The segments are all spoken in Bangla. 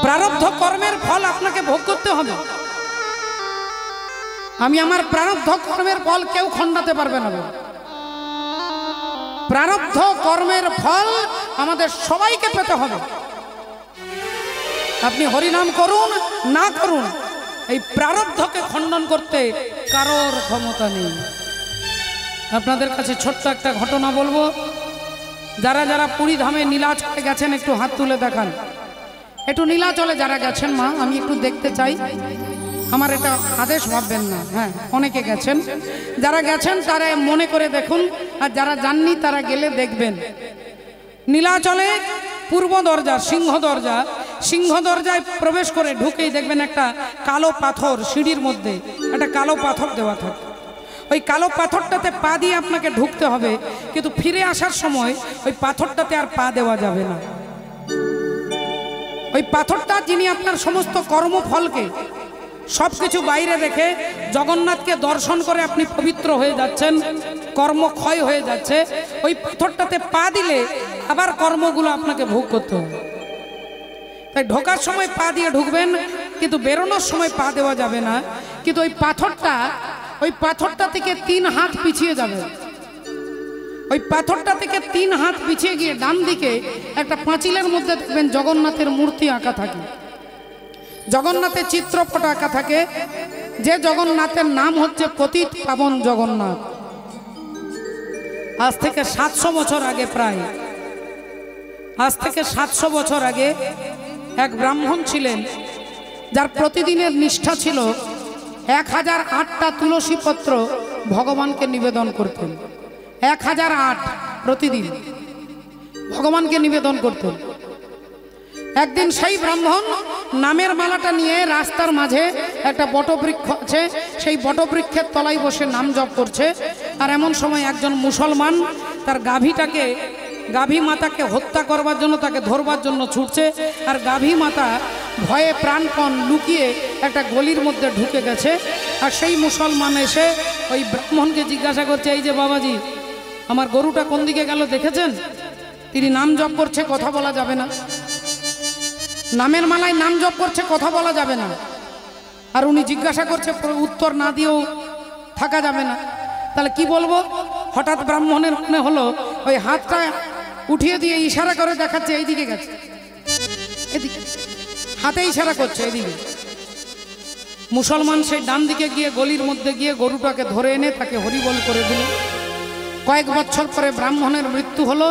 প্রারব্ধ কর্মের ফল আপনাকে ভোগ করতে হবে। আমি আমার প্রারব্ধ কর্মের ফল কেউ খণ্ডাতে পারবে না। প্রারব্ধ কর্মের ফল আমাদের সবাইকে পেতে হবে। আপনি হরিনাম করুন না করুন, এই প্রারব্ধকে খণ্ডন করতে কারোর ক্ষমতা নেই। আপনাদের কাছে ছোট্ট একটা ঘটনা বলবো। যারা যারা পুরী ধামে নীলাচলে গেছেন একটু হাত তুলে দেখান। একটু নীলাচলে যারা গেছেন মা, আমি একটু দেখতে চাই। আমার এটা আদেশ ভাববেন না। হ্যাঁ, অনেকে গেছেন। যারা গেছেন তারা মনে করে দেখুন, আর যারা যাননি তারা গেলে দেখবেন। নীলাচলে পূর্ব দরজা, সিংহ দরজায় প্রবেশ করে ঢুকেই দেখবেন একটা কালো পাথর, সিঁড়ির মধ্যে একটা কালো পাথর দেওয়া থাকে। ওই কালো পাথরটাতে পা দিয়ে আপনাকে ঢুকতে হবে, কিন্তু ফিরে আসার সময় ওই পাথরটাতে আর পা দেওয়া যাবে না। ওই পাথরটা যিনি আপনার সমস্ত কর্মফলকে সবকিছু বাইরে রেখে জগন্নাথকে দর্শন করে আপনি পবিত্র হয়ে যাচ্ছেন, কর্মক্ষয় হয়ে যাচ্ছে, ওই পাথরটাতে পা দিলে আবার কর্মগুলো আপনাকে ভোগ করতে হবে। তাই ঢোকার সময় পা দিয়ে ঢুকবেন, কিন্তু বেরোনোর সময় পা দেওয়া যাবে না। কিন্তু ওই পাথরটা থেকে 3 হাত পিছিয়ে যাবে। ওই পাথরটা থেকে 3 হাত পিছিয়ে গিয়ে ডান দিকে একটা পাঁচিলের মধ্যে দেখবেন জগন্নাথের মূর্তি আঁকা থাকে, জগন্নাথের চিত্রপট আঁকা থাকে। যে জগন্নাথের নাম হচ্ছে পতিত পাবন জগন্নাথ। আজ থেকে 700 বছর আগে, আজ থেকে 700 বছর আগে এক ব্রাহ্মণ ছিলেন, যার প্রতিদিনের নিষ্ঠা ছিল 1008টা তুলসী পত্র ভগবানকে নিবেদন করতেন। 1008 প্রতিদিন ভগবানকে নিবেদন করতেন। একদিন সেই ব্রাহ্মণ নামের মালাটা নিয়ে রাস্তার মাঝে একটা বটবৃক্ষ আছে, সেই বটবৃক্ষের তলায় বসে নাম জপ করছে। আর এমন সময় একজন মুসলমান তার গাভী মাতাকে হত্যা করবার জন্য, তাকে ধরবার জন্য ছুটছে। আর গাভী মাতা ভয়ে প্রাণপণ লুকিয়ে একটা গলির মধ্যে ঢুকে গেছে। আর সেই মুসলমান এসে ওই ব্রাহ্মণকে জিজ্ঞাসা করছে, এই যে বাবাজি, আমার গরুটা কোন দিকে গেল দেখেছেন? তিনি নাম জপ করছে, কথা বলা যাবে না। নামের মালায় নাম জপ করছে, কথা বলা যাবে না। আর উনি জিজ্ঞাসা করছে, উত্তর না দিয়েও থাকা যাবে না। তাহলে কি বলবো? হঠাৎ ব্রাহ্মণের মনে হলো ওই হাতটা উঠিয়ে দিয়ে ইশারা করে দেখাচ্ছে, এইদিকে গেছে, এদিকে হাতে ইশারা করছে, এদিকে। মুসলমান সেই ডান দিকে গিয়ে গলির মধ্যে গিয়ে গরুটাকে ধরে এনে তাকে হরিবল করে দিল। কয়েক বছর পরে ব্রাহ্মণের মৃত্যু হলো।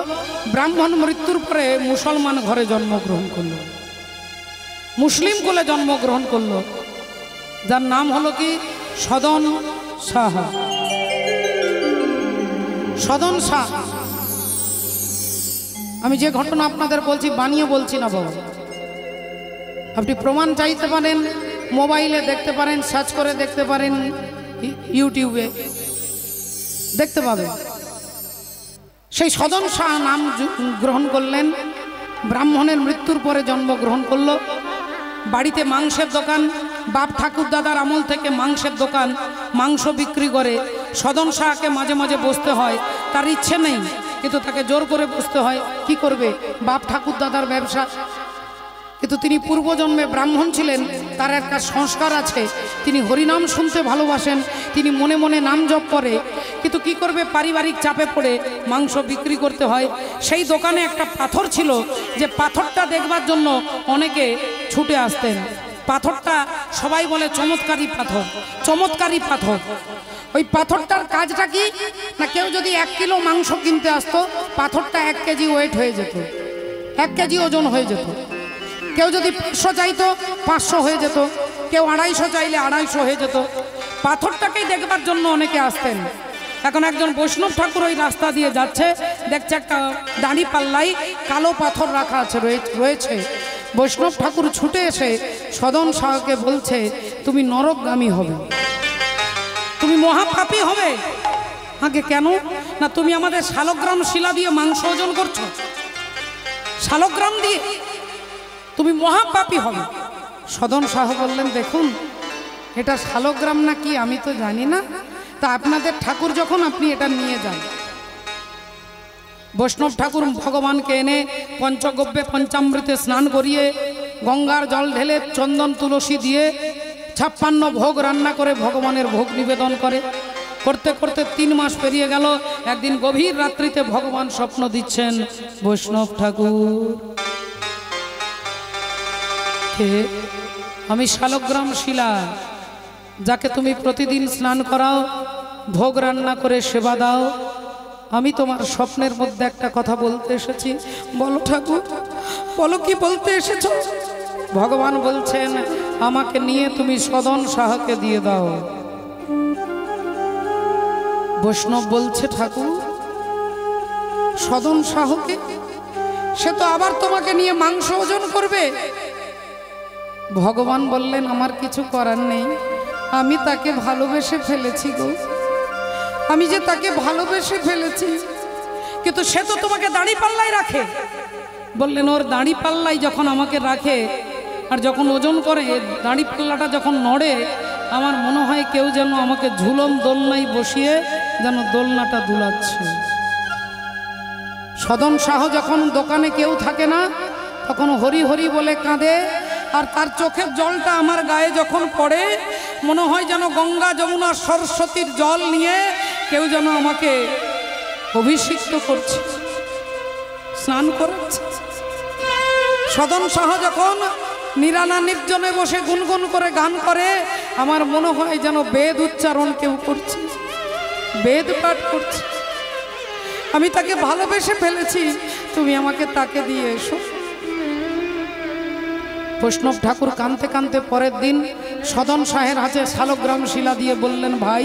ব্রাহ্মণ মৃত্যুর পরে মুসলমান ঘরে জন্মগ্রহণ করলো, মুসলিম কুলে জন্মগ্রহণ করলো, যার নাম হলো কি সদন সাহা। সদন শাহ। আমি যে ঘটনা আপনাদের বলছি বানিয়ে বলছি না বাবা, আপনি প্রমাণ চাইতে পারেন, মোবাইলে দেখতে পারেন, সার্চ করে দেখতে পারেন, ইউটিউবে দেখতে পাবেন। সেই সদন শাহ নাম গ্রহণ করলেন, ব্রাহ্মণের মৃত্যুর পরে জন্মগ্রহণ করলো। বাড়িতে মাংসের দোকান, বাপ ঠাকুর দাদার আমল থেকে মাংসের দোকান, মাংস বিক্রি করে। সদন শাহকে মাঝে মাঝে বসতে হয়, তার ইচ্ছে নেই কিন্তু তাকে জোর করে বসতে হয়। কি করবে? বাপ ঠাকুর দাদার ব্যবসা। কিন্তু তিনি পূর্বজন্মে ব্রাহ্মণ ছিলেন, তার একটা সংস্কার আছে। তিনি হরিনাম শুনতে ভালোবাসেন, তিনি মনে মনে নাম জপ করে। কিন্তু কি করবে? পারিবারিক চাপে পড়ে মাংস বিক্রি করতে হয়। সেই দোকানে একটা পাথর ছিল, যে পাথরটা দেখবার জন্য অনেকে ছুটে আসতেন। পাথরটা সবাই বলে চমৎকারী পাথর, চমৎকারী পাথর। ওই পাথরটার কাজটা কি না, কেউ যদি 1 কিলো মাংস কিনতে আসতো, পাথরটা 1 কেজি ওয়েট হয়ে যেত, 1 কেজি ওজন হয়ে যেত। কেউ যদি 500 চাইতো, 500 হয়ে যেত। কেউ 250 চাইলে 250 হয়ে যেত। পাথরটাকেই দেখবার জন্য অনেকে আসতেন। এখন একজন বৈষ্ণব ঠাকুর ওই রাস্তা দিয়ে যাচ্ছে, দেখছে একটা দাঁড়ি পাল্লাই কালো পাথর রাখা আছে, রয়েছে। বৈষ্ণব ঠাকুর ছুটে এসে সদন শাহকে বলছে, তুমি নরকগামী হবে, তুমি মহাপাপী হবে। আগে কেন না, তুমি আমাদের শালগ্রাম শিলা দিয়ে মাংস ওজন করছো, শালগ্রাম দিয়ে, তুমি মহাপাপী হবে। সদন শাহ বললেন, দেখুন এটা শালগ্রাম না কি আমি তো জানি না, তা আপনাদের ঠাকুর যখন, আপনি এটা নিয়ে যান। বৈষ্ণব ঠাকুর ভগবানকে এনে পঞ্চগব্যে পঞ্চামৃতে স্নান করিয়ে গঙ্গার জল ঢেলে চন্দন তুলসী দিয়ে 56 ভোগ রান্না করে ভগবানের ভোগ নিবেদন করে। করতে করতে 3 মাস পেরিয়ে গেল। একদিন গভীর রাত্রিতে ভগবান স্বপ্ন দিচ্ছেন, বৈষ্ণব ঠাকুর কে? আমি শালগ্রাম শিলা, যাকে তুমি প্রতিদিন স্নান করাও, ভোগ রান্না করে সেবা দাও। আমি তোমার স্বপ্নের মধ্যে একটা কথা বলতে এসেছি। বলো ঠাকুর, বলো কি বলতে এসেছো? ভগবান বলছেন, আমাকে নিয়ে তুমি সদন সাহাকে দিয়ে দাও। বৈষ্ণব বলছে, ঠাকুর সদন সাহকে? সে তো আবার তোমাকে নিয়ে মাংস ওজন করবে। ভগবান বললেন, আমার কিছু করার নেই, আমি তাকে ভালোবেসে ফেলেছি গো, আমি যে তাকে ভালোবেসে ফেলেছি। কিন্তু সে তো তোমাকে দাড়ি পাল্লাই রাখে। বললেন, ওর দাড়ি পাল্লাই যখন আমাকে রাখে আর যখন ওজন করে, দাড়ি পাল্লাটা যখন নড়ে, আমার মনে হয় কেউ যেন আমাকে ঝুলন দোলনায় বসিয়ে যেন দোলনাটা দুলাচ্ছে। সদন শাহ যখন দোকানে কেউ থাকে না, তখন হরি হরি বলে কাঁদে, আর তার চোখের জলটা আমার গায়ে যখন পড়ে, মনে হয় যেন গঙ্গা যমুনা সরস্বতীর জল নিয়ে কেউ যেন আমাকে অভিষিক্ত করছে, স্নান করাচ্ছে। সদন শাহ যখন নিরালা নির্জনে বসে গুনগুন করে গান করে, আমার মনে হয় যেন বেদ উচ্চারণ কেউ করছে, বেদ পাঠ করছে। আমি তাকে ভালোবেসে ফেলেছি, তুমি আমাকে তাকে দিয়ে এসো। বৈষ্ণব ঠাকুর কাঁদতে কাঁদতে পরের দিন সদন শাহের হাতে শালগ্রাম শিলা দিয়ে বললেন, ভাই,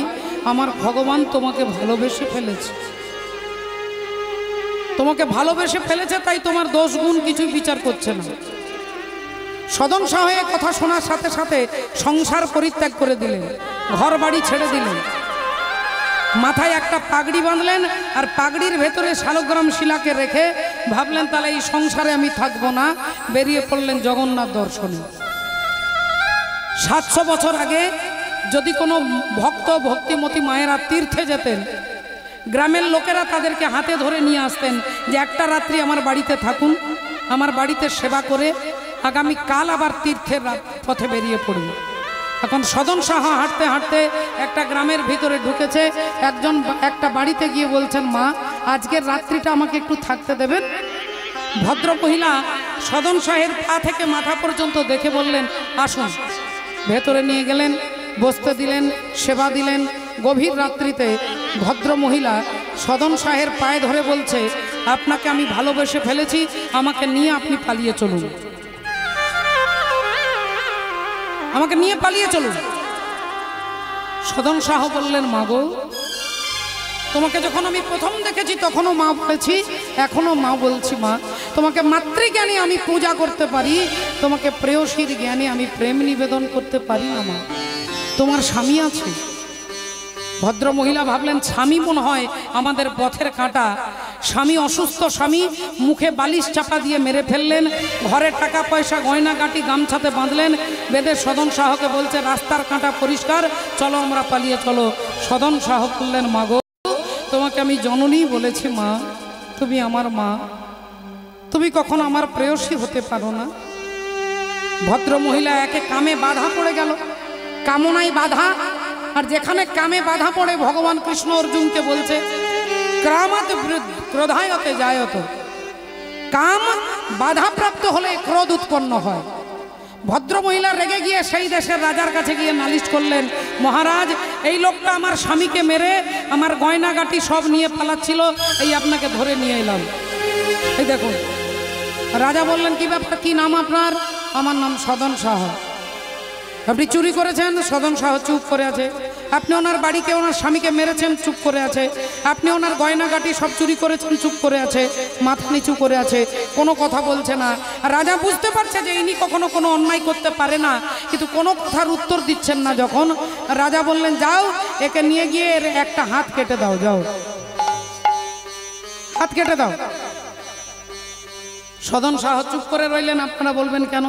আমার ভগবান তোমাকে ভালোবেসে ফেলেছে, তোমাকে ভালোবেসে ফেলেছে, তাই তোমার দোষ গুণ কিছুই বিচার করছে না। সদন শাহ এ কথা শোনার সাথে সাথে সংসার পরিত্যাগ করে দিলেন, ঘর বাড়ি ছেড়ে দিলেন, মাথায় একটা পাগড়ি বাঁধলেন, আর পাগড়ির ভেতরে শালগ্রাম শিলাকে রেখে ভাবলেন, তাহলে এই সংসারে আমি থাকবো না। বেরিয়ে পড়লেন জগন্নাথ দর্শনে। 700 বছর আগে যদি কোনো ভক্ত ভক্তিমতী মায়েরা তীর্থে যেতেন, গ্রামের লোকেরা তাদেরকে হাতে ধরে নিয়ে আসতেন যে একটা রাত্রি আমার বাড়িতে থাকুন, আমার বাড়িতে সেবা করে আগামী কাল আবার তীর্থের পথে বেরিয়ে পড়ুন। এখন সদন শাহ হাঁটতে হাঁটতে একটা গ্রামের ভিতরে ঢুকেছে। একটা বাড়িতে গিয়ে বলছেন, মা, আজকের রাত্রিটা আমাকে একটু থাকতে দেবেন? ভদ্র মহিলা সদন শাহের পা থেকে মাথা পর্যন্ত দেখে বললেন, আসুন। ভেতরে নিয়ে গেলেন, বসতে দিলেন, সেবা দিলেন। গভীর রাত্রিতে ভদ্র মহিলা সদন শাহের পায়ে ধরে বলছে, আপনাকে আমি ভালোবেসে ফেলেছি, আমাকে নিয়ে আপনি পালিয়ে চলুন, আমাকে নিয়ে পালিয়ে চলুন। সদন শাহ বললেন, মা গো, তোমাকে যখন আমি প্রথম দেখেছি তখনও মা বলেছি, এখনো মা বলছি, মা, তোমাকে মাতৃজ্ঞানে আমি পূজা করতে পারি, তোমাকে প্রেয়সীর জ্ঞানে আমি প্রেম নিবেদন করতে পারি না মা, তোমার স্বামী আছে। ভদ্র মহিলা ভাবলেন, স্বামী মনে হয় আমাদের পথের কাঁটা। স্বামী অসুস্থ, স্বামী মুখে বালিশ চাপা দিয়ে মেরে ফেললেন, ঘরে টাকা পয়সা গয়না গাঁটি গামছাতে বাঁধলেন, বেদে সদন শাহকে বলছে, রাস্তার কাঁটা পরিষ্কার, চলো আমরা পালিয়ে চলো। সদন শাহ বললেন, মা গো, তোমাকে আমি জননী বলেছি, মা, তুমি আমার মা, তুমি কখনো আমার প্রেয়সী হতে পারো না। ভদ্র মহিলা একে কামে বাধা পড়ে গেল, কামনায় বাধা। আর যেখানে কামে বাধা পড়ে, ভগবান কৃষ্ণ অর্জুনকে বলছে, ক্রামাত ক্রোধায়তে যায়ত, কাম বাধাপ্রাপ্ত হলে ক্রোধ উৎপন্ন হয়। ভদ্র মহিলা রেগে গিয়ে সেই দেশের রাজার কাছে গিয়ে নালিশ করলেন, মহারাজ, এই লোকটা আমার স্বামীকে মেরে আমার গয়নাগাটি সব নিয়ে পালাচ্ছিল, এই আপনাকে ধরে নিয়ে এলাম। এই দেখুন। রাজা বললেন, কি ব্যাপার, কি নাম আপনার? আমার নাম সদন শাহ। আপনি চুরি করেছেন? সদন শাহ চুপ করে আছে। আপনি ওনার বাড়িকে, ওনার স্বামীকে মেরেছেন? চুপ করে আছে। আপনি ওনার গয়নাগাটি সব চুরি করেছেন? চুপ করে আছে, মাথা নিচু করে আছে, কোনো কথা বলছে না। রাজা বুঝতে পারছে যে ইনি কখনো কোনো অন্যায় করতে পারে না, কিন্তু কোনো কথার উত্তর দিচ্ছেন না। যখন রাজা বললেন, যাও একে নিয়ে গিয়ে এর একটা হাত কেটে দাও, যাও হাত কেটে দাও। সদন শাহ চুপ করে রইলেন। আপনারা বলবেন কেন?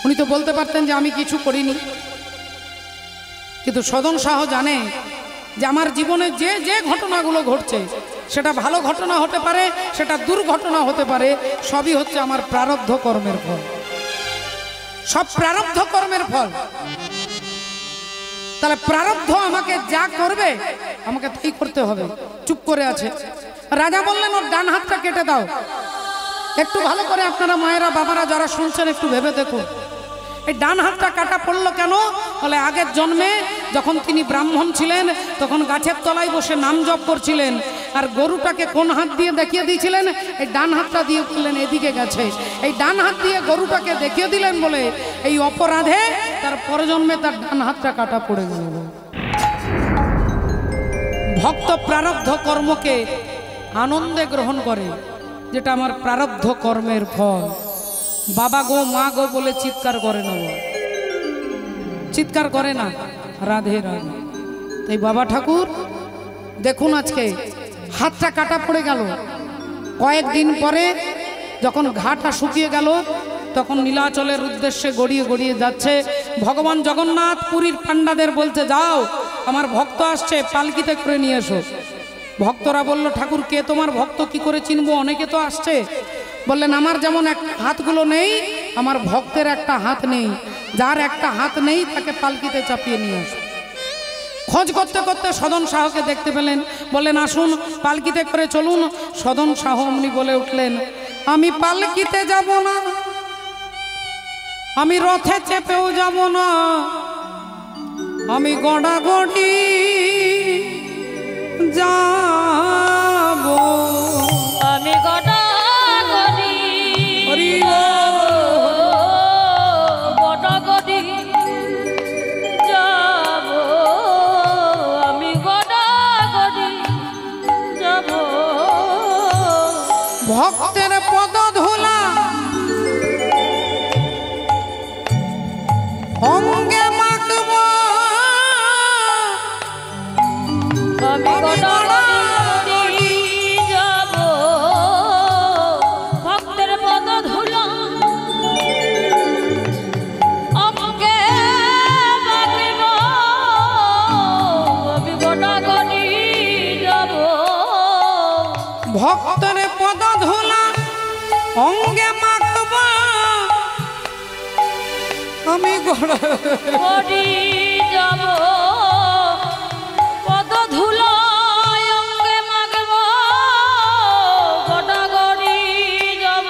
উনি তো বলতে পারতেন যে আমি কিছু করিনি। কিন্তু সদন শাহ জানে যে আমার জীবনে যে যে ঘটনাগুলো ঘটছে, সেটা ভালো ঘটনা হতে পারে, সেটা দুর্ঘটনা হতে পারে, সবই হচ্ছে আমার প্রারব্ধ কর্মের ফল। সব প্রারব্ধ কর্মের ফল। তাহলে প্রারব্ধ আমাকে যা করবে আমাকে তাই করতে হবে। চুপ করে আছে। রাজা বললেন ওর ডান হাতটা কেটে দাও। একটু ভালো করে আপনারা মায়েরা বাবারা যারা শুনছেন একটু ভেবে দেখুন, এই ডান হাতটা কাটা পড়লো কেন? বলে আগের জন্মে যখন তিনি ব্রাহ্মণ ছিলেন তখন গাছের তলায় বসে নাম জপ করছিলেন, আর গরুটাকে কোন হাত দিয়ে দেখিয়ে দিয়েছিলেন? এই ডান হাতটা দিয়ে বললেন এদিকে গেছে। এই ডান হাত দিয়ে গরুটাকে দেখিয়ে দিলেন বলে এই অপরাধে তার পরজন্মে তার ডান হাতটা কাটা পড়ে গেল। ভক্ত প্রারব্ধ কর্মকে আনন্দে গ্রহণ করে, যেটা আমার প্রারব্ধ কর্মের ফল। বাবা গো মা গো বলে চিৎকার করে না, চিৎকার করে না, রাধে রাধে। তাই বাবা ঠাকুর দেখুন আজকে হাতটা কাটা পড়ে গেল। কয়েকদিন পরে যখন ঘাটা শুকিয়ে গেল তখন নীলাচলের উদ্দেশ্যে গড়িয়ে গড়িয়ে যাচ্ছে। ভগবান জগন্নাথ পুরীর পান্ডাদের বলছে যাও আমার ভক্ত আসছে, পালকিতে করে নিয়ে এসো। ভক্তরা বলল ঠাকুর কে তোমার ভক্ত, কি করে চিনবো, অনেকে তো আসছে। বললেন আমার যেমন এক হাতগুলো নেই, আমার ভক্তের একটা হাত নেই। যার একটা হাত নেই তাকে পালকিতে চাপিয়ে নিয়ে আসো। খোঁজ করতে করতে সদন শাহকে দেখতে পেলেন। বললেন আসুন পালকিতে করে চলুন। সদন শাহ অমনি বলে উঠলেন আমি পালকিতে যাব না, আমি রথে চেপেও যাব না, আমি গড়াগড়ি যাব, আমি গড়াগড়ি গড়াগড়ি যাব, আমি গড়াগড়ি যাব। ভক্তের পদ ধুলা অঙ্গে মাখব, আমি গড়াগড়ি যাব, ভক্তের পদ ধুলা অঙ্গে মাখব, আমি গড়াগড়ি যাব। ভক্তের পদ ধুলা অঙ্গে মাখব, আমি গড়ি যাব, পদ ধুলো অঙ্গে মাখব, গড়াগড়ি যাব।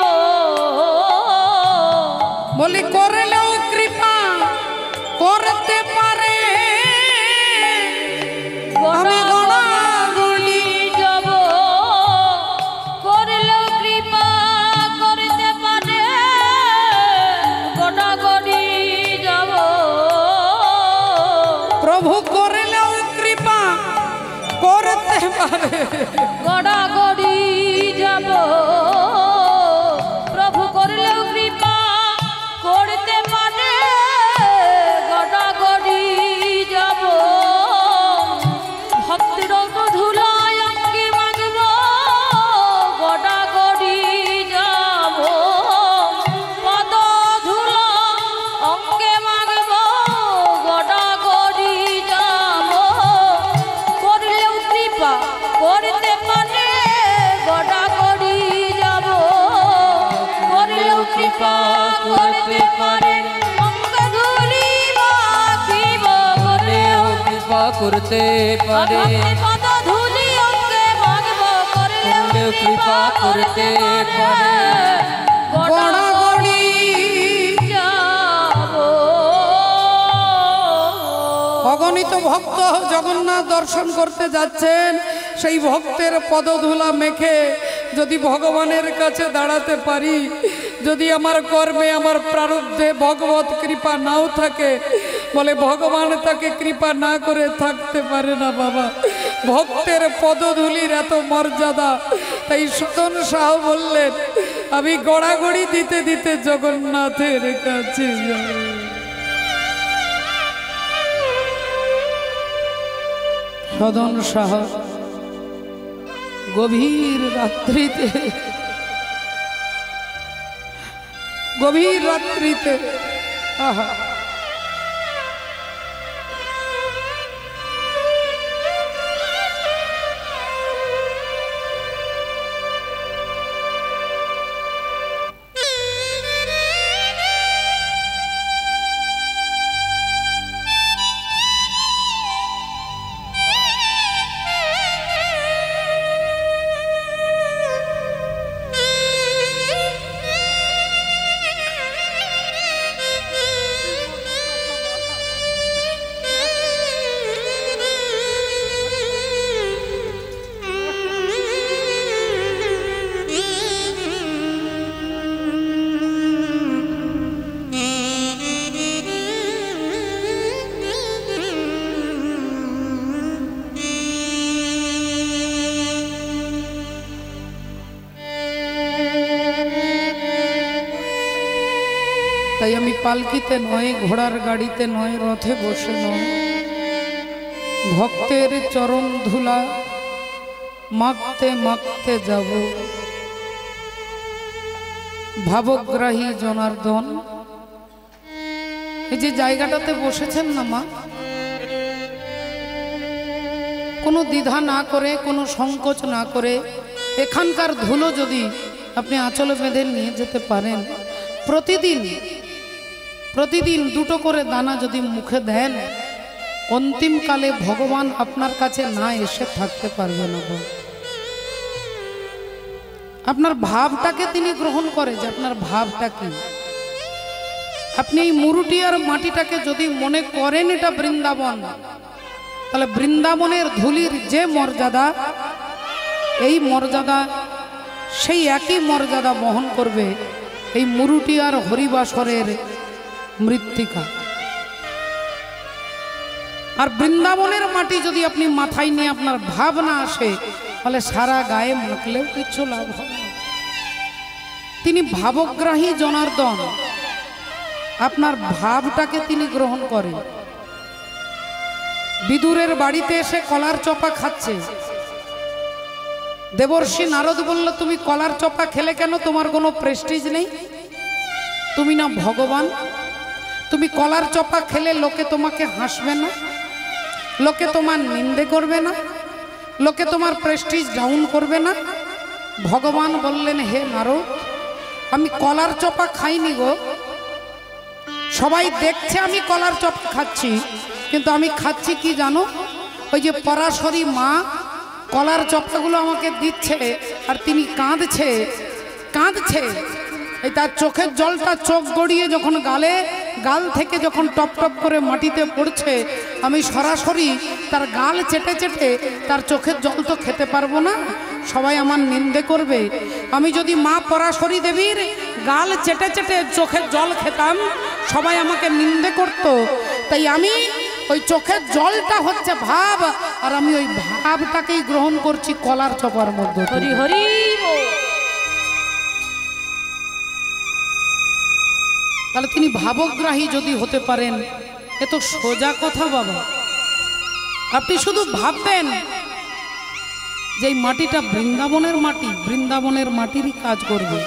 বলি করলেও কৃপা করতে পারে, আমি গড়াগড়ি যাব, করলেও কৃপা করতে পারে, গড়াগড়ি যাব। প্রভু করলেও কৃপা করতে পারে, গড়াগড়ি যাব, প্রভু করলেও কৃপা করতে পারে, গড়াগড়ি যাব। ভক্তির ধুলায় অঙ্গে মাখব, গড়াগড়ি যাব, পদ ধুলো অঙ্গে মাখব, গড়াগড়ি যাব। করলেও কৃপা করতে পারে, গড়াগড়ি যাব, করলেও কৃপা করতে পারে, অঙ্গ ধুলি মাখিব, করলেও কৃপা করতে পারে, পদ ধুলি অঙ্গে মাখব, করলেও কৃপা করতে পারে, গড়াগড়ি যাব। অগণিত ভক্ত জগন্নাথ দর্শন করতে যাচ্ছেন। সেই ভক্তের পদধূলা মেখে যদি ভগবানের কাছে দাঁড়াতে পারি, যদি আমার কর্মে আমার প্রারব্ধে ভগবত কৃপা নাও থাকে, বলে ভগবান তাকে কৃপা না করে থাকতে পারে না বাবা। ভক্তের পদধূলির এত মর্যাদা। তাই সদন শাহ বললেন আমি গড়াগড়ি দিতে দিতে জগন্নাথের কাছে যাব। সদন শাহ গভীর রাত্রিতে আহা তাই আমি পালকিতে নয়, ঘোড়ার গাড়িতে নয়, রথে বসে নয়, ভক্তের চরণ ধুলা মাখতে মাখতে যাব। ভাবগ্রাহী জনার্দন, এই যে জায়গাটাতে বসেছেন না মা, কোনো দ্বিধা না করে, কোনো সংকোচ না করে এখানকার ধুলো যদি আপনি আঁচলে বেঁধে নিয়ে যেতে পারেন, প্রতিদিন প্রতিদিন দুটো করে দানা যদি মুখে দেন, অন্তিমকালে ভগবান আপনার কাছে না এসে থাকতে পারবে না। আপনার ভাবটাকে তিনি গ্রহণ করে, যে আপনার ভাবটা কি। আপনি এই মুরুটি আর মাটিটাকে যদি মনে করেন এটা বৃন্দাবন, তাহলে বৃন্দাবনের ধুলির যে মর্যাদা, এই মর্যাদা সেই একই মর্যাদা বহন করবে এই মুরুটি আর হরিবাসরের মৃত্তিকা। আর বৃন্দাবনের মাটি যদি আপনি মাথায় নিয়ে আপনার ভাব না আসে, তাহলে সারা গায়ে মাখলেও কিছু লাভ হবে না। তিনি ভাবগ্রাহী জনার্দন, আপনার ভাবটাকে তিনি গ্রহণ করেন। বিদুরের বাড়িতে এসে কলার চপা খাচ্ছে, দেবর্ষি নারদ বলল, তুমি কলার চপা খেলে কেন? তোমার কোনো প্রেস্টিজ নেই, তুমি না ভগবান? তুমি কলার চপা খেলে লোকে তোমাকে হাসবে না, লোকে তোমার নিন্দে করবে না, লোকে তোমার প্রেস্টিজ ডাউন করবে না? ভগবান বললেন, হে নারদ, আমি কলার চপা খাইনি গো, সবাই দেখছে আমি কলার চপা খাচ্ছি, কিন্তু আমি খাচ্ছি কি জানো? ওই যে পরাশরী মা কলার চপাগুলো আমাকে দিচ্ছে, আর তিনি কাঁদছে কাঁদছে, এই তার চোখের জলটা চোখ গড়িয়ে যখন গাল থেকে যখন টপ টপ করে মাটিতে পড়ছে, আমি সরাসরি তার গাল চেটে চেটে তার চোখের জল তো খেতে পারবো না, সবাই আমার নিন্দে করবে। আমি যদি মা পরাশরী দেবীর গাল চেটে চেটে চোখের জল খেতাম, সবাই আমাকে নিন্দে করত। তাই আমি ওই চোখের জলটা হচ্ছে ভাব, আর আমি ওই ভাবটাকেই গ্রহণ করছি কলার চপার মধ্যে। হরি হরি বল। তাহলে তিনি ভাবগ্রাহী যদি হতে পারেন, এ তো সোজা কথা বাবা। আপনি শুধু ভাববেন যে এই মাটিটা বৃন্দাবনের মাটি, বৃন্দাবনের মাটিরই কাজ করবে।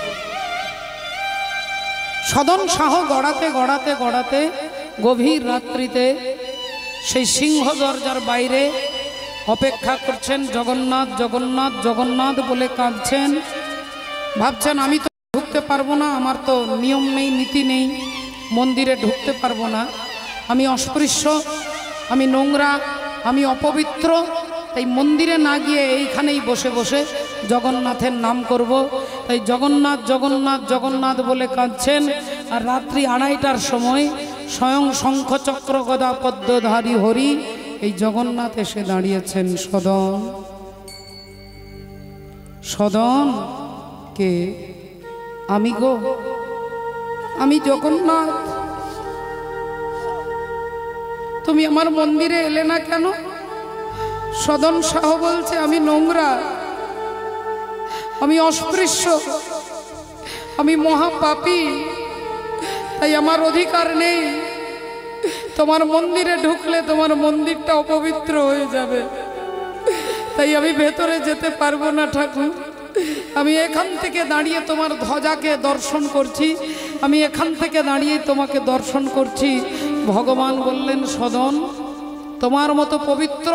সদন শাহ গড়াতে গড়াতে গড়াতে গভীর রাত্রিতে সেই সিংহ দরজার বাইরে অপেক্ষা করছেন জগন্নাথ জগন্নাথ জগন্নাথ বলে কাঁদছেন। ভাবছেন আমি তো ঢুকতে পারবো না, আমার তো নিয়ম নেই, নীতি নেই, মন্দিরে ঢুকতে পারবো না, আমি অস্পৃশ্য, আমি নোংরা, আমি অপবিত্র, তাই মন্দিরে না গিয়ে এইখানেই বসে বসে জগন্নাথের নাম করব। তাই জগন্নাথ জগন্নাথ জগন্নাথ বলে কাঁদছেন। আর রাত্রি 2:30টার সময় স্বয়ং শঙ্খচক্র গদা পদ্মধারী হরি এই জগন্নাথ এসে দাঁড়িয়েছেন। সদন সদন কে? আমি গো, আমি জগন্নাথ। তুমি আমার মন্দিরে এলে না কেন? সদন শাহ বলছে, আমি নোংরা, আমি অস্পৃশ্য, আমি মহাপাপী, তাই আমার অধিকার নেই। তোমার মন্দিরে ঢুকলে তোমার মন্দিরটা অপবিত্র হয়ে যাবে, তাই আমি ভেতরে যেতে পারবো না ঠাকুর। আমি এখান থেকে দাঁড়িয়ে তোমার ধ্বজাকে দর্শন করছি, আমি এখান থেকে দাঁড়িয়ে তোমাকে দর্শন করছি। ভগবান বললেন, সদন, তোমার মতো পবিত্র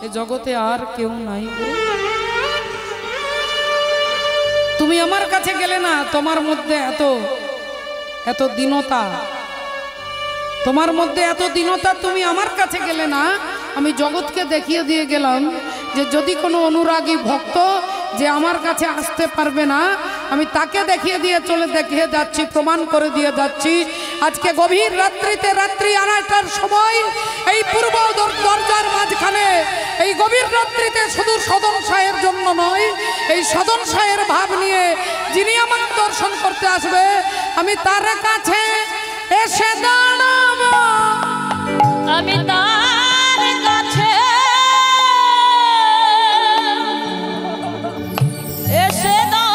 এ জগতে আর কেউ নাই। তুমি আমার কাছে গেলে না, তোমার মধ্যে এত দীনতা, তোমার মধ্যে এত দীনতা, তুমি আমার কাছে গেলে না। আমি জগৎকে দেখিয়ে দিয়ে গেলাম যে যদি কোনো অনুরাগী ভক্ত যে আমার কাছে আসতে পারবে না, আমি তাকে দেখিয়ে যাচ্ছি, প্রমাণ করে দিয়ে যাচ্ছি। আজকে গভীর রাত্রিতে, রাত্রি 2:30টার সময় এই পূর্ব দরজার মাঝখানে এই গভীর রাত্রিতে শুধু সদন সাহের জন্য নয়, এই সদন সাহের ভাব নিয়ে যিনি আমাকে দর্শন করতে আসবে, আমি তার কাছে এসে দাঁড়াবো। আমি তার কাছে এসে দাঁড়াবো।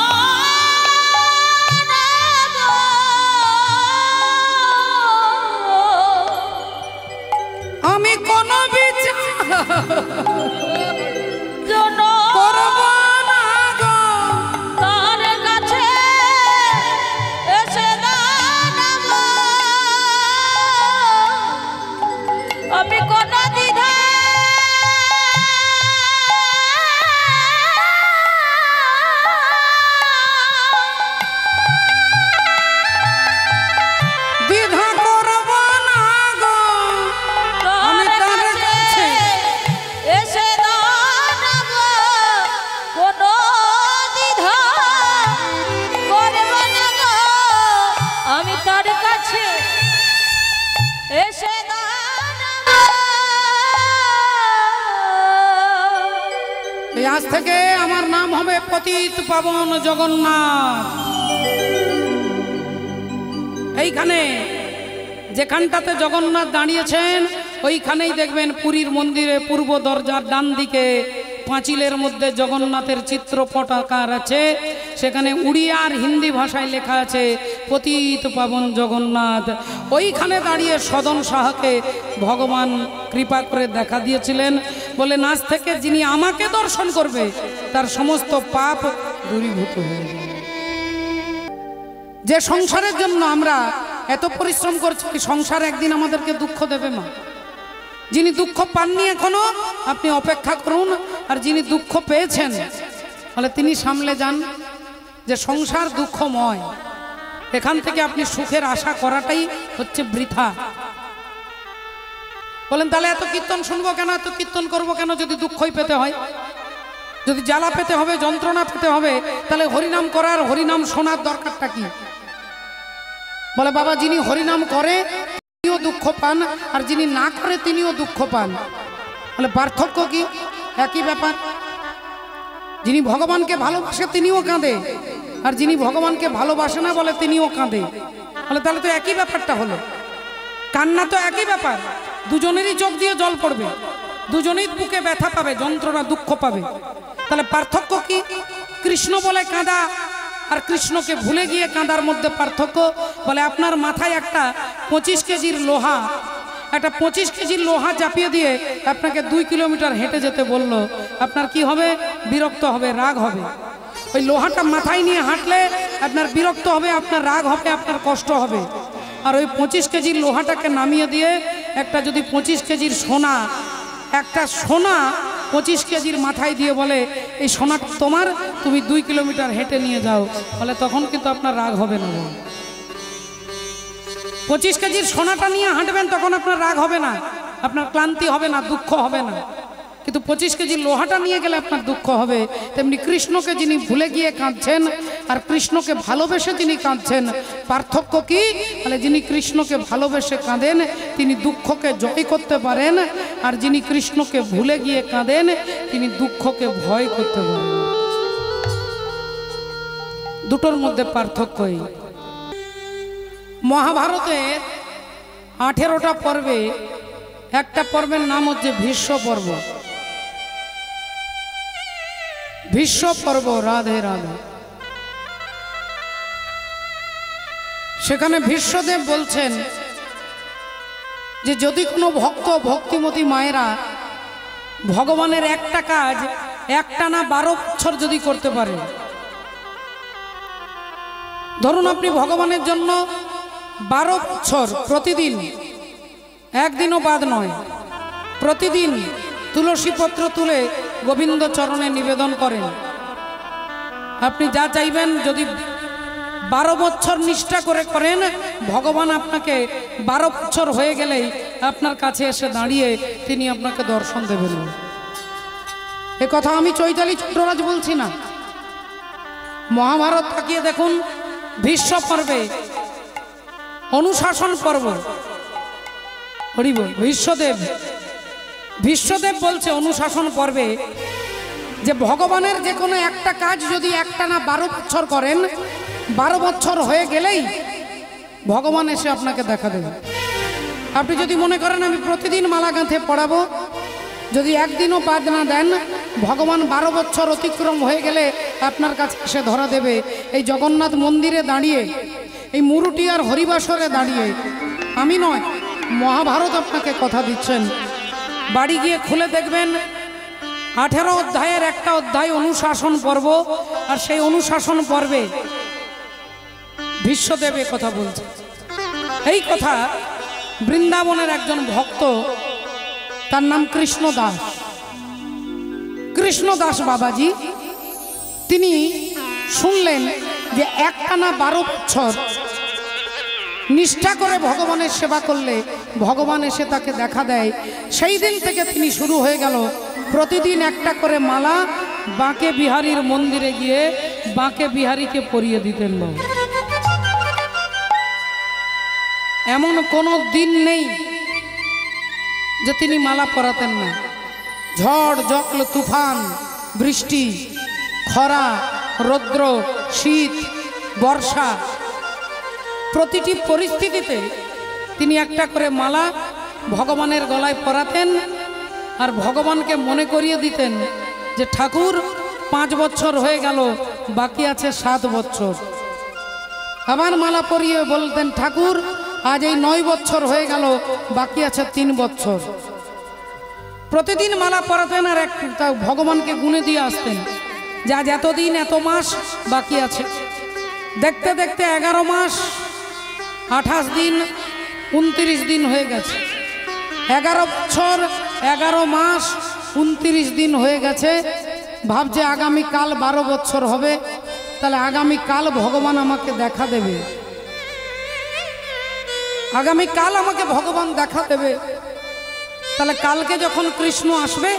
জন করব না গো তার কাছে এসে দাঁড়াব আমি কোন দ্বিধা দ্বিধা করব না গো আমি তার কাছে এসে দাঁড়াব কোন দ্বিধা করব না গো আমি তার কাছে এসে দাঁড়াব। এই আজ থেকে আমার নাম হবে পতিত পাবন জগন্নাথ। এইখানে যেখানটাতে জগন্নাথ দাঁড়িয়েছেন ওইখানেই দেখবেন পুরীর মন্দিরে পূর্ব দরজার ডান দিকে পাঁচিলের মধ্যে জগন্নাথের চিত্রপট আকার আছে। সেখানে উড়িয়া আর হিন্দি ভাষায় লেখা আছে পতিত পাবন জগন্নাথ। ওইখানে দাঁড়িয়ে সদন সাহাকে ভগবান কৃপা করে দেখা দিয়েছিলেন, বলে আজ থেকে যিনি আমাকে দর্শন করবে তার সমস্ত পাপ দূরীভূত হয়ে যাবে। যে সংসারের জন্য আমরা এত পরিশ্রম করছি, সংসার একদিন আমাদেরকে দুঃখ দেবে মা। যিনি দুঃখ পাননি এখনো আপনি অপেক্ষা করুন, আর যিনি দুঃখ পেয়েছেন বলে তিনি সামলে যান। যে সংসার দুঃখময়, এখান থেকে আপনি সুখের আশা করাটাই হচ্ছে বৃথা। বলেন তাহলে এত কীর্তন শুনবো কেন, এত কীর্তন করবো কেন যদি দুঃখই পেতে হয়? যদি জ্বালা পেতে হবে, যন্ত্রণা পেতে হবে, তাহলে হরিনাম করার হরিনাম শোনার দরকারটা কি? বলে বাবা যিনি হরিনাম করে তিনিও দুঃখ পান, আর যিনি না করে তিনিও দুঃখ পান। বলে পার্থক্য কি? একই ব্যাপার। যিনি ভগবানকে ভালোবাসে তিনিও কাঁদে, আর যিনি ভগবানকে ভালোবাসে না বলে তিনিও কাঁদে। বলে তাহলে তো একই ব্যাপারটা হলো। কান্না তো একই ব্যাপার, দুজনেরই চোখ দিয়ে জল পড়বে, দুজনেই বুকে ব্যথা পাবে, যন্ত্রণা দুঃখ পাবে। তাহলে পার্থক্য কি? কৃষ্ণ বলে কাঁদা আর কৃষ্ণকে ভুলে গিয়ে কাঁদার মধ্যে পার্থক্য। বলে আপনার মাথায় একটা 25 কেজির লোহা, একটা 25 কেজির লোহা চাপিয়ে দিয়ে আপনাকে 2 কিলোমিটার হেঁটে যেতে বলল, আপনার কি হবে? বিরক্ত হবে, রাগ হবে। ওই লোহাটা মাথায় নিয়ে হাঁটলে আপনার বিরক্ত হবে, আপনার রাগ হবে, আপনার কষ্ট হবে। আর ওই 25 কেজির লোহাটাকে নামিয়ে দিয়ে একটা যদি 25 কেজির সোনা, একটা সোনা 25 কেজির মাথায় দিয়ে বলে এই সোনাটা তোমার, তুমি 2 কিলোমিটার হেঁটে নিয়ে যাও, বলে তখন কিন্তু আপনার রাগ হবে না। 25 কেজির সোনাটা নিয়ে হাঁটবেন তখন আপনার রাগ হবে না, আপনার ক্লান্তি হবে না, দুঃখ হবে না। কিন্তু 25 কেজির লোহাটা নিয়ে গেলে আপনার দুঃখ হবে। তেমনি কৃষ্ণকে যিনি ভুলে গিয়ে কাঁদছেন আর কৃষ্ণকে ভালোবেসে যিনি কাঁদছেন, পার্থক্য কি? তাহলে যিনি কৃষ্ণকে ভালোবেসে কাঁদেন তিনি দুঃখকে জয় করতে পারেন, আর যিনি কৃষ্ণকে ভুলে গিয়ে কাঁদেন তিনি দুঃখকে ভয় করতে পারেন। দুটোর মধ্যে পার্থক্যই। মহাভারতের 18টা পর্বে একটা পর্বের নাম হচ্ছে ভীষ্ম পর্ব। ভীষ্ম পর্ব, রাধে রাধে। সেখানে ভীষ্মদেব বলছেন যে যদি কোনো ভক্ত ভক্তিমতী মায়েরা ভগবানের একটা কাজ একটানা 12 বছর যদি করতে পারে, ধরুন আপনি ভগবানের জন্য 12 বছর প্রতিদিন, একদিনও বাদ নয়, প্রতিদিন তুলসী পত্র তুলে গোবিন্দ চরণে নিবেদন করেন, আপনি যা চাইবেন যদি 12 বছর নিষ্ঠা করে করেন, ভগবান আপনাকে 12 বছর হয়ে গেলেই আপনার কাছে এসে দাঁড়িয়ে তিনি আপনাকে দর্শন দেবেন। এ কথা আমি চৈতালি চন্দ্ররাজ বলছি না। মহাভারত তাকিয়ে দেখুন, ভীষ্ম পর্বে অনুশাসন পর্ব, হরিবল। ভীষ্মদেব বলছে অনুশাসন পর্বে যে ভগবানের যে কোনো একটা কাজ যদি একটানা 12 বছর করেন, 12 বছর হয়ে গেলেই ভগবান এসে আপনাকে দেখা দেবে। আপনি যদি মনে করেন আমি প্রতিদিন মালা গাঁথে পড়াবো, যদি একদিনও বাদ না দেন, ভগবান 12 বছর অতিক্রম হয়ে গেলে আপনার কাছে এসে ধরা দেবে। এই জগন্নাথ মন্দিরে দাঁড়িয়ে, এই মুরুটি আর হরিবাসরে দাঁড়িয়ে, আমি নয় মহাভারত আপনাকে কথা দিচ্ছেন। বাড়ি গিয়ে খুলে দেখবেন 18 অধ্যায়ের একটা অধ্যায় অনুশাসন পর্ব, আর সেই অনুশাসন পর্বে বিশ্বদেব এ কথা বলছে। এই কথা বৃন্দাবনের একজন ভক্ত, তার নাম কৃষ্ণদাস, কৃষ্ণদাস বাবাজি, তিনি শুনলেন যে একটানা 12 বছর নিষ্ঠা করে ভগবানের সেবা করলে ভগবান এসে তাকে দেখা দেয়। সেই দিন থেকে তিনি শুরু হয়ে গেল প্রতিদিন একটা করে মালা বাঁকে বিহারীর মন্দিরে গিয়ে বাঁকে বিহারীকে পরিয়ে দিতেন। এমন কোনো দিন নেই যে তিনি মালা পরাতেন না। ঝড় জল তুফান, বৃষ্টি, খরা, রৌদ্র, শীত, বর্ষা, প্রতিটি পরিস্থিতিতে তিনি একটা করে মালা ভগবানের গলায় পরাতেন আর ভগবানকে মনে করিয়ে দিতেন যে ঠাকুর 5 বছর হয়ে গেল, বাকি আছে 7 বছর। আবার মালা পরিয়ে বলতেন ঠাকুর আজ এই 9 বছর হয়ে গেল, বাকি আছে 3 বছর। প্রতিদিন মালা পরাতেন আর একটা ভগবানকে গুনে দিয়ে আসতেন যে আজ এতদিন এত মাস বাকি আছে। দেখতে দেখতে 11 মাস 28 দিন 29 দিন হয়ে গেছে। 11 বছর 11 মাস 29 দিন হয়ে গেছে। ভাবছে আগামীকাল 12 বছর হবে, তাহলে আগামীকাল ভগবান আমাকে দেখা দেবে, আগামীকাল আমাকে ভগবান দেখা দেবে। তাহলে কালকে যখন কৃষ্ণ আসবে,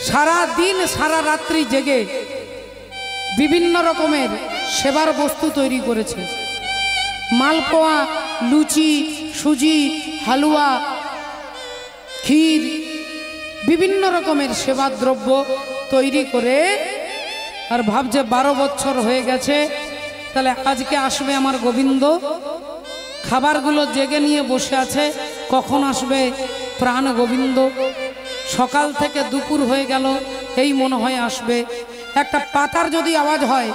সারা দিন সারা রাত্রি জেগে বিভিন্ন রকমের সেবার বস্তু তৈরি করেছে। মালপোয়া, লুচি, সুজি, হালুয়া, ক্ষীর, বিভিন্ন রকমের সেবার দ্রব্য তৈরি করে আর ভাবছে 12 বছর হয়ে গেছে, তাহলে আজকে আসবে আমার গোবিন্দ। খাবারগুলো জেগে নিয়ে বসে আছে, কখন আসবে প্রাণ গোবিন্দ। সকাল থেকে দুপুর হয়ে গেল, এই মনে হয় আসবে। একটা পাতার যদি আওয়াজ হয়,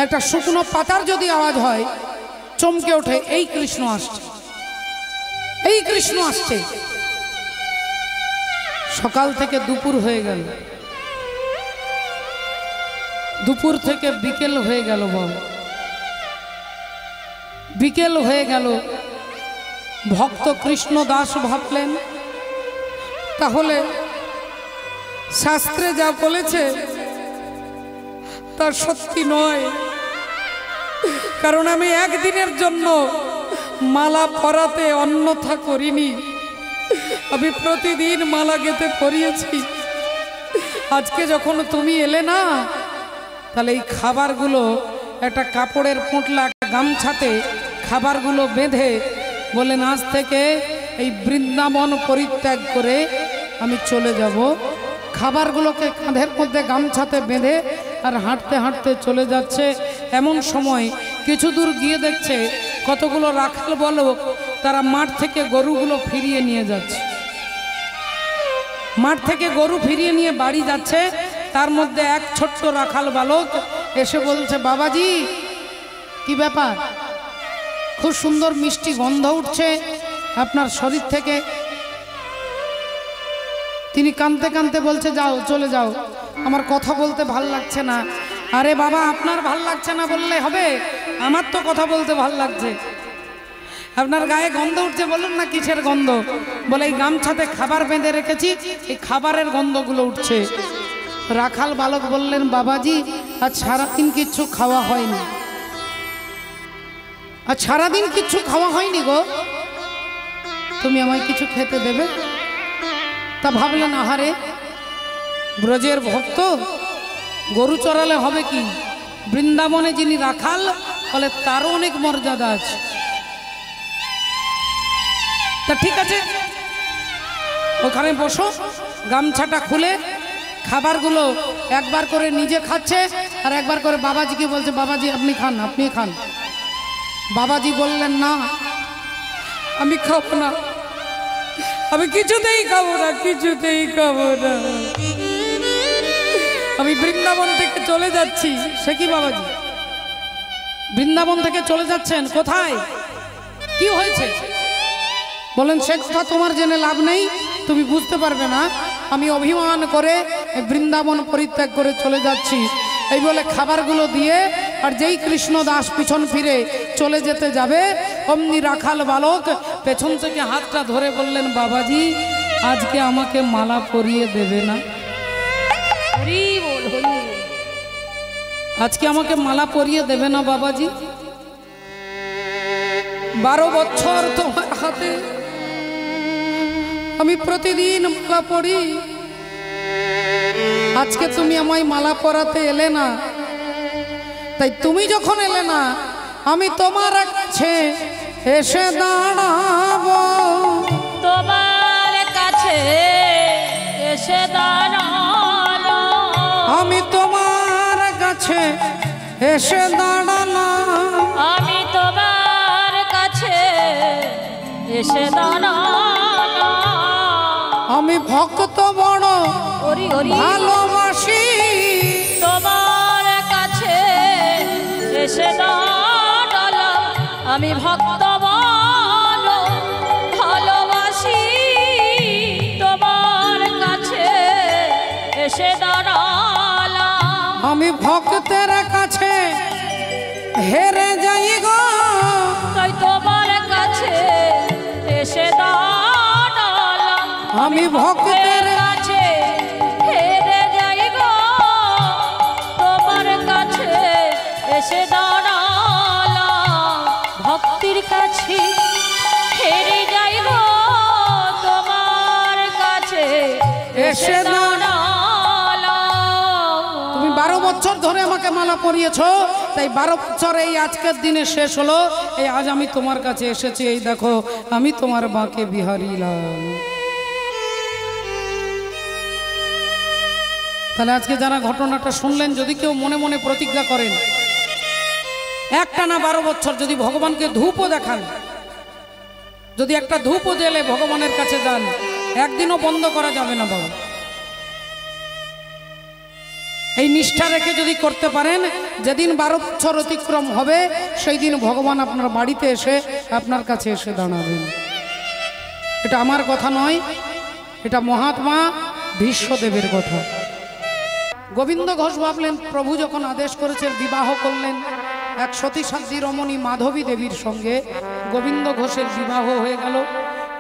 একটা শুকনো পাতার যদি আওয়াজ হয়, চমকে ওঠে, এই কৃষ্ণ আসছে, এই কৃষ্ণ আসছে। সকাল থেকে দুপুর হয়ে গেল, দুপুর থেকে বিকেল হয়ে গেল, বাবা বিকেল হয়ে গেল। ভক্ত কৃষ্ণ দাস ভাবলেন তাহলে শাস্ত্রে যা বলেছে তা সত্যি নয়, কারণ আমি একদিনের জন্য মালা পরাতে অন্যথা করিনি, আমি প্রতিদিন মালা গেতে পরিয়েছি। আজকে যখন তুমি এলে না, তাহলে এই খাবারগুলো একটা কাপড়ের পোঁটলা গামছাতে খাবারগুলো বেঁধে বলেন আজ থেকে এই বৃন্দাবন পরিত্যাগ করে আমি চলে যাব। খাবারগুলোকে কাঁধের মধ্যে গামছাতে বেঁধে আর হাঁটতে হাঁটতে চলে যাচ্ছে। এমন সময় কিছু দূর গিয়ে দেখছে কতগুলো রাখাল বালক তারা মাঠ থেকে গরুগুলো ফিরিয়ে নিয়ে যাচ্ছে। মাঠ থেকে গরু ফিরিয়ে নিয়ে বাড়ি যাচ্ছে, তার মধ্যে এক ছোট্ট রাখাল বালক এসে বলছে বাবাজি কি ব্যাপার, খুব সুন্দর মিষ্টি গন্ধ উঠছে আপনার শরীর থেকে। তিনি কাঁদতে কাঁদতে বলছে যাও চলে যাও, আমার কথা বলতে ভাল লাগছে না। আরে বাবা আপনার ভাল লাগছে না বললে হবে, আমার তো কথা বলতে ভাল লাগছে। আপনার গায়ে গন্ধ উঠছে, বলুন না কিসের গন্ধ? বলে এই গামছাতে খাবার বেঁধে রেখেছি, এই খাবারের গন্ধগুলো উঠছে। রাখাল বালক বললেন বাবাজি আজ সারাদিন কিচ্ছু খাওয়া হয়নি, আর সারাদিন কিচ্ছু খাওয়া হয়নি গো, তুমি আমায় কিছু খেতে দেবে? তা ভাবলেন আহারে ব্রজের ভক্ত, গরু চড়ালে হবে কি, বৃন্দাবনে যিনি রাখাল বলে তারও অনেক মর্যাদা আছে। তা ঠিক আছে ওখানে বসো, গামছাটা খুলে খাবারগুলো একবার করে নিজে খাচ্ছে আর একবার করে বাবাজিকে বলছে বাবাজি আপনি খান, আপনি খান। বাবাজি বললেন না আমি খাবো না, আমি কিছুতেই খাবো না, কিছুতেই খাবো না, আমি বৃন্দাবন থেকে চলে যাচ্ছি। সে কি বাবাজি বৃন্দাবন থেকে চলে যাচ্ছেন? কোথায়, কি হয়েছে? বলেন সে কথা তোমার জেনে লাভ নেই, তুমি বুঝতে পারবে না। আমি অভিমান করে বৃন্দাবন পরিত্যাগ করে চলে যাচ্ছি, এই বলে খাবারগুলো দিয়ে আর যেই কৃষ্ণ দাস পিছন ফিরে চলে যেতে যাবে, অমনি রাখাল বালক পেছন থেকে হাতটা ধরে বললেন, বাবাজি আজকে আমাকে মালা পরিয়ে দেবে না? হরি বল, হরি বল। আজকে আমাকে মালা পরিয়ে দেবে না বাবাজি? 12 বছর তোমার হাতে আমি প্রতিদিন মালা পরি, আজকে তুমি আমায় মালা পরাতে এলে না, তাই তুমি যখন এলে না আমি তোমার কাছে এসে দাঁড়াবো। তোমার কাছে এসে দাঁড়ালো, আমি তোমার কাছে এসে দাঁড়ালাম, আমি তোমার কাছে এসে দাঁড়ালো। আমি ভক্ত বড় হরি হরি ভালোবাসি, তোমার কাছে এসে দাঁড়ালো, আমি ভক্ত বলো ভালোবাসি, তোমার কাছে এসে দাঁড়ালাম। আমি ভক্তের কাছে হেরে যাই গো, তাই তোমার কাছে এসে দাঁড়ালাম, আমি ভক্তের কাছে হেরে যাই গো, তোমার কাছে এসে দাঁড়ালাম। ভক্তির কাছে হেরে যাই গো, তোমার কাছে এসে দাঁড়ালাম। তুমি 12 বছর ধরে আমাকে মালা পরিয়েছো, তাই 12 বছর এই আজকের দিনে শেষ হলো, এই আজ আমি তোমার কাছে এসেছি, এই দেখো আমি তোমার বাঁকে বিহারী লাল। তাহলে আজকে যারা ঘটনাটা শুনলেন, যদি কেউ মনে মনে প্রতিজ্ঞা করেন একটানা 12 বছর যদি ভগবানকে ধূপও দেখান, যদি একটা ধূপও জেলে ভগবানের কাছে যান, একদিনও বন্ধ করা যাবে না বাবা। এই নিষ্ঠা রেখে যদি করতে পারেন, যেদিন 12 বছর অতিক্রম হবে সেই দিন ভগবান আপনার বাড়িতে এসে আপনার কাছে এসে দাঁড়াবেন। এটা আমার কথা নয়, এটা মহাত্মা ভীষ্মদেবের কথা। গোবিন্দ ঘোষ ভাবলেন, প্রভু যখন আদেশ করেছেন, বিবাহ করলেন এক সতী সাধ্বী রমণী মাধবী দেবীর সঙ্গে গোবিন্দ ঘোষের বিবাহ হয়ে গেল।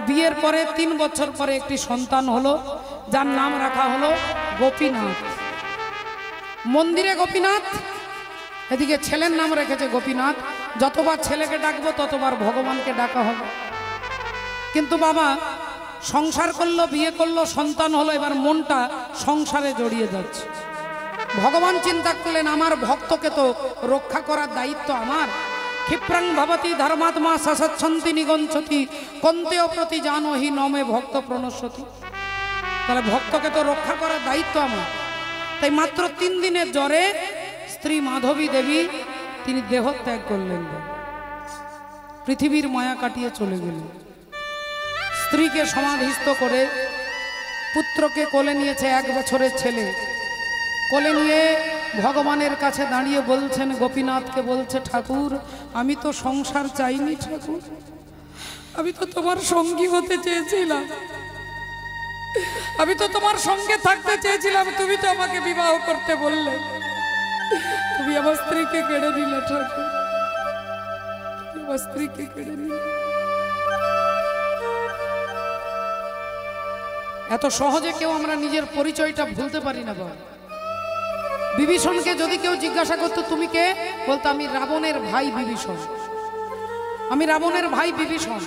বিয়ের পরে 3 বছর পরে একটি সন্তান হলো, যার নাম রাখা হলো গোপীনাথ। মন্দিরে গোপীনাথ, এদিকে ছেলের নাম রেখেছে গোপীনাথ। যতবার ছেলেকে ডাকবো ততবার ভগবানকে ডাকা হবে। কিন্তু বাবা সংসার করলো, বিয়ে করলো, সন্তান হলো, এবার মনটা সংসারে জড়িয়ে যাচ্ছে। ভগবান চিন্তা করলেন, আমার ভক্তকে তো রক্ষা করার দায়িত্ব আমার। ক্ষিপ্রাং ভবতি ধর্মাত্মা সসচ্ছন্তি নিগঞ্ছতি কন্তেয় প্রতি জানহি নমে ভক্ত প্রণশ্যতি। তাহলে ভক্তকে তো রক্ষা করার দায়িত্ব আমার। তাই মাত্র 3 দিনের জ্বরে স্ত্রী মাধবী দেবী তিনি দেহত্যাগ করলেন, পৃথিবীর মায়া কাটিয়ে চলে গেলেন। স্ত্রীকে সমাধিস্থ করে পুত্রকে কোলে নিয়েছে, 1 বছরের ছেলে। কোলে নিয়ে ভগবানের কাছে দাঁড়িয়ে বলছেন, গোপীনাথকে বলছে, ঠাকুর আমি তো সংসার চাইনি ঠাকুর, আমি তো তোমার সঙ্গী হতে চেয়েছিলাম, আমি তো তোমার সঙ্গে থাকতে চেয়েছিলাম, তুমি তো আমাকে বিবাহ করতে বললে, তুমি আমার স্ত্রীকে কেড়ে নিলে ঠাকুর, তুমি আমার স্ত্রীকে কেড়ে নিলে। এত সহজে কেউ আমরা নিজের পরিচয়টা ভুলতে পারি না বাবা। বিভীষণকে যদি কেউ জিজ্ঞাসা করতো তুমি কে, বলতো আমি রাবণের ভাই বিভীষণ, আমি রাবণের ভাই বিভীষণ।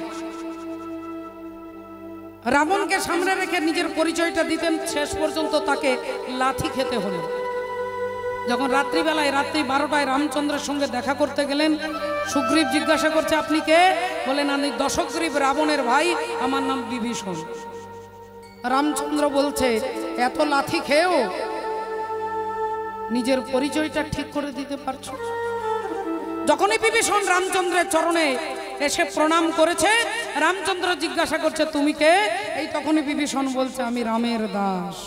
রাবণকে সামনে রেখে নিজের পরিচয়টা দিতেন, শেষ পর্যন্ত তাকে লাথি খেতে হলো। যখন রাত্রিবেলায়, রাত্রি 12টায় রামচন্দ্রের সঙ্গে দেখা করতে গেলেন, সুগ্রীব জিজ্ঞাসা করছে আপনি কে, বলেন আমি দশগ্রীব রাবণের ভাই, আমার নাম বিভীষণ। রামচন্দ্র বলছে এত লাথি খেয়েও নিজের পরিচয়টা ঠিক করে দিতে পারছো? যখনই বিভীষণ রামচন্দ্রের চরণে এসে প্রণাম করেছে, রামচন্দ্র জিজ্ঞাসা করছে তুমি কে, এই তখনই বিভীষণ বলছে আমি রামের দাস।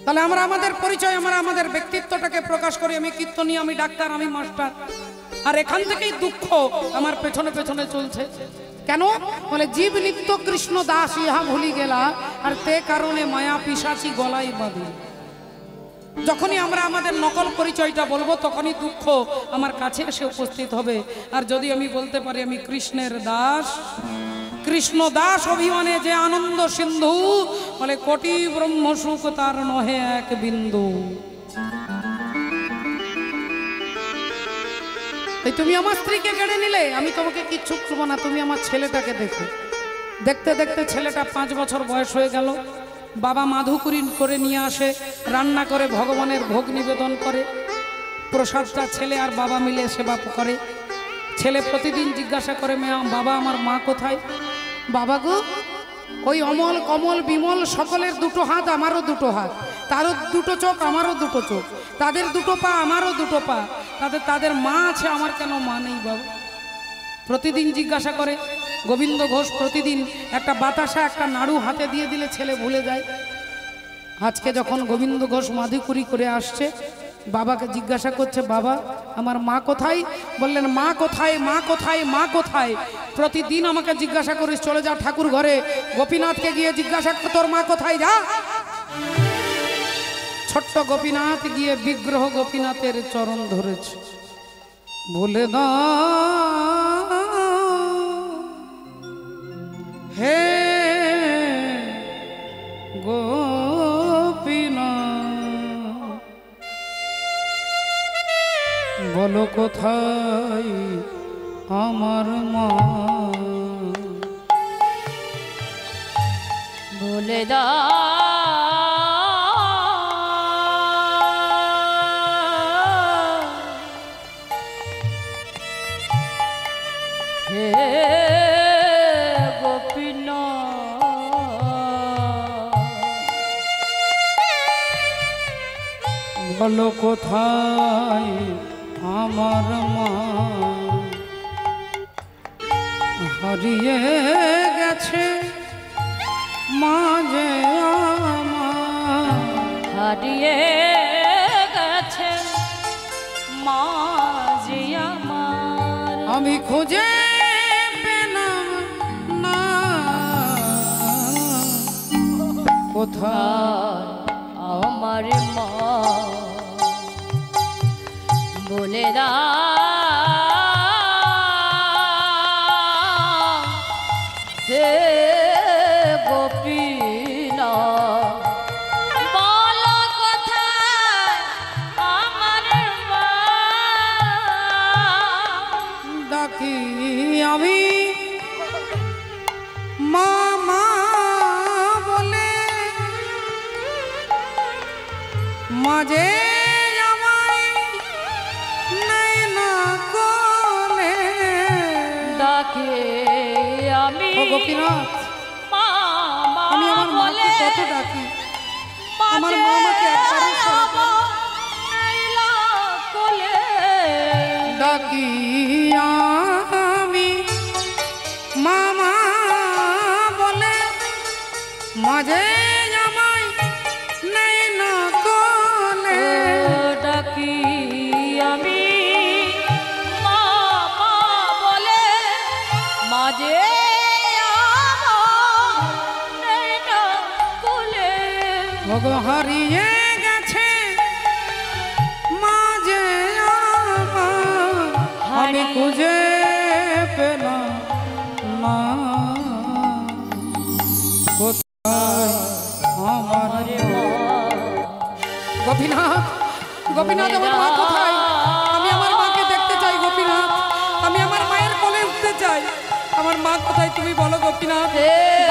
তাহলে আমরা আমাদের পরিচয়, আমরা আমাদের ব্যক্তিত্বটাকে প্রকাশ করি। আমি কীর্তনী, আমি ডাক্তার, আমি মাস্টার, আর এখান থেকেই দুঃখ আমার পেছনে পেছনে চলছে। কেন বলে জীব নিত্য কৃষ্ণ দাস ইহা ভুলি গেলা, আর তে কারণে মায়া পিশাচি গলায় বাঁধি। যখনই আমরা আমাদের নকল পরিচয়টা বলবো তখনই দুঃখ আমার কাছে এসে উপস্থিত হবে। আর যদি আমি বলতে পারি আমি কৃষ্ণের দাস, কৃষ্ণ দাস অভিমানে যে আনন্দ সিন্ধু, বলে কোটি ব্রহ্ম সুখ তার নহে এক বিন্দু। এই তুমি আমার স্ত্রীকে কেড়ে নিলে, আমি তোমাকে কিচ্ছু করবো না, তুমি আমার ছেলেটাকে দেখো। দেখতে দেখতে ছেলেটা 5 বছর বয়স হয়ে গেল। বাবা মাধুকুরি করে নিয়ে আসে, রান্না করে ভগবানের ভোগ নিবেদন করে। প্রসাদটা ছেলে আর বাবা মিলে সেবা করে। ছেলে প্রতিদিন জিজ্ঞাসা করে, বাবা আমার মা কোথায়? বাবা গো, ওই অমল কমল বিমল সকলের 2 হাত, আমারও 2 হাত, তারও 2 চোখ, আমারও 2 চোখ, তাদের 2 পা, আমারও 2 পা, তাদের মা আছে, আমার কেন মা নেই বাবা? প্রতিদিন জিজ্ঞাসা করে। গোবিন্দ ঘোষ প্রতিদিন একটা বাতাসা, একটা নাড়ু হাতে দিয়ে দিলে ছেলে ভুলে যায়। আজকে যখন গোবিন্দ ঘোষ মাধুকুরি করে আসছে, বাবাকে জিজ্ঞাসা করছে, বাবা আমার মা কোথায়? বললেন, মা কোথায়, মা কোথায়, মা কোথায়? প্রতিদিন আমাকে জিজ্ঞাসা করিস, চলে যা ঠাকুর ঘরে, গোপীনাথকে গিয়ে জিজ্ঞাসা কর তোর মা কোথায়, যা। ছোট্ট গোপীনাথ গিয়ে বিগ্রহ গোপীনাথের চরণ ধরেছে, বলে দা হে গোপীনাথ, বলো কোথায় আমার মা? বলে দা হে বলো কোথায় আমার মা? হারিয়ে গেছে মা যে আমার, হারিয়ে গেছে মা যে আমার, আমি খুঁজে পেলাম না কোথায় আমার মা। বলে দা হে গোপীনাথ, বলো কোথায় আমার মা? ডাকি আমি মা মা বলে, মাঝে আমায় নাই না কোলে। ডাকে আমি ও গোপীনাথ, মা মা আমি আমার মাকে বলে, কত ডাকি, আমার মা আমাকে একবারও শোনে না। নাইলা কোলে। ডাকি আমি মা মা বলে, মাঝে আমায় নাই না কোলে। ডাকি আমি মা মা বলে, মাঝে কোলে। ভোগ হারিয়ে গেছে মাঝে আমার, আমি খুঁজে পেলাম না কোথায় আমার মা। গোপীনাথ, গোপীনাথ আমার মা কোথায়? আমি আমার মাকে দেখতে চাই গোপীনাথ, আমি আমার মায়ের কোলে উঠতে চাই। আমার মা কোথায় তুমি বলো গোপীনাথ?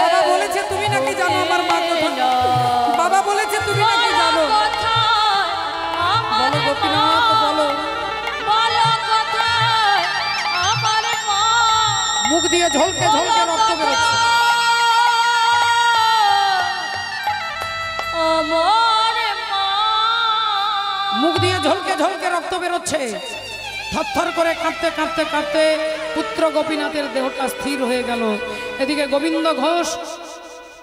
বাবা বলেছে তুমি নাকি জানো আমার মা কোথায়, বাবা বলেছে তুমি নাকি জানো। বলো গোপীনাথ বলো, মুখ দিয়ে ঝলকে ঝলকে রক্ত বেরোচ্ছে। মুখ দিয়ে ঝলকে ঝলকে রক্ত বেরোচ্ছে। থরথর করে কাঁপতে কাঁপতে কাঁপতে পুত্র গোপীনাথের দেহটা স্থির হয়ে গেল। এদিকে গোবিন্দ ঘোষ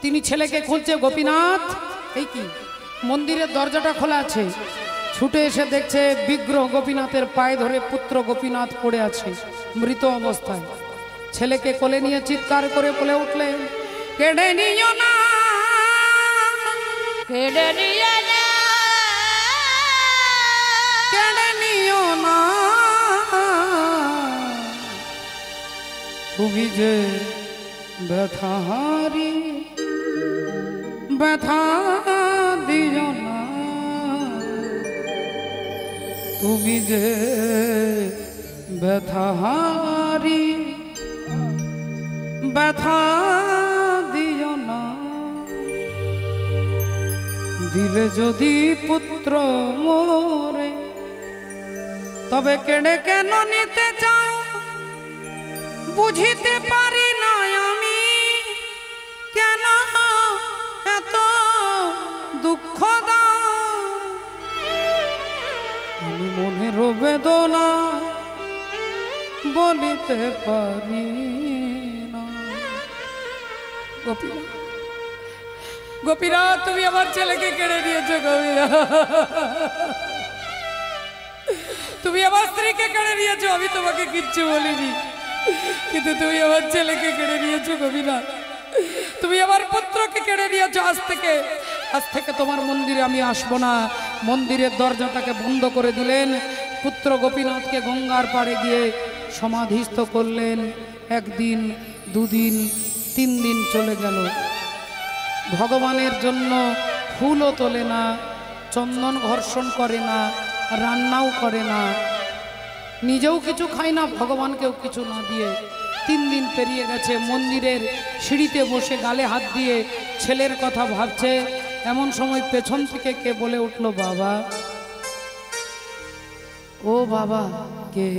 তিনি ছেলেকে খুঁজছে, গোপীনাথ এই কি মন্দিরের দরজাটা খোলা আছে, ছুটে এসে দেখছে বিগ্রহ গোপীনাথের পায়ে ধরে পুত্র গোপীনাথ পড়ে আছে মৃত অবস্থায়। ছেলেকে কোলে নিয়ে চিৎকার করে বলে উঠলেন, কেড়ে নিও না, কেড়ে নিয়ে নে, কেড়ে নিও না, তুমি যে ব্যথাহারি, ব্যথা দিও না, তুমি যে ব্যথাহারি, ব্যথা দিও না, দিলে যদি পুত্র মোরে তবে কেড়ে কেন নিতে চাও, বুঝিতে পারি না আমি কেন এত দুঃখ দাও, আমি মনের বেদনা বলিতে পারি না। গোপীরা, গোপীরা, তুমি আমার ছেলেকে কেড়ে নিয়েছো। গোপীরা, তুমি আমার স্ত্রীকে কেড়ে নিয়েছো, আমি তোমাকে কিচ্ছু বলিনি, কিন্তু তুমি আমার ছেলেকে কেড়ে নিয়েছো। গোপীরা, তুমি আমার পুত্রকে কেড়ে নিয়েছো। আজ থেকে তোমার মন্দিরে আমি আসবো না। মন্দিরের দরজাটাকে বন্ধ করে দিলেন। পুত্র গোপীনাথকে গঙ্গার পাড়ে গিয়ে সমাধিস্থ করলেন। একদিন, দুদিন, 3 দিন চলে গেল। ভগবানের জন্য ফুলও তোলে না, চন্দন ঘর্ষণ করে না, রান্নাও করে না, নিজেও কিছু খায় না, ভগবানকেও কিছু না দিয়ে 3 দিন পেরিয়ে গেছে। মন্দিরের সিঁড়িতে বসে গালে হাত দিয়ে ছেলের কথা ভাবছে। এমন সময় পেছন থেকে কে বলে উঠল, বাবা। ও বাবা, কে?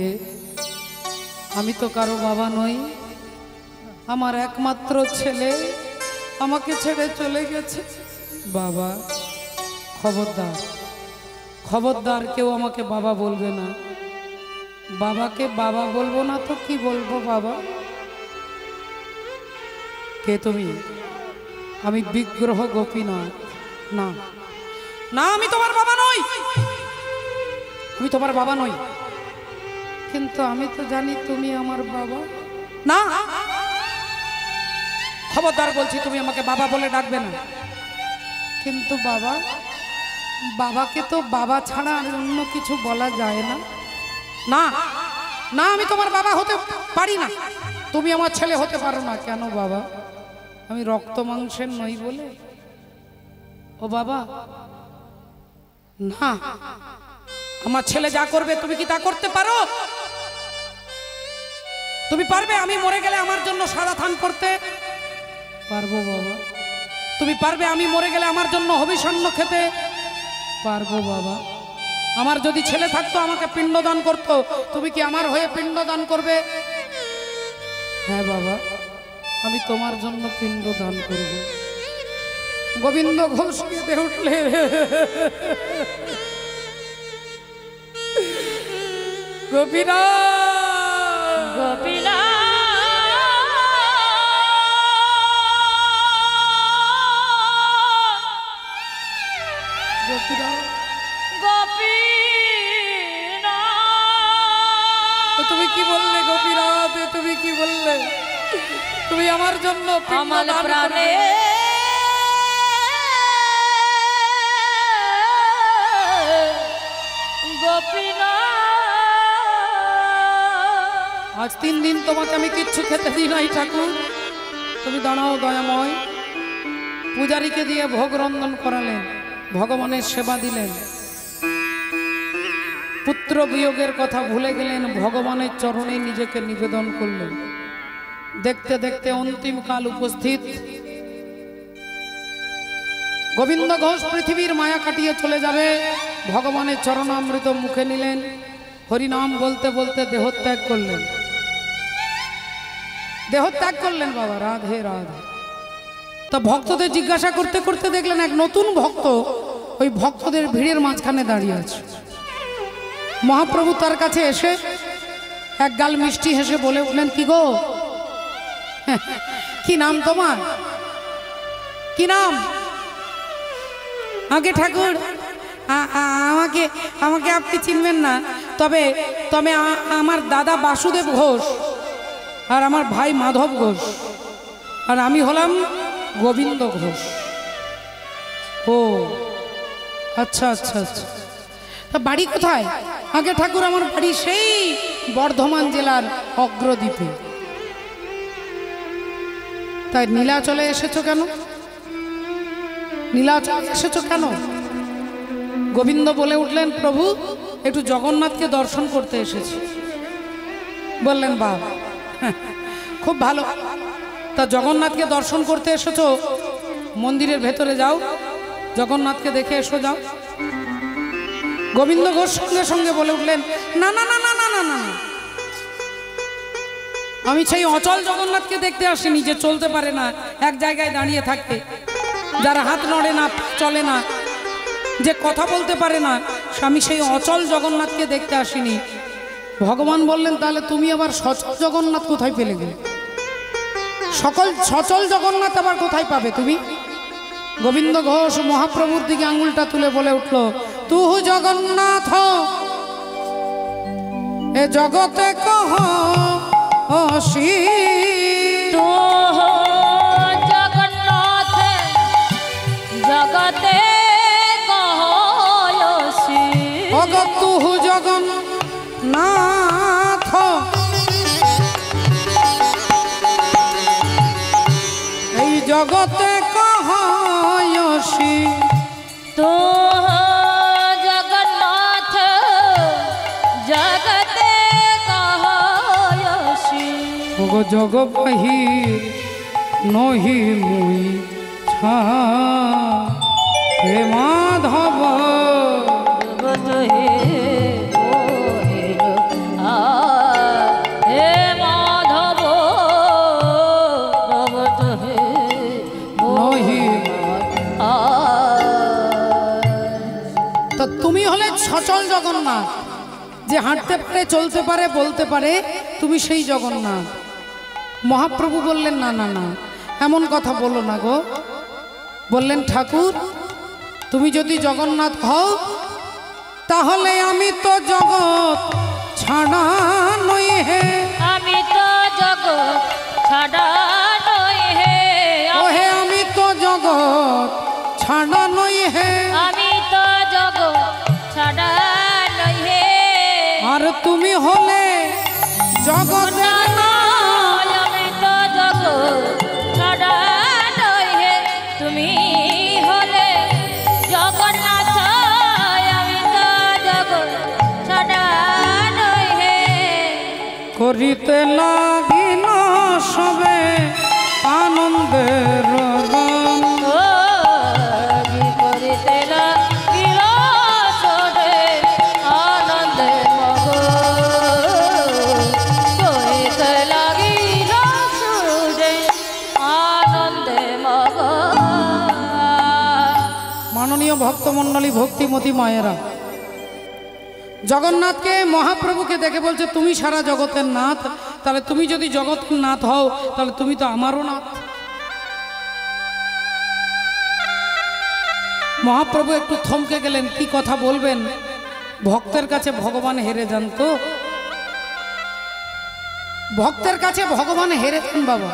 আমি তো কারো বাবা নই, আমার একমাত্র ছেলে আমাকে ছেড়ে চলে গেছে। বাবা, খবরদার, খবরদার, কেউ আমাকে বাবা বলবে না। বাবাকে বাবা বলবো না তো কি বলবো? বাবা, কে তুমি? আমি বিগ্রহ গোপীনাথ। না না, আমি তোমার বাবা নই, আমি তোমার বাবা নই, কিন্তু আমি তো জানি তুমি আমার বাবা। না, খবরদার বলছি, তুমি আমাকে বাবা বলে ডাকবে না। কিন্তু বাবা, বাবাকে তো বাবা ছাড়া আর অন্য কিছু বলা যায় না। না না, আমি তোমার বাবা হতে পারি না, তুমি আমার ছেলে হতে পারো না। কেন বাবা? আমি রক্ত মাংসের নই বলে? ও বাবা, না, আমার ছেলে যা করবে তুমি কি তা করতে পারো? তুমি পারবে আমি মরে গেলে আমার জন্য সাদা থান করতে? পারবো বাবা। তুমি পারবে আমি মরে গেলে আমার জন্য হবিষণ্য খেতে? পারবো বাবা। আমার যদি ছেলে থাকতো আমাকে পিণ্ডদান করতো, তুমি কি আমার হয়ে পিণ্ডদান করবে? হ্যাঁ বাবা, আমি তোমার জন্য পিণ্ডদান করব। গোবিন্দ ঘোষ কেঁদে উঠলে, গোপীরা, গোপীনা, গোপীরা, গোপীনা, তুমি কি বললে? গোপীরা, তুমি কি বললে? তুমি আমার জন্য আমার প্রাণে গোপীনা। আজ 3 দিন তোমাকে আমি কিচ্ছু খেতে দিই নাই ঠাকুর। তুমি দাঁড়াও দয়াময়। পূজারীকে দিয়ে ভোগ রন্ধন করালেন, ভগবানের সেবা দিলেন। পুত্র বিয়োগের কথা ভুলে গেলেন, ভগবানের চরণে নিজেকে নিবেদন করলেন। দেখতে দেখতে অন্তিম কাল উপস্থিত। গোবিন্দ ঘোষ পৃথিবীর মায়া কাটিয়ে চলে যাবে। ভগবানের চরণামৃত মুখে নিলেন, হরিনাম বলতে বলতে দেহত্যাগ করলেন। দেহত্যাগ করলেন বাবা। রাধে রাধে। তা ভক্তদের জিজ্ঞাসা করতে করতে দেখলেন এক নতুন ভক্ত ওই ভক্তদের ভিড়ের মাঝখানে দাঁড়িয়ে আছে। মহাপ্রভু তার কাছে এসে এক গাল মিষ্টি হেসে বলে উঠলেন, কি গো, কি নাম তোমার? কি নাম? আগে ঠাকুর আমাকে আমাকে আপনি চিনবেন না, তবে তবে আমার দাদা বাসুদেব ঘোষ আর আমার ভাই মাধব ঘোষ, আর আমি হলাম গোবিন্দ ঘোষ। ও আচ্ছা আচ্ছা আচ্ছা, তা বাড়ি কোথায়? আগে ঠাকুর আমার বাড়ি সেই বর্ধমান জেলার অগ্রদ্বীপে। তাই নীলাচলে এসেছো কেন? নীলাচলে এসেছো কেন? গোবিন্দ বলে উঠলেন, প্রভু একটু জগন্নাথকে দর্শন করতে এসেছি। বললেন বাহ, খুব ভালো, তা জগন্নাথকে দর্শন করতে এসেছো, মন্দিরের ভেতরে যাও, জগন্নাথকে দেখে এসো, যাও। গোবিন্দ ঘোষ সঙ্গে সঙ্গে বলে উঠলেন, না না না না না না না, আমি সেই অচল জগন্নাথকে দেখতে আসিনি, যে চলতে পারে না, এক জায়গায় দাঁড়িয়ে থাকতে, যার হাত নড়ে না, চলে না, যে কথা বলতে পারে না, আমি সেই অচল জগন্নাথকে দেখতে আসিনি। ভগবান বললেন, তাহলে তুমি আবার সচল জগন্নাথ কোথায় পেলে গেলে? সচল জগন্নাথ আবার কোথায় পাবে তুমি? গোবিন্দ ঘোষ মহাপ্রভুর দিকে আঙুলটা তুলে বলে উঠল, তুহু জগন্নাথ এ জগতে কহ অসি, তো জগন্নাথ জগতে কহয়সি, অগত তুহু জগন্নাথ এই জগতে কহয়সি, তো জগন্নাথ জগতে কহয়সি, ওগো জগ বাহি নহি মুই ছা হে মাধব, জগত হে মোহের হে মাধব, জগত হে নহি। তা তুমি হলে সচল জগন্নাথ, যে হাঁটতে পারে, চলতে পারে, বলতে পারে, তুমি সেই জগন্নাথ। মহাপ্রভু বললেন, না না না, এমন কথা বলো না গো। বললেন, ঠাকুর তুমি যদি জগন্নাথ হও, তাহলে আমি তো জগৎ ছাড়া নই হে, আমি তো জগৎ ছাড়া নই হে, ওহে আমি তো জগৎ ছাড়া নই হে, আমি তো জগৎ ছাড়া নই হে, আর তুমি হলে জগতের নাথ। আমি তো জগৎ ছাড়া নই হে, তুমি হলে জগন্নাথ, আমি তো জগৎ ছাড়া নই হে, করিতে লাগিল সবে আনন্দের গান, ও কি করিতে লাগিল সবে আনন্দে মগন, করিতে লাগিল সবে আনন্দে মগন। মাননীয় ভক্তমণ্ডলী, ভক্তিমতী মায়েরা, জগন্নাথকে মহাপ্রভুকে দেখে বলছে, তুমি সারা জগতের নাথ, তাহলে তুমি যদি জগতের নাথ হও, তাহলে তুমি তো আমারও নাথ। মহাপ্রভু একটু থমকে গেলেন, কি কথা বলবেন? ভক্তের কাছে ভগবান হেরে যান তো, ভক্তের কাছে ভগবান হেরে যান বাবা,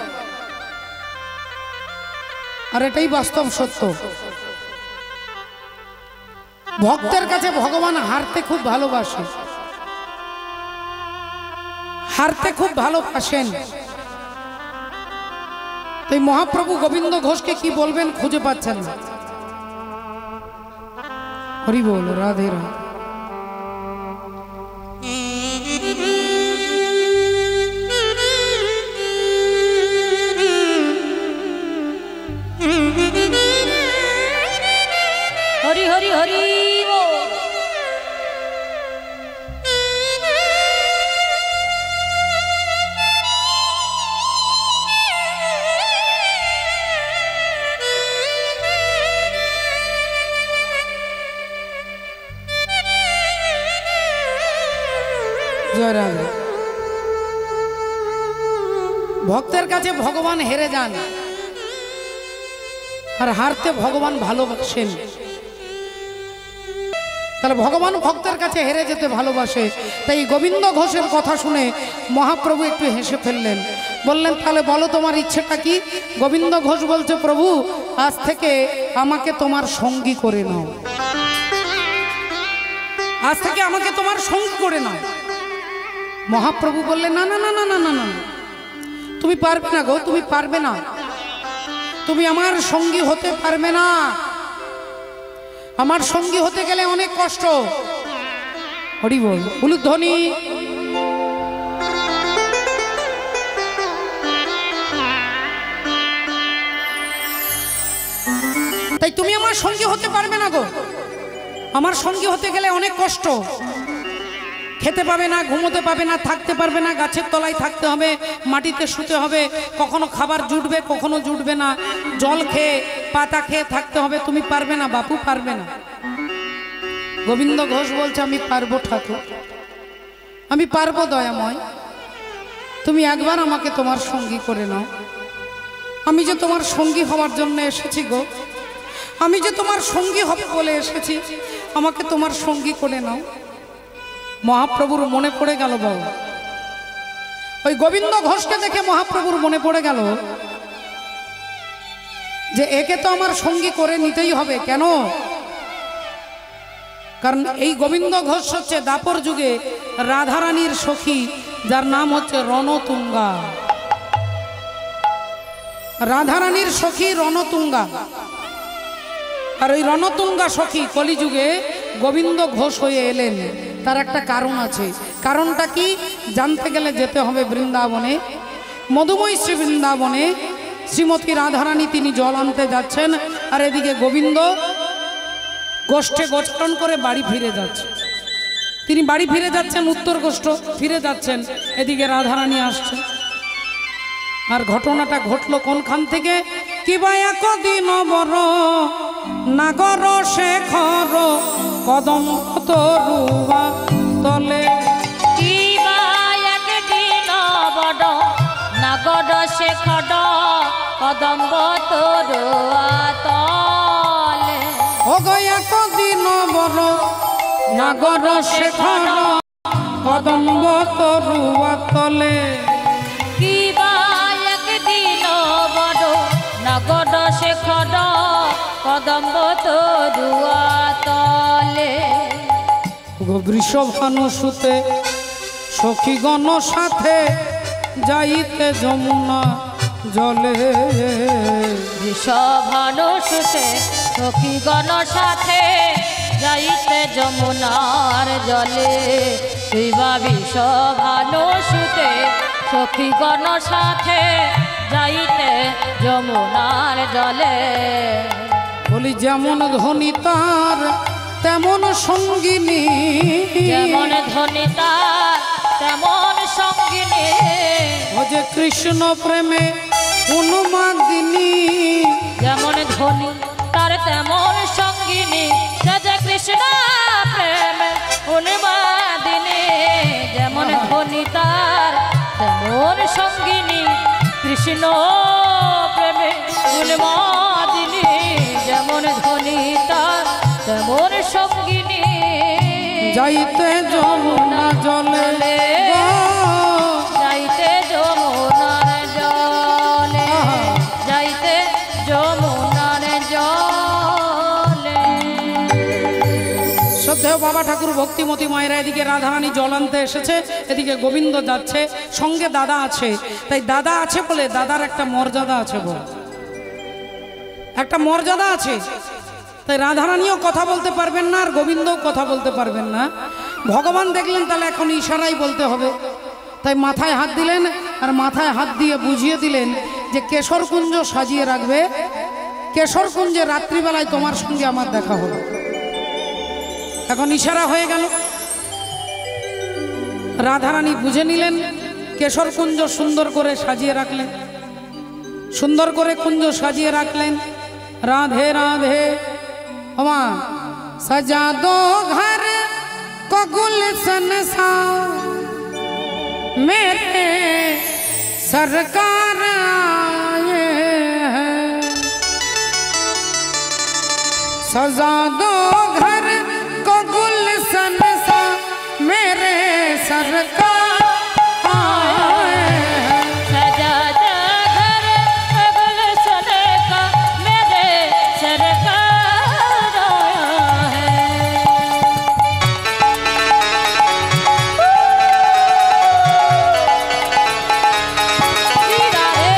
আর এটাই বাস্তব সত্য। ভক্তের কাছে ভগবান হারতে খুব ভালোবাসে, হারতে খুব ভালোবাসেন। তাই মহাপ্রভু গোবিন্দ ঘোষকে কি বলবেন খুঁজে পাচ্ছেন না। হরি বল, রাধে রাধে। হরি হরি হরি বল। জয় রাধে। ভক্তের কাছে ভগবান হেরে যান, আর হারতে ভগবান ভালোবাসেন। তাহলে ভগবান ভক্তের কাছে হেরে যেতে ভালোবাসে। তাই গোবিন্দ ঘোষের কথা শুনে মহাপ্রভু একটু হেসে ফেললেন, বললেন তাহলে বলো তোমার ইচ্ছেটা কি? গোবিন্দ ঘোষ বলছে, প্রভু আজ থেকে আমাকে তোমার সঙ্গী করে নাও, আজ থেকে আমাকে তোমার সঙ্গী করে নাও। মহাপ্রভু বললেন, না না না না না না না, তুমি পারবে না গো, তুমি পারবে না, তুমি আমার সঙ্গী হতে পারবে না। আমার সঙ্গী হতে গেলে অনেক কষ্ট। হরি বল, উলুধ্বনি। তাই তুমি আমার সঙ্গী হতে পারবে না গো, আমার সঙ্গী হতে গেলে অনেক কষ্ট। খেতে পাবে না, ঘুমোতে পাবে না, থাকতে পারবে না, গাছের তলায় থাকতে হবে, মাটিতে শুতে হবে, কখনো খাবার জুটবে কখনো জুটবে না, জল খেয়ে পাতা খেয়ে থাকতে হবে। তুমি পারবে না বাপু, পারবে না। গোবিন্দ ঘোষ বলছে, আমি পারবো ঠাকুর, আমি পারবো দয়াময়, তুমি একবার আমাকে তোমার সঙ্গী করে নাও। আমি যে তোমার সঙ্গী হওয়ার জন্য এসেছি গো, আমি যে তোমার সঙ্গী হবে বলে এসেছি, আমাকে তোমার সঙ্গী করে নাও। মহাপ্রভুর মনে পড়ে গেল বাবু, ওই গোবিন্দ ঘোষকে দেখে মহাপ্রভুর মনে পড়ে গেল যে একে তো আমার সঙ্গী করে নিতেই হবে। কেন? কারণ এই গোবিন্দ ঘোষ হচ্ছে দাপর যুগে রাধারানীর সখী, যার নাম হচ্ছে রণতুঙ্গা। রাধারানীর সখী রণতুঙ্গা। আর ওই রণতুঙ্গা সখী কলিযুগে গোবিন্দ ঘোষ হয়ে এলেন, তার একটা কারণ আছে। কারণটা কি জানতে গেলে যেতে হবে বৃন্দাবনে, মধুময় শ্রী বৃন্দাবনে। শ্রীমতী রাধারানী তিনি জল আনতে যাচ্ছেন, আর এদিকে গোবিন্দ গোষ্ঠে গোচরণ করে বাড়ি ফিরে যাচ্ছে। তিনি বাড়ি ফিরে যাচ্ছেন, উত্তর গোষ্ঠ ফিরে যাচ্ছেন, এদিকে রাধারানী আসছে। আর ঘটনাটা ঘটলো কোনখান থেকে? কিবা একদিন বড় নাগর শেখর কদম তরুয়া তলে। কিবা একদিন বড় নাগর শেখর কদম্ব তরুয়া তলে। ও গো একদিন বড় নাগর শেখর কদম তরুয়া তলে। কিবা একদিন বড় নাগর শেখর কদম্ব তরুয়া তলে। গো বৃষভানুসুতে সখীগণ সাথে যাইতে যমুনা জলে। বৃষভানুসুতে সখীগণ সাথে যাইতে যমুনার জলে। কিবা বৃষভানুসুতে সখীগণ সাথে যাইতে যমুনার জলে। বলি যেমন ধনী তার তেমন সঙ্গিনী, যেমন ধনী তার তেমন সঙ্গিনী। ও যে কৃষ্ণ প্রেমে উন্মাদিনী। যেমন ধনী তার তেমন সঙ্গিনী, সে যে কৃষ্ণ প্রেমে উন্মাদিনী। যেমন ধনী তার তেমন সঙ্গিনী, কৃষ্ণ প্রেমে উন্মাদিনী। যেমন ধনী তার তেমন সঙ্গিনী। যাইতে যমুনা জলে গো, যাইতে যমুনার জলে, যাইতে যমুনার জলে। শ্রদ্ধেয় বাবা ঠাকুর ভক্তিমতী মায়েরা এদিকে রাধারানী জল আনতে এসেছে, এদিকে গোবিন্দ যাচ্ছে, সঙ্গে দাদা আছে। তাই দাদা আছে বলে দাদার একটা মর্যাদা আছে, বল একটা মর্যাদা আছে। তাই রাধারানীও কথা বলতে পারবেন না, আর গোবিন্দও কথা বলতে পারবেন না। ভগবান দেখলেন তাহলে এখন ইশারাই বলতে হবে, তাই মাথায় হাত দিলেন, আর মাথায় হাত দিয়ে বুঝিয়ে দিলেন যে কেশরকুঞ্জ সাজিয়ে রাখবে, কেশরকুঞ্জে রাত্রিবেলায় তোমার সঙ্গে আমার দেখা হলো। এখন ইশারা হয়ে গেল, রাধারানী বুঝে নিলেন, কেশরকুঞ্জ সুন্দর করে সাজিয়ে রাখলেন, সুন্দর করে কুঞ্জ সাজিয়ে রাখলেন। राधे राधे हमा सजा दो घर को गुलशन सा मेरे सरकार आए हैं। सजा दो घर को गुल सरकार आए हैं। सजा जा घर गुलशन का मेरे सरकार आया है। हीरा रे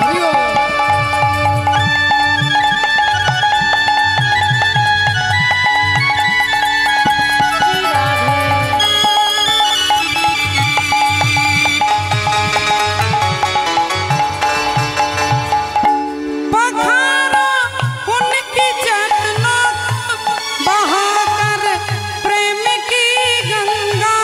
हरिओम। हीरा रे पखारो उनकी चरणों को बहाकर प्रेम की गंगा।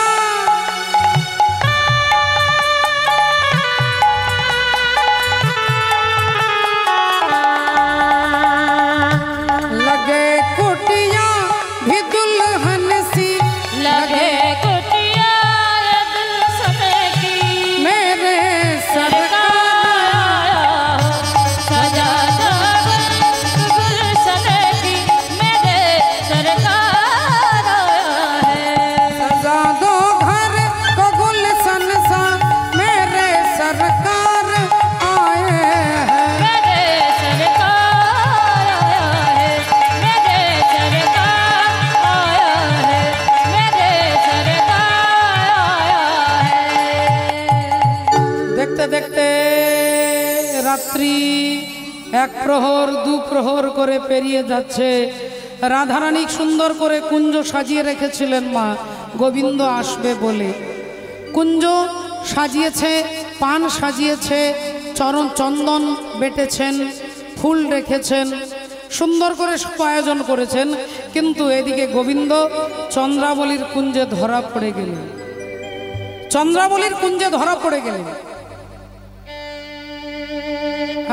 लगे कुटिया भी दुल्हन सी लगे कुटिया गुलशन की मेरे सरकार। सजा जा गुलशन की मेरे सरकार आया है। सजा दो घर को गुलशन सा मेरे सरकार आए हैं। मेरे सरकार आया है। मेरे सरकार आया है। मेरे सरकार आया है। देखते देखते রাত্রি এক প্রহর দু প্রহর করে পেরিয়ে যাচ্ছে। রাধারানী সুন্দর করে কুঞ্জ সাজিয়ে রেখেছিলেন মা গোবিন্দ আসবে বলে। কুঞ্জ সাজিয়েছে, পান সাজিয়েছে, চন্দন বেটেছেন, ফুল রেখেছেন, সুন্দর করে সব আয়োজন করেছেন। কিন্তু এদিকে গোবিন্দ চন্দ্রাবলীর কুঞ্জে ধরা পড়ে গেলেন। চন্দ্রাবলীর কুঞ্জে ধরা পড়ে গেলেন।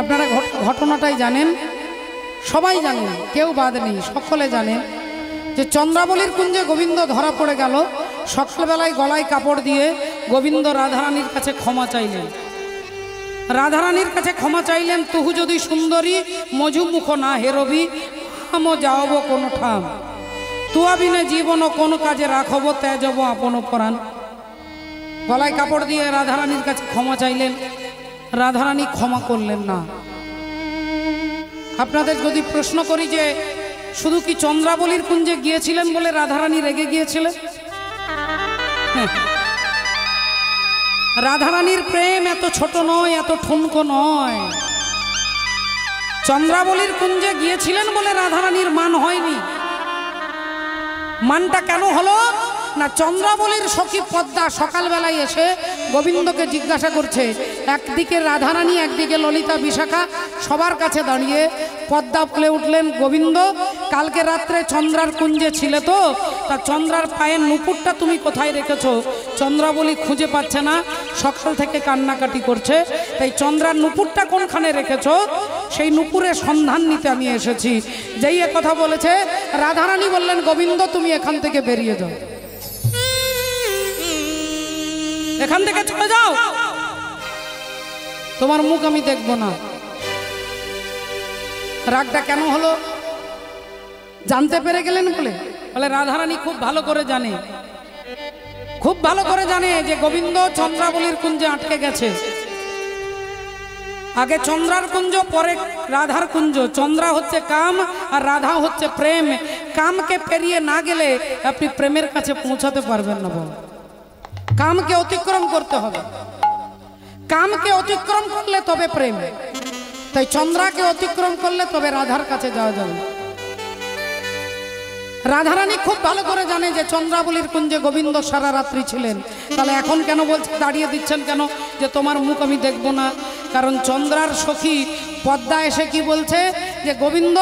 আপনারা ঘটনাটাই জানেন, সবাই জানেন, কেউ বাদ নেই, সকলে জানেন যে চন্দ্রাবলীর কুঞ্জে গোবিন্দ ধরা পড়ে গেল। সকালবেলায় গলায় কাপড় দিয়ে গোবিন্দ রাধারানীর কাছে ক্ষমা চাইলেন। রাধারানীর কাছে ক্ষমা চাইলেন, তুহু যদি সুন্দরী মজুমুখ না হেরবি আমো যাওব কোনো ঠাম, তুয়া বিনে জীবন কোন কাজে রাখব ত্যাজব আপন পরাণ। গলায় কাপড় দিয়ে রাধারানীর কাছে ক্ষমা চাইলেন। রাধারানী ক্ষমা করলেন না। আপনাদের যদি প্রশ্ন করি যে শুধু কি চন্দ্রাবলীর কুঞ্জে গিয়েছিলেন বলে রাধারানী রেগে গিয়েছিলেন? হ্যাঁ। রাধারানীর প্রেম এত ছোট নয়, এত ঠুনকো নয়। চন্দ্রাবলীর কুঞ্জে গিয়েছিলেন বলে রাধারানীর মান হয়নি। মানটা কেন হলো না, চন্দ্রাবলীর সখী পদ্মা সকালবেলায় এসে গোবিন্দকে জিজ্ঞাসা করছে। একদিকে রাধারানী, একদিকে ললিতা বিশাখা সবার কাছে দাঁড়িয়ে পদ্মা বলে উঠলেন, গোবিন্দ কালকে রাত্রে চন্দ্রার কুঞ্জে ছিলে তো, তা চন্দ্রার পায়ের নুপুরটা তুমি কোথায় রেখেছো? চন্দ্রাবলী খুঁজে পাচ্ছে না, সকাল থেকে কান্নাকাটি করছে। তাই চন্দ্রার নুপুরটা কোনখানে রেখেছো সেই নুপুরের সন্ধান নিতে আমি এসেছি। যেই এ কথা বলেছে রাধারানী বললেন, গোবিন্দ তুমি এখান থেকে বেরিয়ে যাও, এখান থেকে চলে যাও, তোমার মুখ আমি দেখব না। রাগটা কেন হলো জানতে পেরে গেলেন বলে রাধারানী খুব ভালো করে জানে, খুব ভালো করে জানে যে গোবিন্দ চন্দ্রাবলীর কুঞ্জে আটকে গেছে। আগে চন্দ্রার কুঞ্জ, পরে রাধার কুঞ্জ। চন্দ্রা হচ্ছে কাম আর রাধা হচ্ছে প্রেম। কামকে পেরিয়ে না গেলে আপনি প্রেমের কাছে পৌঁছাতে পারবেন না। বাবা, কামকে অতিক্রম করতে হবে। কামকে অতিক্রম করলে তবে প্রেম। তাই চন্দ্রাকে অতিক্রম করলে তবে রাধার কাছে যাওয়া যাবে। রাধারানী খুব ভালো করে জানে যে চন্দ্রাবলীর কুঞ্জে গোবিন্দ সারা রাত্রি ছিলেন। তাহলে এখন কেন বলছে, দাঁড়িয়ে দিচ্ছেন কেন যে তোমার মুখ আমি দেখব না? কারণ চন্দ্রার সখী পদ্মা এসে কি বলছে যে গোবিন্দ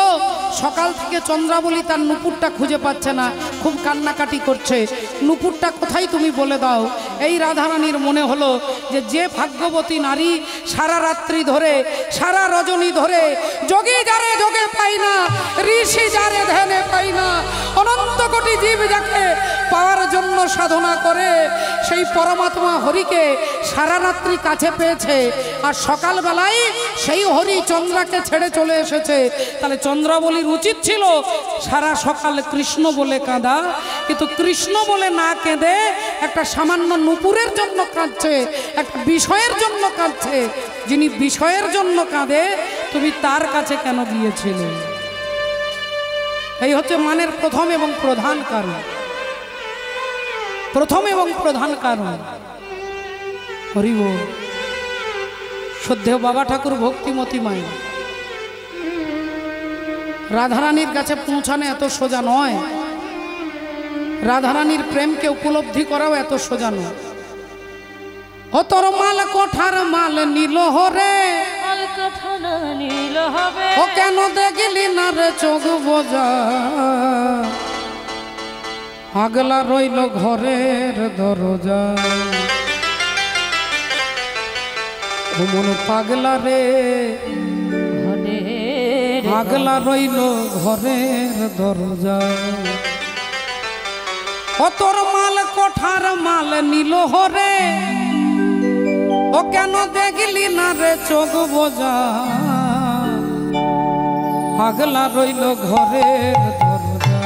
সকাল থেকে চন্দ্রাবলী তার নুপুরটা খুঁজে পাচ্ছে না, খুব কান্নাকাটি করছে, নুপুরটা কোথায় তুমি বলে দাও। এই রাধারানীর মনে হলো যে ভাগ্যবতী নারী সারা রাত্রি ধরে সারা রজনী ধরে যোগী যারে যোগে পাই না, ঋষি যারে ধ্যানে পাই না, অনন্ত কোটি জীব যাকে পাওয়ার জন্য সাধনা করে সেই পরমাত্মা হরিকে সারা রাত্রি কাছে পেয়েছে, আর সকালবেলায় সেই হরি চন্দ্রাকে ছেড়ে চলে এসেছে। তাহলে চন্দ্রাবলীর উচিত ছিল সারা সকাল কৃষ্ণ বলে কাঁদা, কিন্তু কৃষ্ণ বলে না কেঁদে একটা সামান্য নুপুরের জন্য কাঁদছে, একটা বিষয়ের জন্য কাঁদছে। যিনি বিষয়ের জন্য কাঁদে তুমি তার কাছে কেন গিয়েছিলে? এই হচ্ছে মানের প্রথম এবং প্রধান কারণ, প্রথম এবং প্রধান কারণ। হরি বল। শ্রদ্ধেয় বাবা ঠাকুর ভক্তিমতী মায়ের রাধারানীর কাছে পৌঁছানো এত সোজা নয়, রাধারানীর প্রেমকে উপলব্ধি করাও এত সোজা নয়। ও তোর মাল কোঠার মাল নীল হরে, ও কেন দেখলি না রে চোখ বোঝা, আগলা রইল ঘরের দরজা, ও মন পাগলা রে আগলা রইল ঘরের দরজা। ও তোর মাল কোঠার মাল নীল হরে, ও কেন দেখলি না রে চোখ বোঝা, আগলা রইল ঘরের দরজা।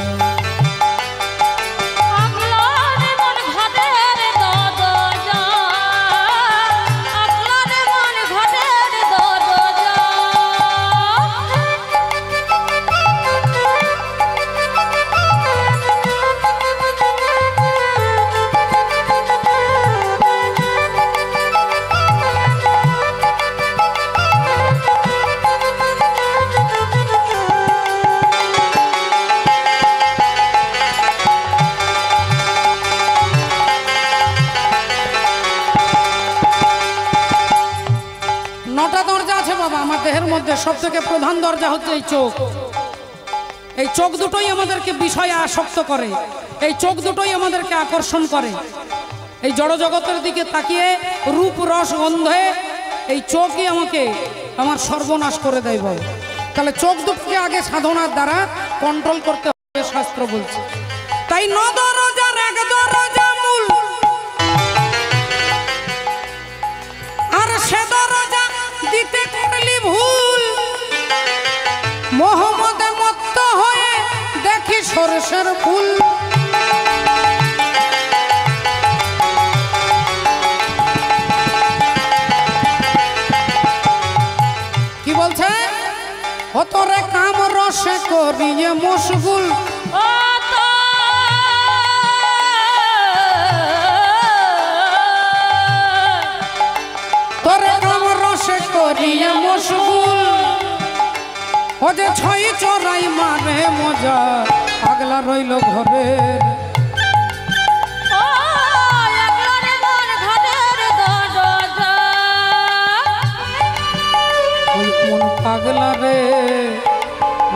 দেহের মধ্যে সবথেকে প্রধান দরজা হচ্ছে এই চোখ। এই চোখ দুটোই আমাদেরকে বিষয়ে আসক্ত করে, এই চোখ দুটোই আমাদেরকে আকর্ষণ করে। এই জড় জগতের দিকে তাকিয়ে রূপ রস গন্ধে এই চোখই আমাকে আমার সর্বনাশ করে দেয় বল। তাহলে চোখ দুটোকে আগে সাধনার দ্বারা কন্ট্রোল করতে হবে, শাস্ত্র বলছে। তাই ন দরজার এক দরজা মূল, আর সে দরজা দিতে করলি ভুল, মোহাম্মদে মত্ত হয়ে দেখি সরষের ফুল। কি বলছে? ও তোরে কাম রসে করিয়ে মশগুল, তোরে কাম রসে করিয়ে মশগুল, ও যে ছয় চড়াই মারে মজা, আগলা রইল ঘরের মন পাগলা রে,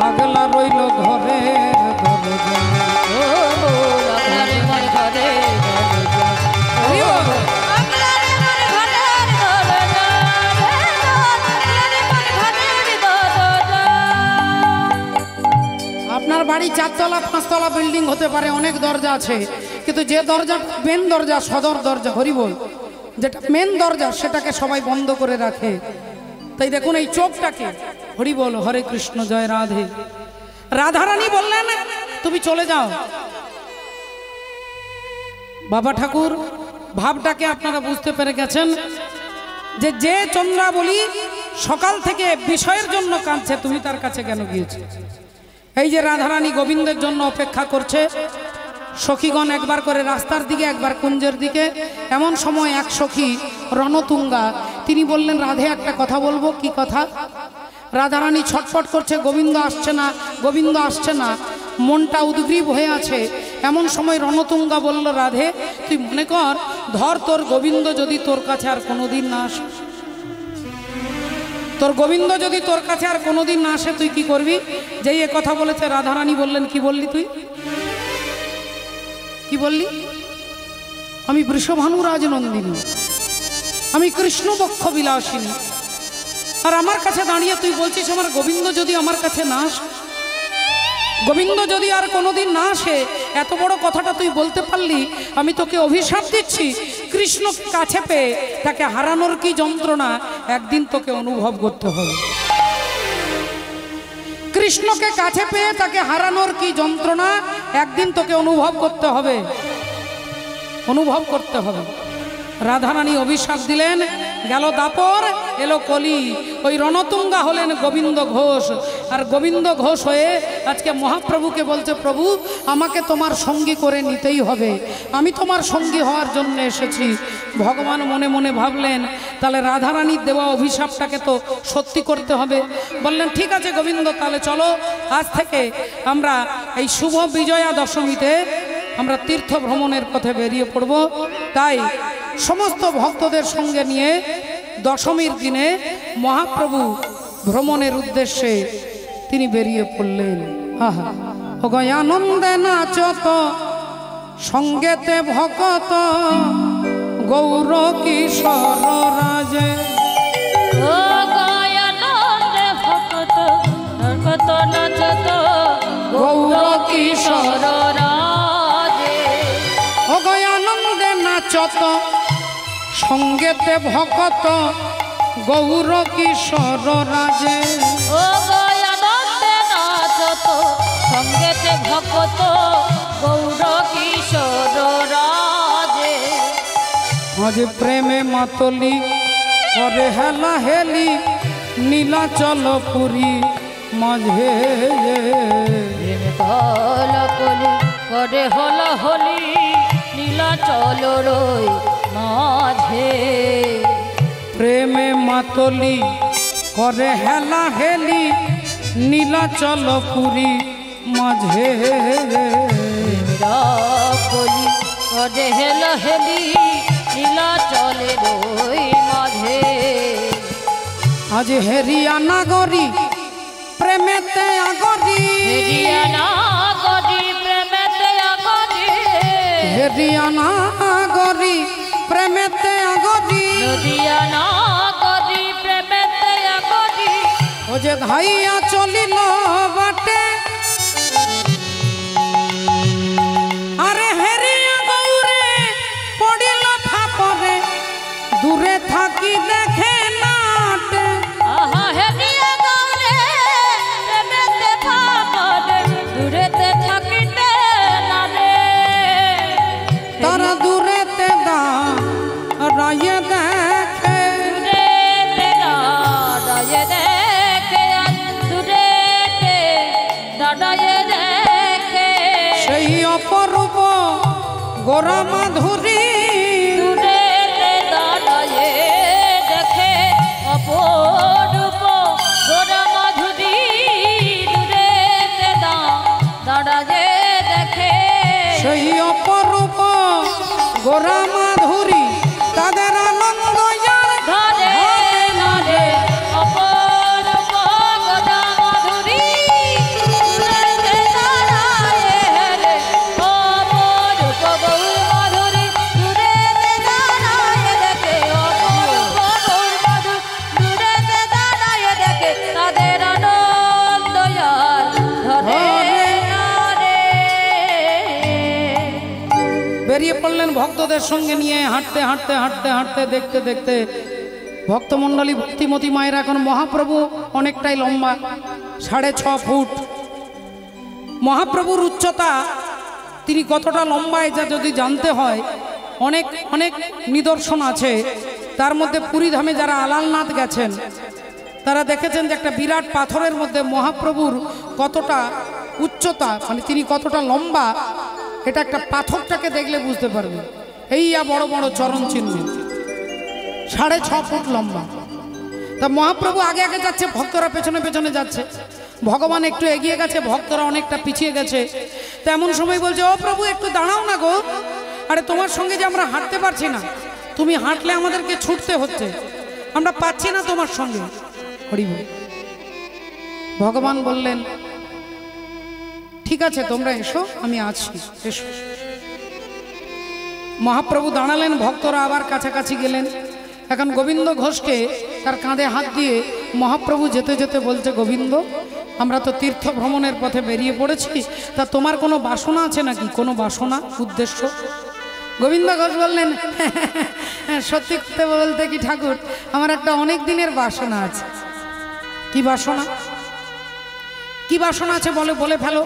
আগলা রইল ঘরের দরজা। আপনার বাড়ি 4 তলা 5 তলা বিল্ডিং হতে পারে, অনেক দরজা আছে, কিন্তু যে দরজা মেন দরজা, সদর দরজা, হরিবোল, যেটা মেন দরজা সেটাকে সবাই বন্ধ করে রাখে। তাই দেখুন এই চোখটাকে, হরিবোল, হরে কৃষ্ণ, জয় রাধে। রাধারানী বললেন তুমি চলে যাও। বাবা ঠাকুর ভাবটাকে আপনারা বুঝতে পেরে গেছেন যে চন্দ্রাবলী সকাল থেকে বিষয়ের জন্য কাঁদছে, তুমি তার কাছে কেন গিয়েছো? এই যে রাধারানী গোবিন্দের জন্য অপেক্ষা করছে, সখীগণ একবার করে রাস্তার দিকে, একবার কুঞ্জের দিকে। এমন সময় এক সখী রণতুঙ্গা, তিনি বললেন রাধে একটা কথা বলবো। কি কথা? রাধারানী ছটফট করছে, গোবিন্দ আসছে না, গোবিন্দ আসছে না, মনটা উদ্গ্রীব হয়ে আছে। এমন সময় রণতুঙ্গা বলল, রাধে তুই মনে কর, ধর তোর গোবিন্দ যদি তোর কাছে আর কোনোদিন না আসে, তোর গোবিন্দ যদি তোর কাছে আর কোনোদিন না আসে তুই কি করবি? যেই এ কথা বলেছে রাধারানী বললেন, কি বললি তুই? কি বললি? আমি বৃষভানু রাজনন্দিনী, আমি কৃষ্ণ বক্ষ বিলাসিনী, আর আমার কাছে দাঁড়িয়ে তুই বলছিস আমার গোবিন্দ যদি আমার কাছে না আসে, গোবিন্দ যদি আর কোনোদিন না আসে, এত বড় কথাটা তুই বলতে পারলি? আমি তোকে অভিশাপ দিচ্ছি, কৃষ্ণ কাছে পেয়ে তাকে হারানোর কি যন্ত্রণা একদিন তোকে অনুভব করতে হবে। কৃষ্ণকে কাছে পেয়ে তাকে হারানোর কি যন্ত্রণা একদিন তোকে অনুভব করতে হবে, অনুভব করতে হবে। রাধারানী অভিশাপ দিলেন, গেল দাপর, এলো কলি। ওই রণতুঙ্গা হলেন গোবিন্দ ঘোষ, আর গোবিন্দ ঘোষ হয়ে আজকে মহাপ্রভুকে বলছে, প্রভু আমাকে তোমার সঙ্গী করে নিতেই হবে, আমি তোমার সঙ্গী হওয়ার জন্য এসেছি। ভগবান মনে মনে ভাবলেন, তাহলে রাধারানীর দেওয়া অভিশাপটাকে তো সত্যি করতে হবে। বললেন, ঠিক আছে গোবিন্দ, তাহলে চলো আজ থেকে আমরা এই শুভ বিজয়া দশমীতে আমরা তীর্থ ভ্রমণের পথে বেরিয়ে পড়ব। তাই সমস্ত ভক্তদের সঙ্গে নিয়ে দশমীর দিনে মহাপ্রভু ভ্রমণের উদ্দেশ্যে তিনি বেরিয়ে পড়লেন। আহা ও আনন্দে নাচত সঙ্গেতে ভকত গৌর কিশোর রাজে। ও গয়ানন্দে ভকত ভকত নাচত গৌর কিশোর রাজে। ও আনন্দে নাচত সঙ্গেতে ভকত গৌর কিশোর রাজে। ও গয়ানন্দে নাচত সঙ্গেতে ভকত গৌর কিশোর রাজে। আজ প্রেমে মাতলি করে হেলা হেলি নীলাচল পুরী মাঝে। হল কলি করে হল হলি নীলাচল রই মাঝে। প্রেমে মাতলি করে হেলা হেলি নীলাচল পুরী মাঝে। কলি করে হেল হেলি নীলাচলে রই মাঝে। আজ হেরিয়া নাগরী প্রেমেতে আগরি। হেরিয়া নাগরি প্রেমেতে আগরি। হেরিয়া নাগরী প্রেমেতে আগরি। নদিয়া নাগরি প্রেমেতে আগরি। ও যে ধাইয়া চলিল বাটে, আরে হেরিয়া গৌরে পড়িল ফাপরে দূরে থাকি দেখে নাটে। আহা হেরিয়া গৌরে প্রেমেতে ফাপরে দূরেতে থাকিতে নারে। তারা দূরেতে দাঁড়াইয়ে দেখে। দূরেতে দাঁড়ায়ে দেখে, দূরেতে দাঁড়ায়ে দেখে। সেই অপরূপ গোরা মাধুরী। দূরেতে দাঁড়ায়ে দেখে অপরূপ গোরা মাধুরী। দূরেতে দাঁড়ায়ে দেখে সেই অপরূপ গোরা মাধুরী তাদের আনন্দ ধরে ধরে অপরূপ গোরা মাধুরী। দূরেতে দাঁড়ায়ে রে অপরূপ গৌর মাধুরী। দূরেতে দাঁড়ায়ে দেখে অপরূপ গৌর মাধুরী। দূরেতে দাঁড়ায়ে দেখে তাদের আনন্দ ধরে ধরে। বেরিয়ে পড়লেন ভক্তদের সঙ্গে নিয়ে। হাঁটতে হাঁটতে হাঁটতে হাঁটতে দেখতে দেখতে ভক্তমণ্ডলী ভক্তিমতী মায়ের এখন মহাপ্রভু অনেকটাই লম্বা, 6.5 ফুট। মহাপ্রভুর উচ্চতা তিনি কতটা লম্বা এটা যদি জানতে হয় অনেক অনেক নিদর্শন আছে। তার মধ্যে পুরীধামে যারা আলালনাথ গেছেন তারা দেখেছেন যে একটা বিরাট পাথরের মধ্যে মহাপ্রভুর কতটা উচ্চতা, মানে তিনি কতটা লম্বা, এটা একটা পাথরটাকে দেখলে বুঝতে পারবে। এই বড় বড় চরণ চিহ্ন, 6.5 ফুট লম্বা। তা মহাপ্রভু আগে আগে যাচ্ছে, ভক্তরা পেছনে পেছনে যাচ্ছে। ভগবান একটু এগিয়ে গেছে, ভক্তরা অনেকটা পিছিয়ে গেছে। তো এমন সময় বলছে, ও প্রভু একটু দাঁড়াও না গো, আরে তোমার সঙ্গে যে আমরা হাঁটতে পারছি না, তুমি হাঁটলে আমাদেরকে ছুটতে হচ্ছে, আমরা পাচ্ছি না তোমার সঙ্গে। ও হরি বল। ভগবান বললেন ঠিক আছে তোমরা এসো, আমি আছি, এসো। মহাপ্রভু দাঁড়ালেন, ভক্তরা আবার কাছাকাছি গেলেন। এখন গোবিন্দ ঘোষকে তার কাঁধে হাত দিয়ে মহাপ্রভু যেতে যেতে বলছে, গোবিন্দ আমরা তো তীর্থ ভ্রমণের পথে বেরিয়ে পড়েছি, তা তোমার কোনো বাসনা আছে নাকি, কোনো বাসনা উদ্দেশ্য? গোবিন্দ ঘোষ বললেন সত্যি কথা বলতে কি ঠাকুর, আমার একটা অনেক দিনের বাসনা আছে। কি বাসনা? কি বাসনা আছে বলে বলে ফেলো।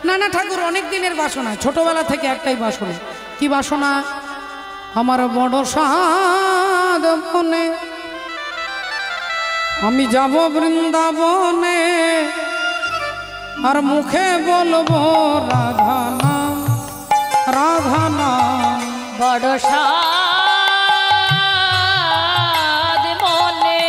না না ঠাকুর, অনেক দিনের বাসনা, ছোটবেলা থেকে একটাই বাসনা। কি বাসনা? আমার বড় সাধ মনে আমি যাব বৃন্দাবনে, আর মুখে বলবো রাধা নাম, রাধা নাম। বড় সাধ মনে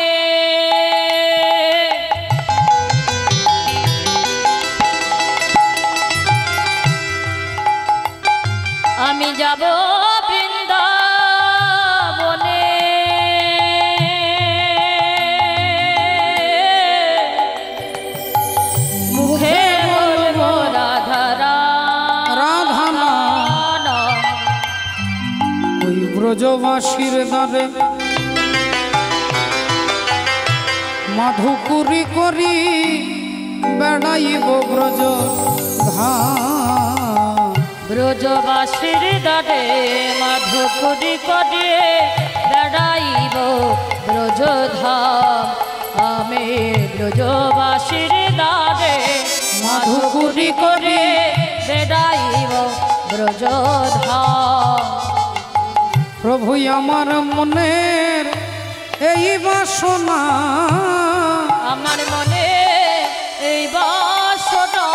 আমি যাব বৃন্দাবনে, মুখে বলবো রাধা রাধা নাম। ওই ব্রজবাসীর দ্বারে মাধুকুরি করি বেড়াইব ব্রজ ধাম। ব্রজবাসীর দ্বারে মাধুকুরি করে বেড়াইব ব্রজধাম। আমি ব্রজবাসীর দ্বারে মাধুকুরি করে বেড়াইব ব্রজধাম। প্রভু আমার মনের এই বাসনা, আমার মনে এই বাসনা,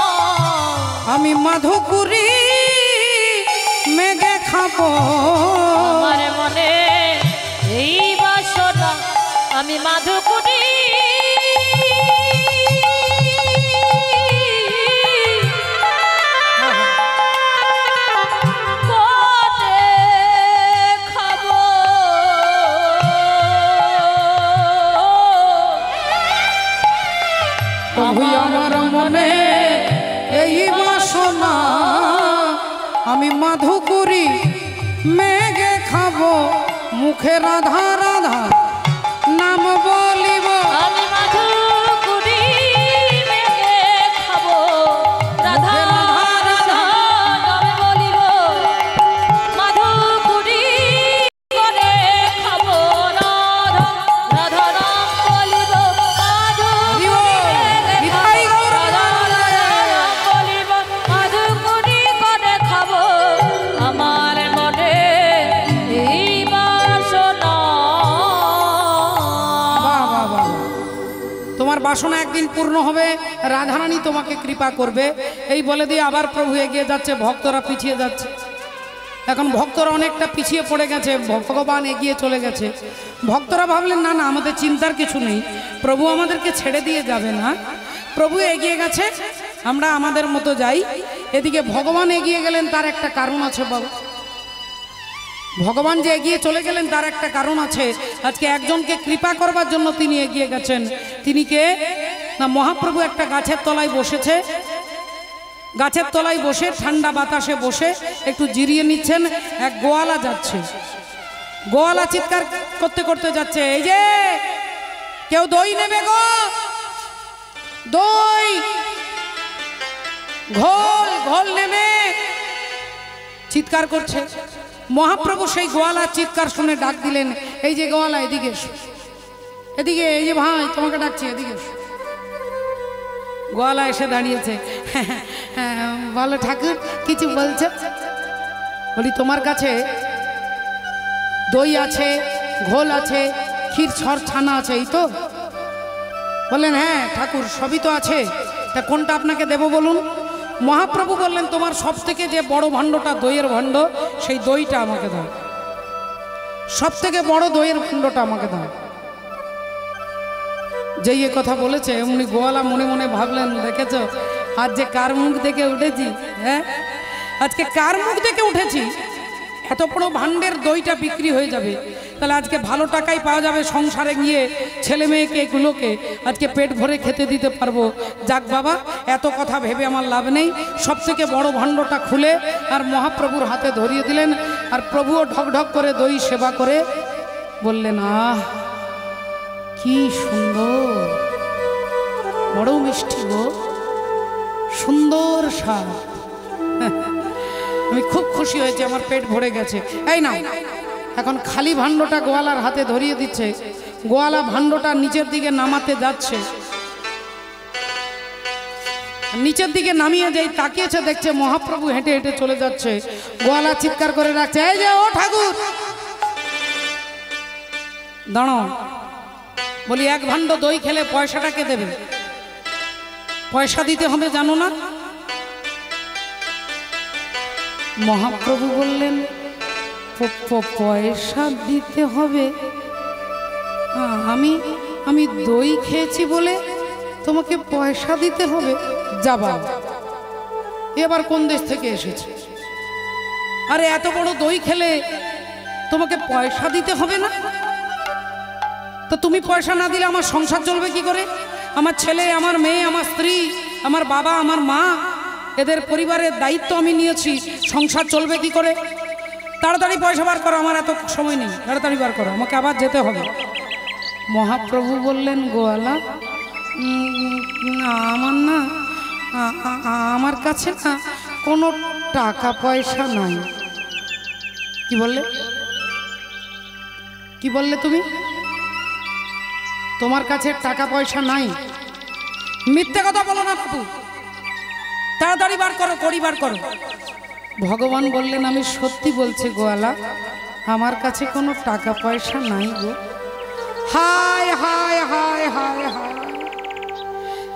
আমি মাধুকুরি মেঘে খাবো। আমার মনে এই বাসনা, আমি মাধুকুরি করে খাবো। প্রভু আমার মনে এই বাসনা, আমি মাধুকুরি মেঘে খাবো, মুখে রাধা রাধা নাম বলিব। আমি মাধুকুরি মেঘে খাবো, রাধা রাধা নাম বলিব। মাধুকুরি করে খাবো, রাধা রাধা নাম বলিব। মাধুকুরি মেঘে খাবো, রাধা রাধা নাম বলিব। মাধুকুরি করে খাবো, আমার মনে এই বাসনা। বাহ বাহ বাহ। তোমার বাসনা একদিন পূর্ণ হবে, রাধারানী তোমাকে কৃপা করবে। এই বলে দিয়ে আবার প্রভু এগিয়ে যাচ্ছে, ভক্তরা পিছিয়ে যাচ্ছে। এখন ভক্তরা অনেকটা পিছিয়ে পড়ে গেছে, ভগবান এগিয়ে চলে গেছে। ভক্তরা ভাবলেন না না, আমাদের চিন্তার কিছু নেই, প্রভু আমাদেরকে ছেড়ে দিয়ে যাবে না। প্রভু এগিয়ে গেছে, আমরা আমাদের মতো যাই। এদিকে ভগবান এগিয়ে গেলেন, তার একটা কারণ আছে বাবা। ভগবান যে এগিয়ে চলে গেলেন তার একটা কারণ আছে। আজকে একজনকে কৃপা করবার জন্য তিনি এগিয়ে গেছেন। তিনি কে? না, মহাপ্রভু একটা গাছের তলায় বসেছে, গাছের তলায় বসে ঠান্ডা বাতাসে বসে একটু জিরিয়ে নিচ্ছেন। এক গোয়ালা যাচ্ছে, গোয়ালা চিৎকার করতে করতে যাচ্ছে, এই যে কেউ দই নেবে গো, দই, ঘোল ঘোল নেবে, চিৎকার করছে। মহাপ্রভু সেই গোয়ালার চিৎকার শুনে ডাক দিলেন, এই যে গোয়ালা এদিকে এসো, এদিকে, এই যে ভাই তোমাকে ডাকছি, এদিকে এসো। গোয়ালা এসে দাঁড়িয়েছে। বলো ঠাকুর, কিছু বলছো? বলি তোমার কাছে দই আছে, ঘোল আছে, ক্ষীর ছড় ছানা আছে, এই তো? বললেন হ্যাঁ ঠাকুর, সবই তো আছে, তা কোনটা আপনাকে দেব বলুন। মহাপ্রভু বললেন, তোমার সব থেকে যে বড় ভাণ্ডটা, দইয়ের ভাণ্ড, সেই দইটা আমাকে দাও, সব থেকে বড় দইয়ের ভাণ্ডটা আমাকে দাও। যেই এ কথা বলেছে এমনি গোয়ালা মনে মনে ভাবলেন, দেখেছ আজ যে কার মুখ দেখে উঠেছি, হ্যাঁ আজকে কার মুখ দেখে উঠেছি, এত বড় ভাণ্ডের দইটা বিক্রি হয়ে যাবে, তাহলে আজকে ভালো টাকাই পাওয়া যাবে, সংসারে গিয়ে ছেলে মেয়েকে এগুলোকে আজকে পেট ভরে খেতে দিতে পারবো। যাক বাবা, এত কথা ভেবে আমার লাভ নেই। সব থেকে বড় ভাণ্ডটা খুলে আর মহাপ্রভুর হাতে ধরিয়ে দিলেন, আর প্রভুও ঢকঢক করে দই সেবা করে বললেন, আহ কি সুন্দর, বড় মিষ্টি গো, সুন্দর স্বাদ। আমি খুব খুশি হয়েছি, আমার পেট ভরে গেছে। এই না, এখন খালি ভাণ্ডটা গোয়ালার হাতে ধরিয়ে দিচ্ছে। গোয়ালা ভাণ্ডটা নিচের দিকে নামাতে যাচ্ছে, নিচের দিকে নামিয়ে যেই তাকিয়েছে, দেখছে মহাপ্রভু হেঁটে হেঁটে চলে যাচ্ছে। গোয়ালা চিৎকার করে রাখছে, এই যে ও ঠাকুর, দাঁড়াও। বলি, এক ভাণ্ড দই খেলে পয়সাটা কে দেবে? পয়সা দিতে হবে, জানো না? মহাপ্রভু বললেন, পয়সা দিতে হবে? আমি দই খেয়েছি বলে তোমাকে পয়সা দিতে হবে? যাবা, এবার কোন দেশ থেকে এসেছে? আরে এত বড় দই খেলে তোমাকে পয়সা দিতে হবে না? তো তুমি পয়সা না দিলে আমার সংসার চলবে কি করে? আমার ছেলে, আমার মেয়ে, আমার স্ত্রী, আমার বাবা, আমার মা, এদের পরিবারের দায়িত্ব আমি নিয়েছি, সংসার চলবে কি করে? তাড়াতাড়ি পয়সা বার করো, আমার এত সময় নেই, তাড়াতাড়ি বার করো, আমাকে আবার যেতে হবে। মহাপ্রভু বললেন, গোয়ালা, আমার কাছে না কোনো টাকা পয়সা নাই। কি বললে? কি বললে তুমি? তোমার কাছে টাকা পয়সা নাই? মিথ্যে কথা বলো না বাবু, তাড়াতাড়ি বার করো, কড়ি বার করো। ভগবান বললেন, আমি সত্যি বলছি গোয়ালা, আমার কাছে কোনো টাকা পয়সা নাই গো। হায় হায় হায় হায় হায়,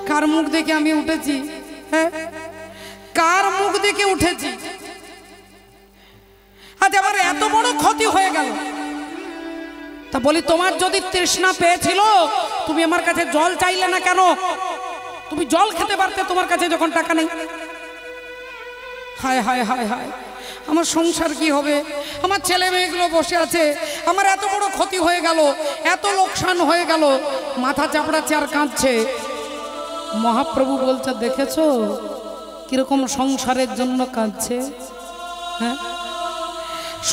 কার মুখ দেখে আমি উঠেছি? হ্যাঁ, কার মুখ দেখে উঠেছি? আজ আমার এত বড় ক্ষতি হয়ে গেল। তা বলি, তোমার যদি তৃষ্ণা পেয়েছিল, তুমি আমার কাছে জল চাইলে না কেন? তুমি জল খেতে পারতে তোমার কাছে যখন টাকা নেই। হায় হায় হায় হায়, আমার সংসার কি হবে? আমার ছেলে মেয়েগুলো বসে আছে, আমার এত বড় ক্ষতি হয়ে গেল, এত লোকসান হয়ে গেল, মাথা চাপড়াচ্ছে আর কাঁদছে। মহাপ্রভু বলছে, দেখেছো কিরকম সংসারের জন্য কাঁদছে? হ্যাঁ,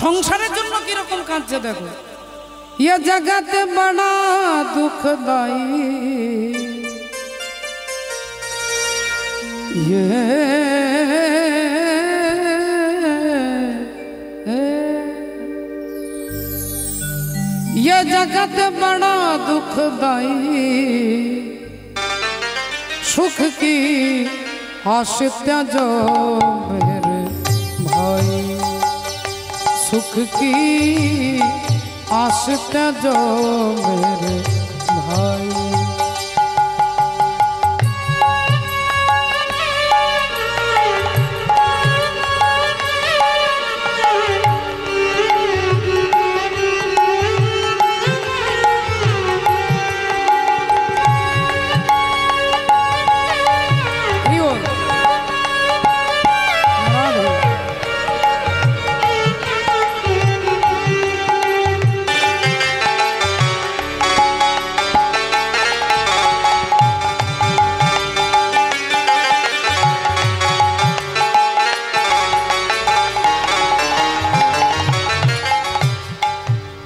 সংসারের জন্য কিরকম কাঁদছে দেখো। ये जगत बड़ा दुखदाई, ये जगत बड़ा दुखदाई, सुख की आस त्याजो मेरे भाई, सुख की आस त्याजो मेरे भाई।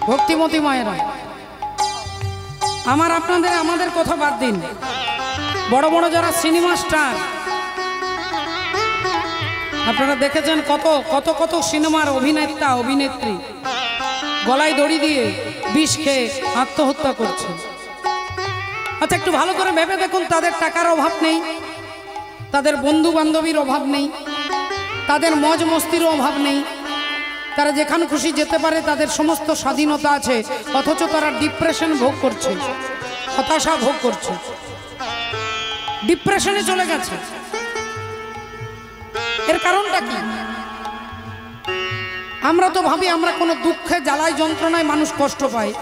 ভক্তিমতী মায়েরা, আমার আপনাদের আমাদের কথা বাদ দিন, বড় বড় যারা সিনেমা স্টার, আপনারা দেখেছেন কত কত কত সিনেমার অভিনেতা অভিনেত্রী গলায় দড়ি দিয়ে বিষ খেয়ে আত্মহত্যা করছে। আচ্ছা, একটু ভালো করে ভেবে দেখুন, তাদের টাকার অভাব নেই, তাদের বন্ধু বান্ধবীর অভাব নেই, তাদের মজ মস্তিরও অভাব নেই, তারা যেখানে খুশি যেতে পারে, তাদের সমস্ত স্বাধীনতা আছে, অথচ তারা ডিপ্রেশন ভোগ করছে, হতাশা ভোগ করছে, ডিপ্রেশনে চলে গেছে। এর কারণটা কি? আমরা তো ভাবি আমরা কোনো দুঃখে জ্বালায় যন্ত্রণায় মানুষ কষ্ট পায়,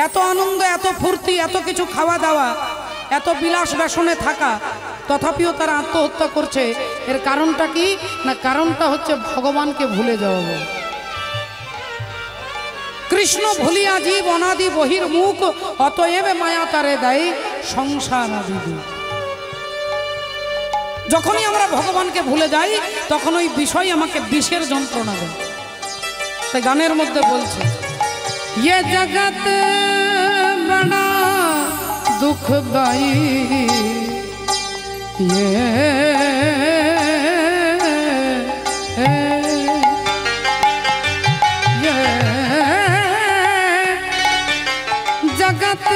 এত আনন্দ, এত ফুর্তি, এত কিছু খাওয়া দাওয়া, এত বিলাস ব্যসনে থাকা, তথাপিও তারা আত্মহত্যা করছে। এর কারণটা কি? না, কারণটা হচ্ছে ভগবানকে ভুলে যাওয়া। কৃষ্ণ ভুলিয়া জীব অনাদি বহির্মুখ, অতএব মায়া তারে দেয় সংসার আদি দুঃখ। যখনই আমরা ভগবানকে ভুলে যাই তখন ওই বিষয় আমাকে বিষের যন্ত্রণা দেয়। তাই গানের মধ্যে বলছে, ये जगत बड़ा दुखदाई, ये जगत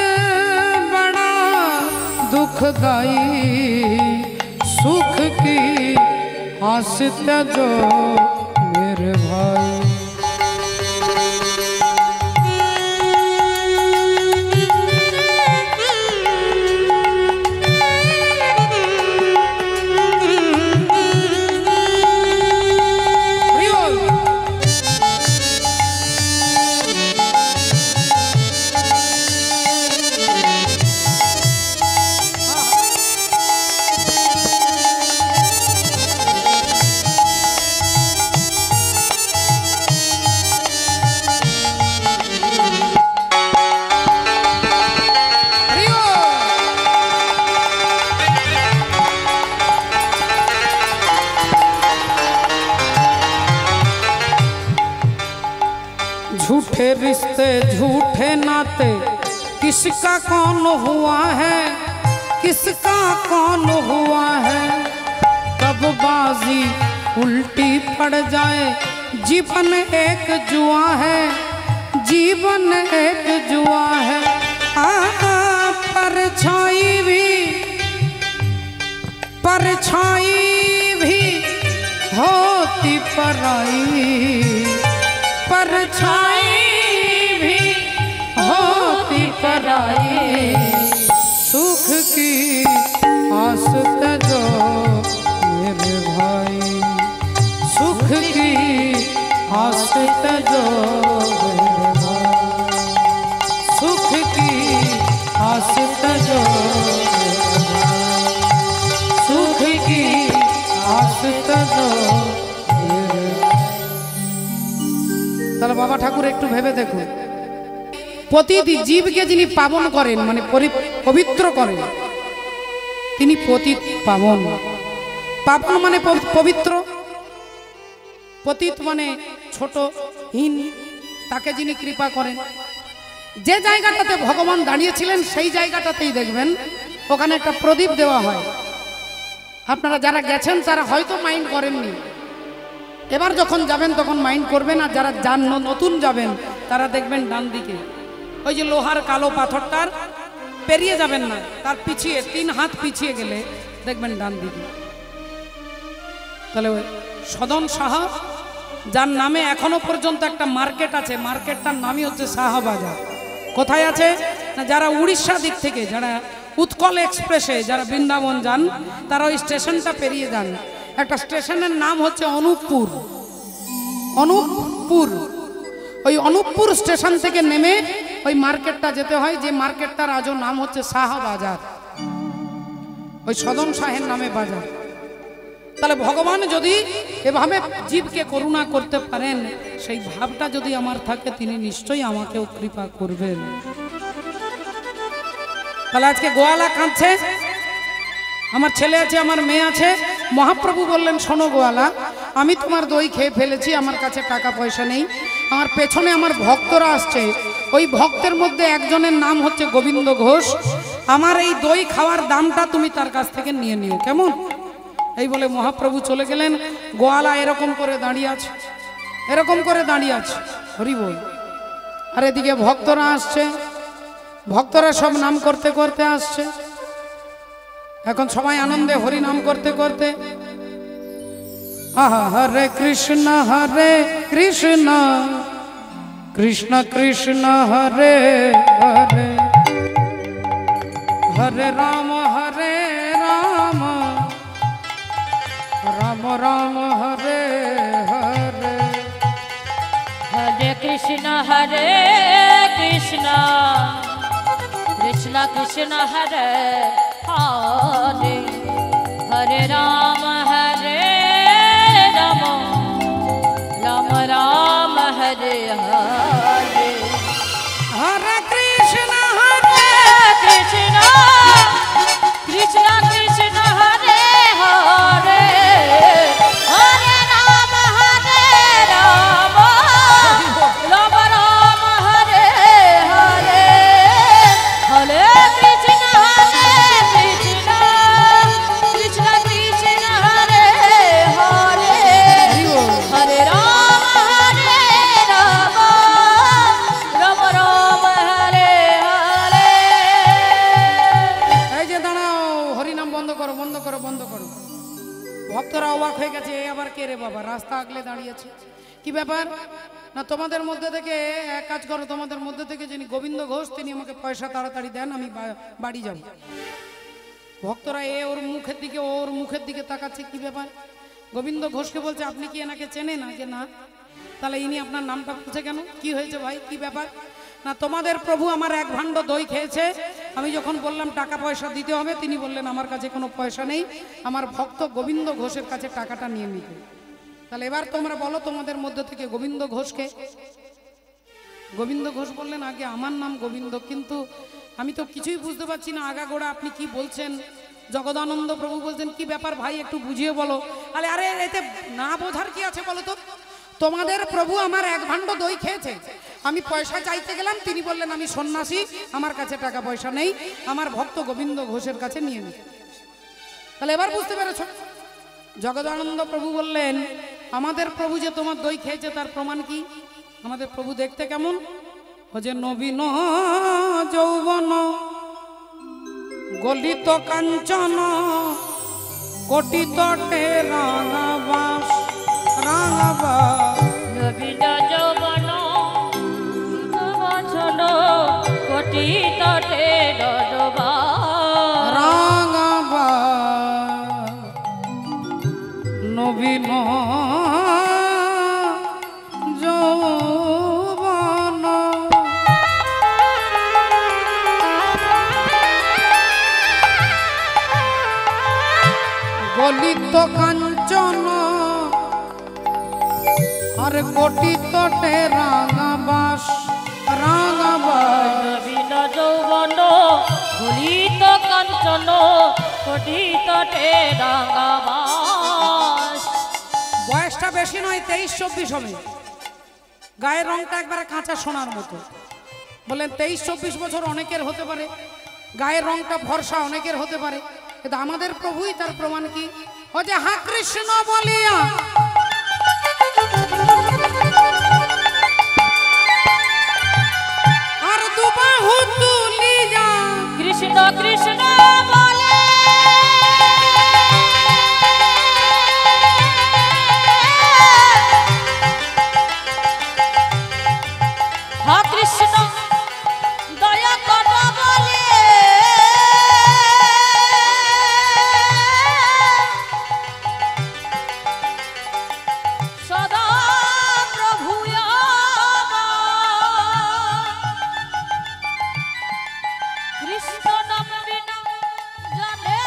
बड़ा दुखदाई, सुख की आस त्याजो मेरे भाई। झूठे रिश्ते झूठे नाते किसका कौन हुआ है, किसका कौन हुआ है, कब बाजी उल्टी पड़ जाए, जीवन एक जुआ है, जीवन एक जुआ है। परछाई भी होती पराई, परछाई भी होती पराई, सुख की आस तजो मेरे भाई, सुख की आस तजो मेरे भाई, सुख की आस तजो मेरे भाई, सुख की आस तजो। তাহলে বাবা ঠাকুর একটু ভেবে দেখুন, প্রতিটি জীবকে যিনি পাবন করেন মানে পবিত্র করেন তিনি পতিত পাবন। পাবন মানে পবিত্র, পতিত মানে ছোট হীন, তাকে যিনি কৃপা করেন। যে জায়গাটাতে ভগবান দাঁড়িয়েছিলেন সেই জায়গাটাতেই দেখবেন ওখানে একটা প্রদীপ দেওয়া হয়। আপনারা যারা গেছেন তারা হয়তো মাইন্ড করেননি, এবার যখন যাবেন তখন মাইন্ড করবেন। আর যারা নতুন যাবেন তারা দেখবেন ডান দিকে ওই যে লোহার কালো পাথরটার পেরিয়ে যাবেন না, তার পিছিয়ে 3 হাত পিছিয়ে গেলে দেখবেন ডান দিকে। তাহলে সদন সাহা, যার নামে এখনো পর্যন্ত একটা মার্কেট আছে, মার্কেটটার নামই হচ্ছে শাহবাজার। কোথায় আছে না, যারা উড়িষ্যা দিক থেকে, যারা উৎকল এক্সপ্রেসে যারা বৃন্দাবন যান তারা ওই স্টেশনটা পেরিয়ে যান। একটা স্টেশনের নাম হচ্ছে অনুপপুর। অনুপপুর, ওই অনুপপুর স্টেশন থেকে নেমে ওই মার্কেটটা যেতে হয়, যে মার্কেটটার আজও নাম হচ্ছে শাহবাজার, ওই সদন শাহের নামে বাজার। তাহলে ভগবান যদি এভাবে জীবকে করুণা করতে পারেন, সেই ভাবটা যদি আমার থাকে তিনি নিশ্চয়ই আমাকেও কৃপা করবেন। তাহলে আজকে গোয়ালা কাঁদছে, আমার ছেলে আছে, আমার মেয়ে আছে। মহাপ্রভু বললেন, শোনো গোয়ালা, আমি তোমার দই খেয়ে ফেলেছি, আমার কাছে টাকা পয়সা নেই, আমার পেছনে আমার ভক্তরা আসছে, ওই ভক্তের মধ্যে একজনের নাম হচ্ছে গোবিন্দ ঘোষ, আমার এই দই খাওয়ার দামটা তুমি তার কাছ থেকে নিয়ে নিও, কেমন? এই বলে মহাপ্রভু চলে গেলেন। গোয়ালা এরকম করে দাঁড়িয়ে আছে, এরকম করে দাঁড়িয়ে আছে, হরি বল। আর এদিকে ভক্তরা আসছে, ভক্তরা সব নাম করতে করতে আসছে। এখন সবাই আনন্দে হরি নাম করতে করতে, হরে কৃষ্ণ কৃষ্ণ কৃষ্ণ হরে হরে, হরে রাম রাম রাম হরে হরে, हरे कृष्ण कृष्ण कृष्ण हरे हरे, हरे राम राम राम हरे हरे। হয়ে গেছে, এ আবার কে রে বাবা, রাস্তা আগলে দাঁড়িয়েছে, কি ব্যাপার? না তোমাদের মধ্যে থেকে এক কাজ করো, তোমাদের মধ্যে থেকে যিনি গোবিন্দ ঘোষ তিনি আমাকে পয়সা তাড়াতাড়ি দেন, আমি বাড়ি যাব। ভক্তরা ওর মুখের দিকে ওর মুখের দিকে তাকাচ্ছে, কি ব্যাপার? গোবিন্দ ঘোষকে বলছে আপনি কি এনাকে চেনেন? আগে না। তাহলে ইনি আপনার নামটা বলছে কেন? কি হয়েছে ভাই, কি ব্যাপার? না তোমাদের প্রভু আমার এক ভাণ্ড দই খেয়েছে, আমি যখন বললাম টাকা পয়সা দিতে হবে, তিনি বললেন আমার কাছে কোনো পয়সা নেই, আমার ভক্ত গোবিন্দ ঘোষের কাছে টাকাটা নিয়ে নিতে। তাহলে এবার তোমরা বলো তোমাদের মধ্যে থেকে গোবিন্দ ঘোষকে? গোবিন্দ ঘোষ বললেন আগে আমার নাম গোবিন্দ, কিন্তু আমি তো কিছুই বুঝতে পারছি না আগাগোড়া আপনি কি বলছেন। জগদানন্দ প্রভু বলছেন কি ব্যাপার ভাই, একটু বুঝিয়ে বলো। আরে আরে এতে না বোঝার কি আছে বলো তো? তোমাদের প্রভু আমার এক ভাণ্ড দই খেয়েছে, আমি পয়সা চাইতে গেলাম, তিনি বললেন আমি সন্ন্যাসী, আমার কাছে টাকা পয়সা নেই, আমার ভক্ত গোবিন্দ ঘোষের কাছে নিয়ে নি। তাহলে এবার বুঝতে পেরেছ? জগদানন্দ প্রভু বললেন আমাদের প্রভু যে তোমার দই খেয়েছে তার প্রমাণ কি? আমাদের প্রভু দেখতে কেমন? ও যে নবীন যৌবন গলিত কাঞ্চন কোটি তটে রাঙাবাস রাঙাবাস। নবীন যৌবন কাঞ্চন কোটি তটে রাঙাবাস। নবীন যৌবন গলিত কাঞ্চন আর কোটি তটে রাঙাবাস রাঙাবাস। নবীন যৌবন গলিত কাঞ্চন কোটি তটে রাঙাবাস। বয়সটা বেশি নয়, 23-24 হবে, গায়ের রংটা একবারে কাঁচা সোনার মতো। বলেন 23-24 বছর অনেকের হতে পারে, গায়ের রংটা ফর্সা অনেকের হতে পারে, কিন্তু আমাদের প্রভুই তার প্রমাণ কি? ও যে হা কৃষ্ণ বলিয়া আর দুবাহু তুলিয়া কৃষ্ণ কৃষ্ণ বলে হা কৃষ্ণ দয়া কর বলে সদা প্রভু কৃষ্ণ নাম বিনা জানে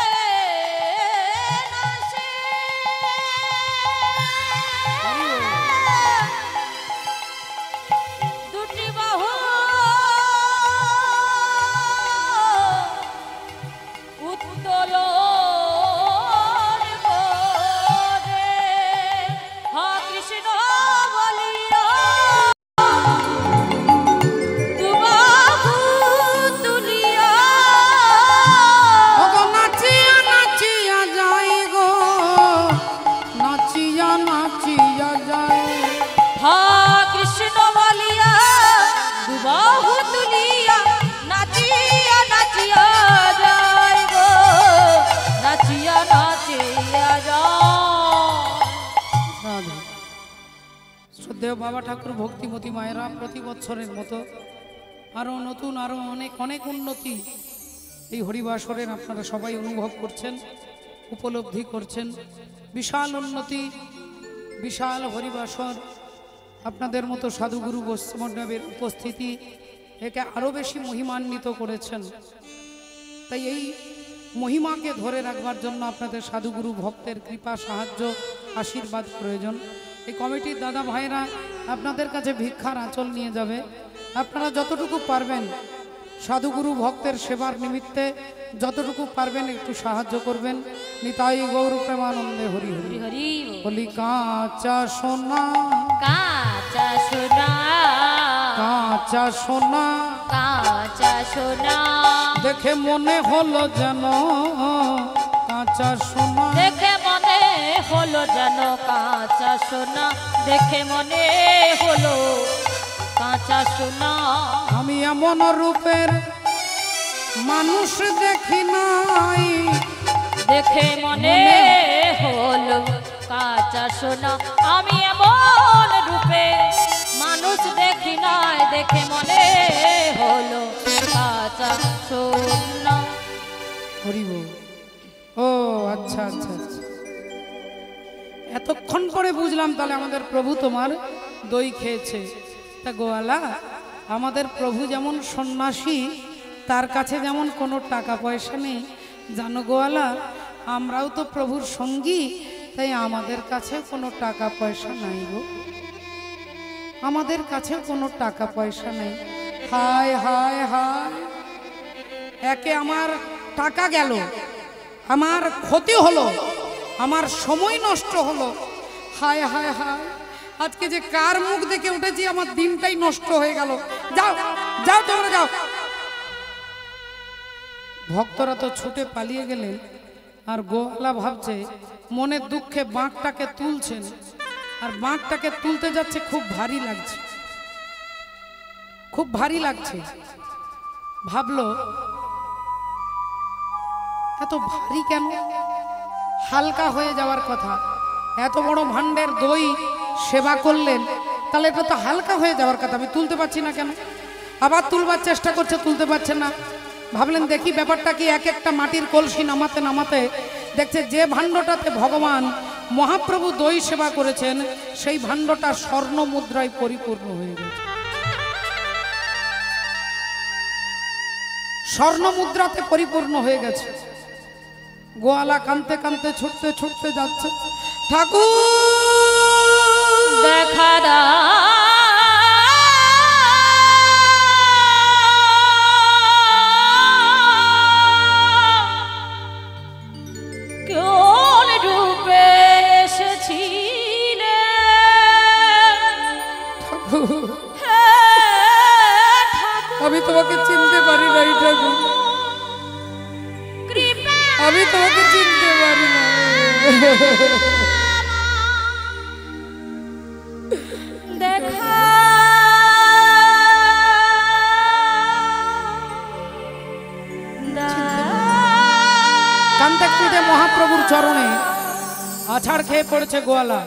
না সে। দুটি বাহু উত্তোলন করে হা কৃষ্ণ বলিয়া দুবাহু তুলিয়া ওগো নাচিয়া নাচিয়া যাই গো, নাচিয়া নাচিয়া যাই। হা কৃষ্ণ বলিয়া দুবাহু তুলিয়া নাচিয়া নাচিয়া যায় গো, নাচিয়া নাচিয়া যায়। শ্রদ্ধেয় বাবা ঠাকুর ভক্তিমতী মায়েরা প্রতি বছরের মতো আরো নতুন আরো অনেক অনেক উন্নতি এই হরিবাসরের আপনারা সবাই অনুভব করছেন, উপলব্ধি করছেন। বিশাল উন্নতি, বিশাল হরিবাসর, আপনাদের মতো সাধুগুরু বৈষ্ণবের উপস্থিতি একে আরো বেশি মহিমান্বিত করেছেন। তাই এই মহিমাকে ধরে রাখবার জন্য আপনাদের সাধুগুরু ভক্তের কৃপা, সাহায্য, আশীর্বাদ প্রয়োজন। এই কমিটির দাদা ভাইরা আপনাদের কাছে ভিক্ষার আঁচল নিয়ে যাবে। আপনারা যতটুকু পারবেন সাধুগুরু ভক্তের সেবার নিমিত্তে যতটুকু পারবেন একটু সাহায্য করবেন। নিতাই গৌর প্রেমানন্দে হরি হরি হরি বলি। কাঁচা সোনা কাঁচা সোনা কাঁচা সোনা কাঁচা সোনা দেখে মনে হলো যেন কাঁচা সোনা। দেখে মনে হলো যেন কাঁচা সোনা, দেখে মনে হলো কাঁচা সোনা। আমি এমন রূপের মানুষ দেখি নাই, দেখে মনে হলো কাঁচা সোনা আমি এমন রূপে মানুষ দেখি নাই দেখে মনে হলো কাঁচা সোনা। হরিব। ও আচ্ছা আচ্ছা আচ্ছা, এতক্ষণ পরে বুঝলাম তাহলে আমাদের প্রভু তোমার দই খেয়েছে। তা গোয়ালা, আমাদের প্রভু যেমন সন্ন্যাসী, তার কাছে যেমন কোনো টাকা পয়সা নেই, জানো গোয়ালা, আমরাও তো প্রভুর সঙ্গী, তাই আমাদের কাছে কোনো টাকা পয়সা নাই গো, আমাদের কাছে কোনো টাকা পয়সা নেই। হায় হায় হায়, একে আমার টাকা গেল, আমার ক্ষতি হলো, আমার সময় নষ্ট হলো। হায় হায় হায়, আজকে যে কার মুখ দেখে উঠেছি, আমার দিনটাই নষ্ট হয়ে গেল। যাও যাও, তোমরা যাও। ভক্তরা তো ছুটে পালিয়ে গেলেন, আর গোয়ালা ভাবছে মনের দুঃখে বাঁকটাকে তুলছেন, আর বাঁকটাকে তুলতে যাচ্ছে, খুব ভারী লাগছে, খুব ভারী লাগছে। ভাবলো এত ভারী কেন, হালকা হয়ে যাওয়ার কথা। এত বড় ভাণ্ডের দই সেবা করলেন, তাহলে এটা তো হালকা হয়ে যাওয়ার কথা, আমি তুলতে পারছি না কেন? আবার তুলবার চেষ্টা করছে, তুলতে পারছে না। ভাবলেন দেখি ব্যাপারটা কি। এক একটা মাটির কলসি নামাতে নামাতে দেখছে যে ভাণ্ডটাতে ভগবান মহাপ্রভু দই সেবা করেছেন, সেই ভাণ্ডটা স্বর্ণ মুদ্রায় পরিপূর্ণ হয়ে গেছে, স্বর্ণ মুদ্রাতে পরিপূর্ণ হয়ে গেছে। গোয়ালা কাঁদতে কাঁদতে ছুটতে ছুটতে যাচ্ছে, ঠাকুর দেখা দাও কোন রূপে এসেছিলে, আমি তোমাকে চিনতে পারি নাই ঠাকুর, আমি তোমাকে চিনতে পারি না। দেখা কান্তে কান্তে মহাপ্রভুর চরণে আছাড় খেয়ে পড়েছে গোয়ালা।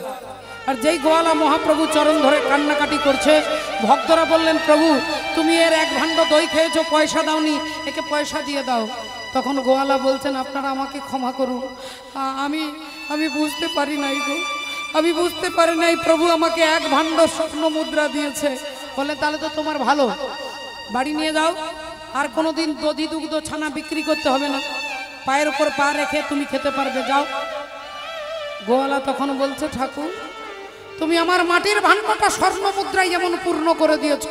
আর যেই গোয়ালা মহাপ্রভু চরণ ধরে কান্নাকাটি করছে, ভক্তরা বললেন প্রভু তুমি এর এক ভাণ্ড দই খেয়েছো, পয়সা দাওনি, একে পয়সা দিয়ে দাও। তখন গোয়ালা বলছেন আপনারা আমাকে ক্ষমা করুন, আমি আমি বুঝতে পারি নাই গো, আমি বুঝতে পারি নাই, প্রভু আমাকে এক ভাণ্ড স্বর্ণ মুদ্রা দিয়েছে। বলে তাহলে তো তোমার ভালো, বাড়ি নিয়ে যাও, আর কোনোদিন দধি দুগ্ধ ছানা বিক্রি করতে হবে না, পায়ের উপর পা রেখে তুমি খেতে পারবে, যাও। গোয়ালা তখন বলছে ঠাকুর তুমি আমার মাটির ভাণ্ডটা স্বর্ণ মুদ্রায় যেমন পূর্ণ করে দিয়েছ,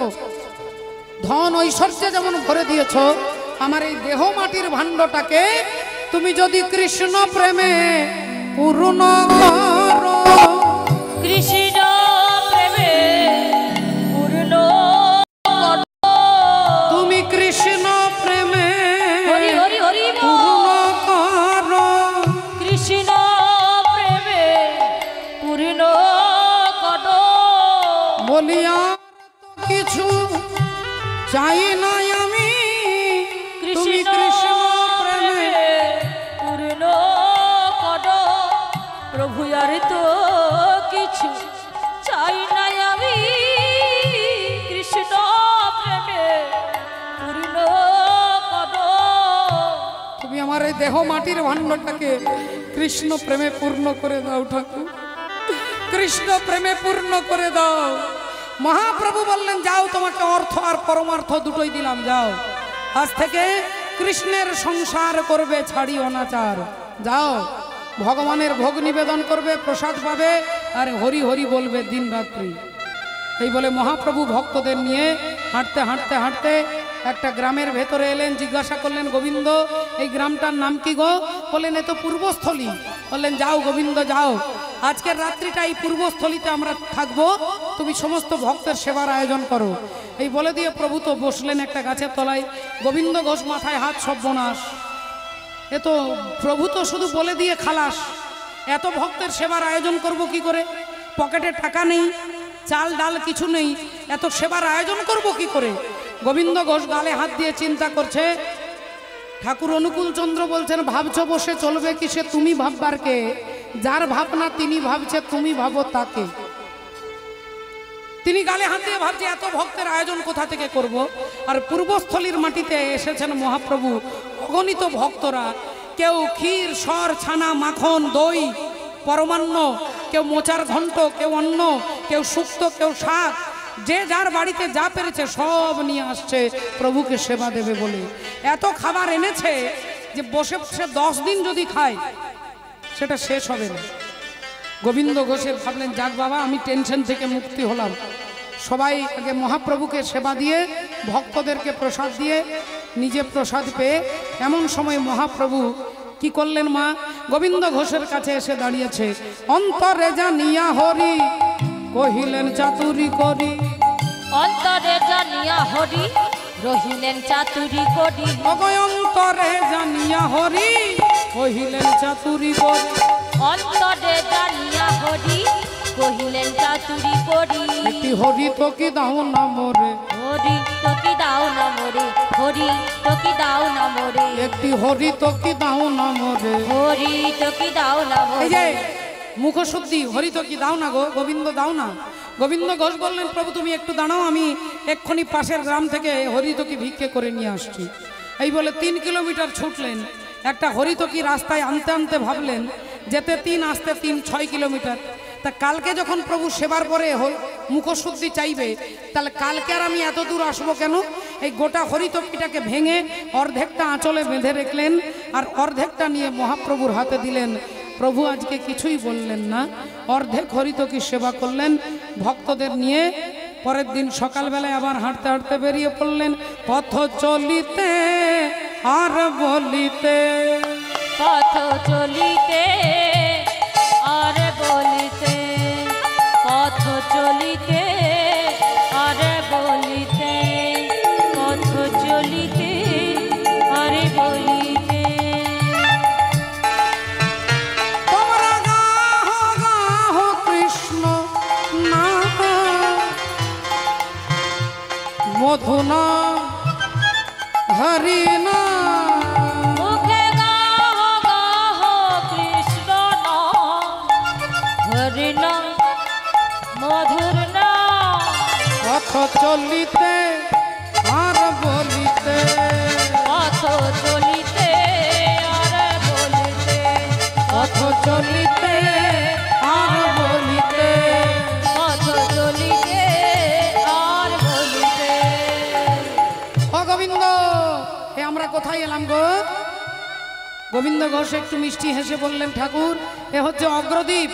ধন ঐশ্বর্যে যেমন ভরে দিয়েছ, আমার এই দেহ মাটির ভাণ্ডটাকে তুমি যদি কৃষ্ণ প্রেমে পূর্ণ করো, কৃষ্ণ প্রেমে পূর্ণ করো, তুমি কৃষ্ণ প্রেমে হরি হরি হরি পূর্ণ করো, কৃষ্ণ প্রেমে পূর্ণ করো, বলিয়া কিছু চাই না আমি, তুমি কৃষ্ণ কৃষ্ণ প্রেমে পূর্ণ করো, প্রভু আর তো কিছু চাই না আমি, কৃষ্ণ প্রেমে পূর্ণ করো, তুমি আমার এই দেহ মাটির ভাণ্ডটাকে কৃষ্ণ প্রেমে পূর্ণ করে দাও ঠাকুর, কৃষ্ণ প্রেমে পূর্ণ করে দাও। মহাপ্রভু বললেন যাও, তোমাকে অর্থ আর পরমার্থ দুটোই দিলাম, যাও, আজ থেকে কৃষ্ণের সংসার করবে, ছাড়ি অনাচার, যাও, ভগবানের ভোগ নিবেদন করবে, প্রসাদ পাবে, আর হরি হরি বলবে দিন রাত্রি। এই বলে মহাপ্রভু ভক্তদের নিয়ে হাঁটতে হাঁটতে হাঁটতে একটা গ্রামের ভেতরে এলেন। জিজ্ঞাসা করলেন গোবিন্দ এই গ্রামটার নাম কি গো? বললেন এ তো পূর্বস্থলী। বললেন যাও গোবিন্দ যাও, আজকের রাত্রিটা এই পূর্বস্থলীতে আমরা থাকবো, তুমি সমস্ত ভক্তের সেবার আয়োজন করো। এই বলে দিয়ে প্রভু তো বসলেন একটা গাছের তলায়। গোবিন্দ ঘোষ মাথায় হাত, সর্বনাশ, এ তো প্রভু তো শুধু বলে দিয়ে খালাস, এত ভক্তের সেবার আয়োজন করব কি করে? পকেটে টাকা নেই, চাল ডাল কিছু নেই, এত সেবার আয়োজন করব কি করে? গোবিন্দ ঘোষ গালে হাত দিয়ে চিন্তা করছে। ঠাকুর অনুকূল চন্দ্র বলছেন ভাবছো বসে চলবে কিসে, তুমি ভাববার কে? যার ভাবনা তিনি ভাবছে তুমি ভাবো তাকে। তিনি গালে হাত দিয়ে ভাবছে এত ভক্তের আয়োজন কোথা থেকে করব। আর পূর্বস্থলীর মাটিতে এসেছেন মহাপ্রভু, অগণিত ভক্তরা, কেউ ক্ষীর সর ছানা মাখন দই পরমান্ন, কেউ মোচার ঘণ্ট, কেউ অন্ন, কেউ শুক্তো, কেউ শাক, যে যার বাড়িতে যা পেরেছে সব নিয়ে আসছে প্রভুকে সেবা দেবে বলে। এত খাবার এনেছে যে বসে বসে 10 দিন যদি খায় সেটা শেষ হবে না। গোবিন্দ ঘোষের ভাবলেন যাক বাবা, আমি টেনশন থেকে মুক্তি হলাম। সবাই আগে মহাপ্রভুকে সেবা দিয়ে ভক্তদেরকে প্রসাদ দিয়ে নিজে প্রসাদ পেয়ে এমন সময় মহাপ্রভু কি করলেন, মা গোবিন্দ ঘোষের কাছে এসে দাঁড়িয়েছে। অন্তরে জানিয়া হরি কহিলেন চাতুরি করি, অন্তরে জানিয়া হরি রহিলেন চাতুরি করি, অন্তরে জানিয়া হরি কহিলেন চাতুরি করি, অন্তরে জানিয়া হরি কহিলেন চাতুরি করি। একটি হরি তো কি দাও না মোরে, হরি তোকে দাও না মোরে, হরি তোকে দাও না মোরে, একটি হরি তো কি দাও না মোরে। হরি তোকে দাও না এই যে মোরে। মুখশুদ্ধি, হরি তো কি দাও না গো, গোবিন্দ দাও না। গোবিন্দ ঘোষ বললেন প্রভু তুমি একটু দাঁড়াও, আমি এক্ষুনি পাশের গ্রাম থেকে হরিতকি ভিক্ষে করে নিয়ে আসছি। এই বলে 3 কিলোমিটার ছুটলেন। একটা হরিতকি রাস্তায় আনতে আনতে ভাবলেন যেতে 3 আসতে 3, 6 কিলোমিটার। তা কালকে যখন প্রভু সেবার পরে মুখশুদ্ধি চাইবে, তাহলে কালকে আর আমি এত দূর আসবো কেন? এই গোটা হরিতকিটাকে ভেঙে অর্ধেকটা আঁচলে বেঁধে রাখলেন আর অর্ধেকটা নিয়ে মহাপ্রভুর হাতে দিলেন। প্রভু আজকে কিছুই বললেন না, অর্ধেক হরিতকি সেবা করলেন ভক্তদের নিয়ে। পরের দিন সকালবেলায় আবার হাঁটতে হাঁটতে বেরিয়ে পড়লেন। পথ চলিতে আর বলিতে, পথ চলিতে আর বলিতে, পথ চলিতে আর বলিতে, পথ চলিতে আর বলিতে। তোমরা গাহো গাহো কৃষ্ণ নাম, মধু নাম হরি নাম, মুখে গাহ গাহ কৃষ্ণ নাম, হরি নাম মধুর নাম, পথ চলিতে আর বলিতে, পথ চলিতে আর বলিতে, পথ চলিতে আর বলিতে। পথ চলিতে আর বলিতে। ও গোবিন্দ, এ আমরা কোথায় এলাম গো? গোবিন্দ ঘোষ একটু মিষ্টি হেসে বললেন ঠাকুর এ হচ্ছে অগ্রদ্বীপ।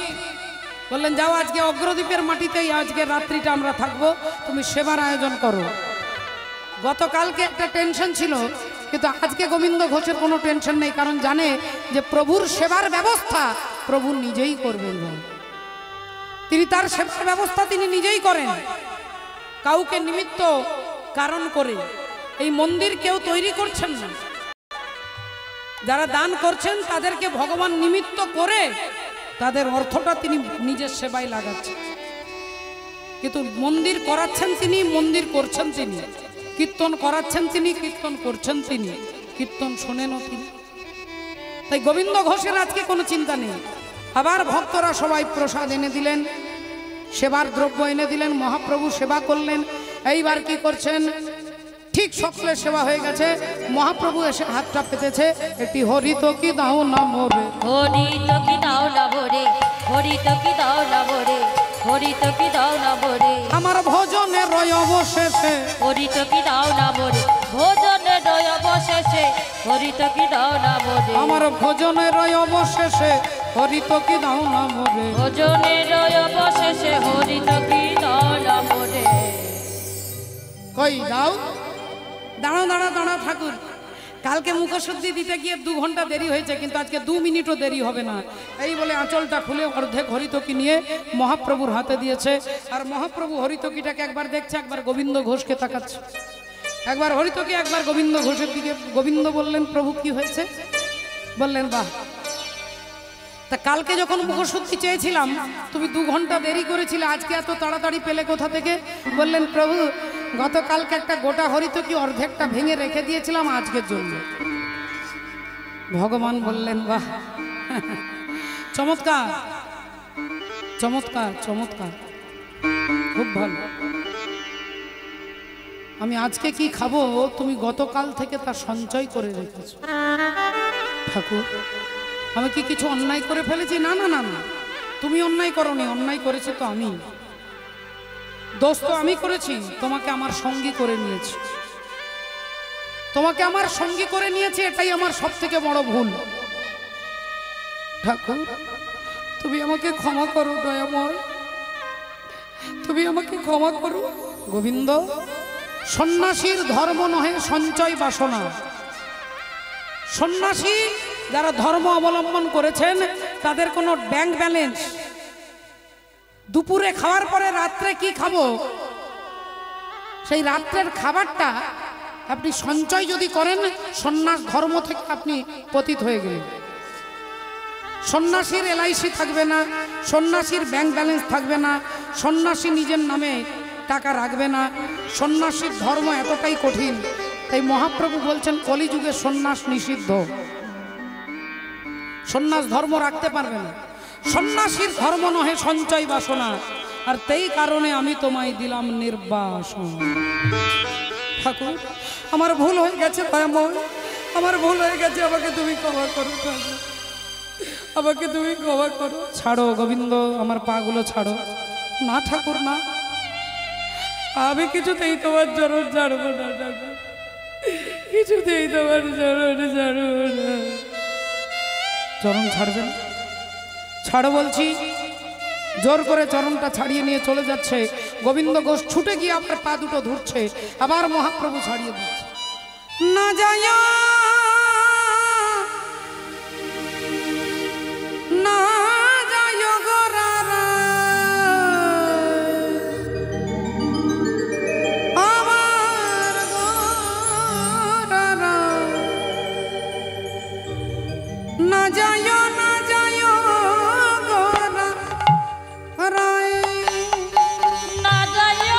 বললেন যাও আজকে অগ্রদ্বীপের মাটিতেই আজকে রাত্রিটা আমরা থাকবো, তুমি সেবার আয়োজন করো। গতকালকে একটা টেনশন ছিল, কিন্তু আজকে গোবিন্দ ঘোষের কোনো টেনশন নেই, কারণ জানে যে প্রভুর সেবার ব্যবস্থা প্রভু নিজেই করবেন। তিনি তার সেবার ব্যবস্থা তিনি নিজেই করেন, কাউকে নিমিত্ত কারণ করে। এই মন্দির কেউ তৈরি করছেন না, যারা দান করছেন তাদেরকে ভগবান নিমিত্ত করে তাদের অর্থটা তিনি নিজের সেবায় লাগাচ্ছেন। কিন্তু মন্দির করাচ্ছেন তিনি, মন্দির করছেন তিনি, কীর্তন করাচ্ছেন তিনি, কীর্তন করছেন তিনি, কীর্তন শোনেনও তিনি। তাই গোবিন্দ ঘোষের আজকে কোনো চিন্তা নেই। আবার ভক্তরা সবাই প্রসাদ এনে দিলেন, সেবার দ্রব্য এনে দিলেন, মহাপ্রভু সেবা করলেন। এইবার কি করছেন, ঠিক সকলের সেবা হয়ে গেছে, মহাপ্রভু এসে হাতটা পেতেছে, একটি হরিত কি দাও না মোরে, হরি তোকে দাও না ভরে, হরি তোকে দাও না ভরে, হরি তোকে দাও না ভরে, আমার ভোজনে রয় অবশেষে, হরি তোকে দাও না ভরে, ভোজনে রয় অবশেষে, হরি তোকে দাও না ভরে, আমার ভোজনে রয় অবশেষে হরিত কি দাও না মোরে। ভোজনে রয় অবশেষে, হরি তোকে দাও না ভরে। কই দাও, দাঁড়াও দাঁড়াও দাঁড়াও ঠাকুর, কালকে মুখশুদ্ধি দিতে গিয়ে 2 ঘন্টা দেরি হয়েছে, কিন্তু আজকে 2 মিনিটও দেরি হবে না। এই বলে আঁচলটা খুলে অর্ধেক হরিতকি নিয়ে মহাপ্রভুর হাতে দিয়েছে। আর মহাপ্রভু হরিতকিটাকে একবার দেখছে, একবার গোবিন্দ ঘোষকে তাকাচ্ছে, একবার হরিতকি একবার গোবিন্দ ঘোষের দিকে। গোবিন্দ বললেন প্রভু কি হয়েছে? বললেন বাহ, তা কালকে যখন মুখশুদ্ধি চেয়েছিলাম তুমি 2 ঘন্টা দেরি করেছিলে, আজকে এত তাড়াতাড়ি পেলে কোথা থেকে? বললেন প্রভু গতকালকে একটা গোটা হরিতকি অর্ধেকটা ভেঙে রেখে দিয়েছিলাম আজকের জন্য। ভগবান বললেন বাহ, চমৎকার চমৎকার চমৎকার, খুব ভালো। আমি আজকে কি খাবো তুমি গতকাল থেকে তা সঞ্চয় করে রেখেছ। ঠাকুর, আমি কি কিছু অন্যায় করে ফেলেছি? না না না না, তুমি অন্যায় করোনি, অন্যায় করেছি তো আমি। দোষ তো আমি করেছি, তোমাকে আমার সঙ্গী করে নিয়েছি, তোমাকে আমার সঙ্গী করে নিয়েছি, এটাই আমার সব থেকে বড় ভুল। ঠাকুর, তুমি আমাকে ক্ষমা করো দয়াময়, তুমি আমাকে ক্ষমা করো। গোবিন্দ, সন্ন্যাসীর ধর্ম নহে সঞ্চয় বাসনা। সন্ন্যাসী যারা ধর্ম অবলম্বন করেছেন তাদের কোনো ব্যাংক ব্যালেন্স, দুপুরে খাওয়ার পরে রাত্রে কি খাবো সেই রাত্রের খাবারটা আপনি সঞ্চয় যদি করেন, সন্ন্যাস ধর্ম থেকে আপনি পতিত হয়ে গেলেন। সন্ন্যাসীর এলআইসি থাকবে না, সন্ন্যাসীর ব্যাংক ব্যালেন্স থাকবে না, সন্ন্যাসী নিজের নামে টাকা রাখবে না। সন্ন্যাসীর ধর্ম এতটাই কঠিন, তাই মহাপ্রভু বলছেন কলিযুগে সন্ন্যাস নিষিদ্ধ, সন্ন্যাস ধর্ম রাখতে পারবে না। সন্ন্যাসীর ধর্ম নহে সঞ্চয় বাসনা, আর তেই কারণে আমি তোমায় দিলাম নির্বাসন। ঠাকুর, আমার ভুল হয়ে গেছে দয়াময়, আমার ভুল হয়ে গেছে, আমাকে তুমি ক্ষমা করো ঠাকুর, আমাকে তুমি ক্ষমা করো। ছাড়ো গোবিন্দ, আমার পাগুলো ছাড়ো। না ঠাকুর না, আমি কিছুতেই তোমার চরণ ছাড়বো না ঠাকুর, কিছুতেই তোমার চরণ ছাড়বো না। চরণ ছাড়বেন? ছাড়ো বলছি। জোর করে চরণটা ছাড়িয়ে নিয়ে চলে যাচ্ছে। গোবিন্দ ঘোষ ছুটে গিয়ে আবার পা দুটো ধরছে, আবার মহাপ্রভু ছাড়িয়ে দিচ্ছে। না যায় না যায় গোরারা, আমার গোরারা, না যায় না যায় গোরা রায়, না যায় না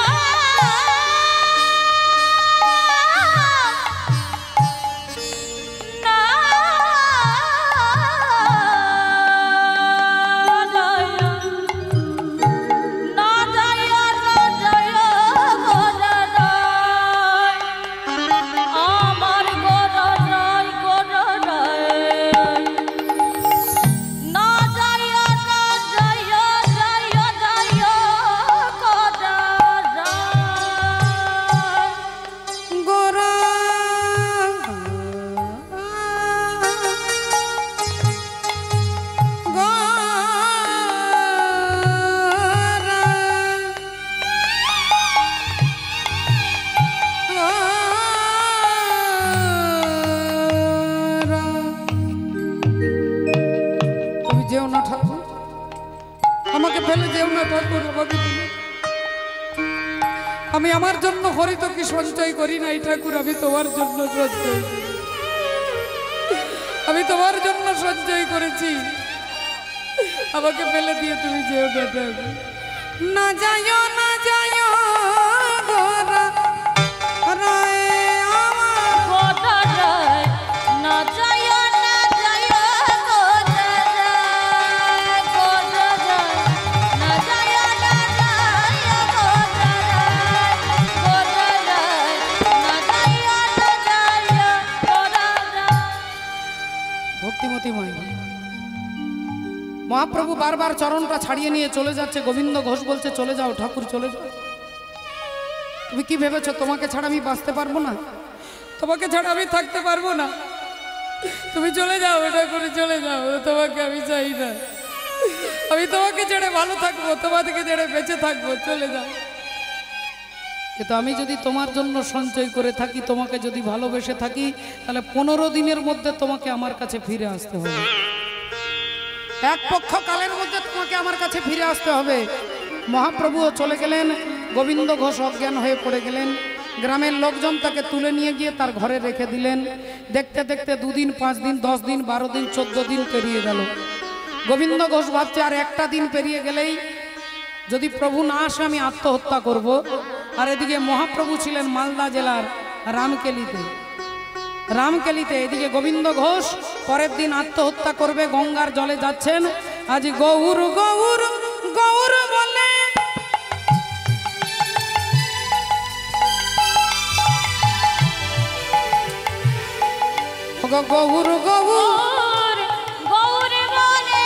আমাকে ফেলে যেও না ঠাকুর, আমাকে তুমি। আমি আমার জন্য হরিত কি সঞ্চয় করি নাই ঠাকুর, আমি তোমার জন্য সঞ্চয়, আমি তোমার জন্য সঞ্চয় করেছি, আমাকে ফেলে দিয়ে তুমি যেও না ঠাকুর। না যায় না যায় গোরা রায়, আমার গোরা রায়, না যায় না যায় গোরা রায়, গোরা রায়, না যায় না যায় গোরা রায়, গোরা রায়, না যায় না যায় গোরা রায়। ভক্তিমতীময় মহাপ্রভু বারবার চরণটা ছাড়িয়ে নিয়ে চলে যাচ্ছে। গোবিন্দ ঘোষ বলছে চলে যাও ঠাকুর, চলে যাও। তুমি কি ভেবেছো তোমাকে ছাড়া আমি বাঁচতে পারবো না? তোমাকে ছাড়া আমি থাকতে পারবো না, তুমি চলে যাও ঠাকুর, চলে যাও, তোমাকে আমি চাই না, আমি তোমাকে ছেড়ে ভালো থাকবো, তোমাকে ছেড়ে বেঁচে থাকবো, চলে যাও। কিন্তু আমি যদি তোমার জন্য সঞ্চয় করে থাকি, তোমাকে যদি ভালোবেসে থাকি, তাহলে 15 দিনের মধ্যে তোমাকে আমার কাছে ফিরে আসতে হবে, এক পক্ষ কালের মধ্যে তোমাকে আমার কাছে ফিরে আসতে হবে। মহাপ্রভুও চলে গেলেন, গোবিন্দ ঘোষ অজ্ঞান হয়ে পড়ে গেলেন। গ্রামের লোকজন তাকে তুলে নিয়ে গিয়ে তার ঘরে রেখে দিলেন। দেখতে দেখতে 2 দিন, 5 দিন, 10 দিন, 12 দিন, 14 দিন পেরিয়ে গেল। গোবিন্দ ঘোষ ভাবছে আর একটা দিন পেরিয়ে গেলেই যদি প্রভু না আসে আমি আত্মহত্যা করব। আর এদিকে মহাপ্রভু ছিলেন মালদা জেলার রামকেলিতে, এদিকে গোবিন্দ ঘোষ পরের দিন আত্মহত্যা করবে, গঙ্গার জলে যাচ্ছেন। আজ গৌর গৌর গৌর বলে গৌর গৌর গৌর বলে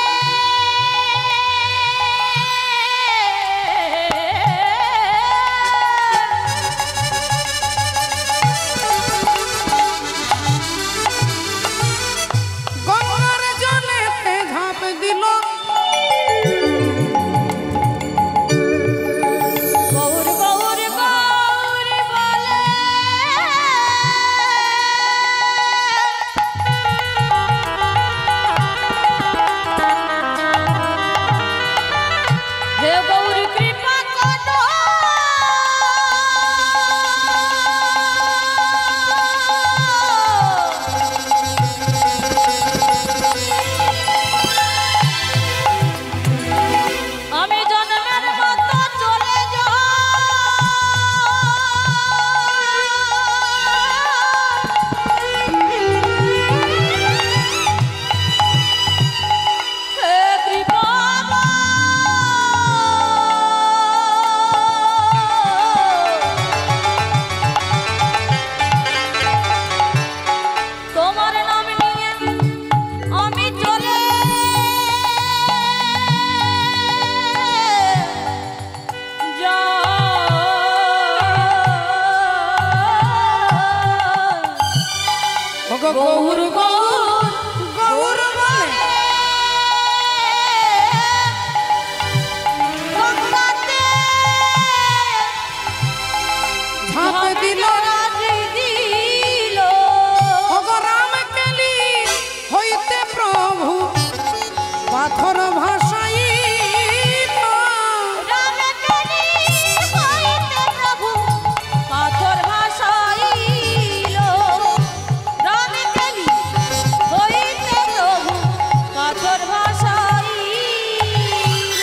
গঙ্গার জলেতে ঝাঁপ দিল গৌর গৌর গৌর বলে হে গৌর কৃপা করো আমি জন্মের মতো চলে হে কৃপা তোমার নাম নিয়ে আমি চলে গৌর গৌর গৌর বলে ঝাঁপ দিল রাম কেলি হইতে প্রভু পাথর ভাষাই পাথর ভাষাইল রাম কেলি হইতে প্রভু পাথর ভাষাইল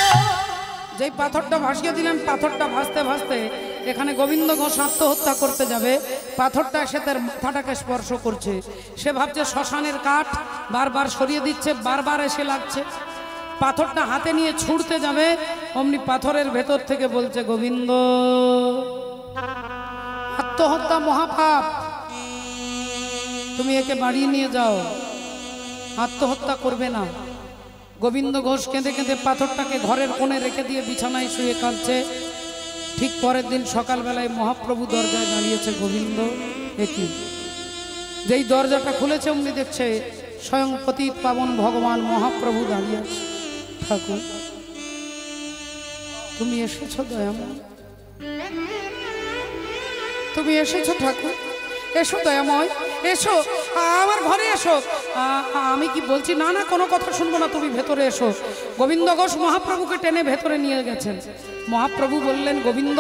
যেই পাথরটা ভাসিয়ে দিলেন, পাথরটা ভাসতে ভাসতে এখানে গোবিন্দ ঘোষ আত্মহত্যা করতে যাবে। পাথরটা এসে তার মাথাটাকে স্পর্শ করছে। সে ভাবছে শ্মশানের কাঠ, বারবার সরিয়ে দিচ্ছে, বারবার এসে লাগছে। পাথরটা হাতে নিয়ে ছুঁড়তে যাবে, অমনি পাথরের ভেতর থেকে বলছে, গোবিন্দ, আত্মহত্যা মহাপাপ, তুমি একে বাড়িয়ে নিয়ে যাও, আত্মহত্যা করবে না। গোবিন্দ ঘোষ কেঁদে কেঁদে পাথরটাকে ঘরের কোণে রেখে দিয়ে বিছানায় শুয়ে কাঁদছে। ঠিক পরের দিন সকালবেলায় মহাপ্রভু দরজায় দাঁড়িয়েছে। গোবিন্দ একই যেই দরজাটা খুলেছে অমনি দেখছে স্বয়ং পতিত পাবন ভগবান মহাপ্রভু দাঁড়িয়ে আছে। ঠাকুর, তুমি এসেছো দয়াময়, তুমি এসেছো ঠাকুর, এসো দয়াময়, এসো আমার ঘরে এসো। আমি কি বলছি? না না, কোনো কথা শুনবো না, তুমি ভেতরে এসো। গোবিন্দ ঘোষ মহাপ্রভুকে টেনে ভেতরে নিয়ে গেছেন। মহাপ্রভু বললেন, গোবিন্দ,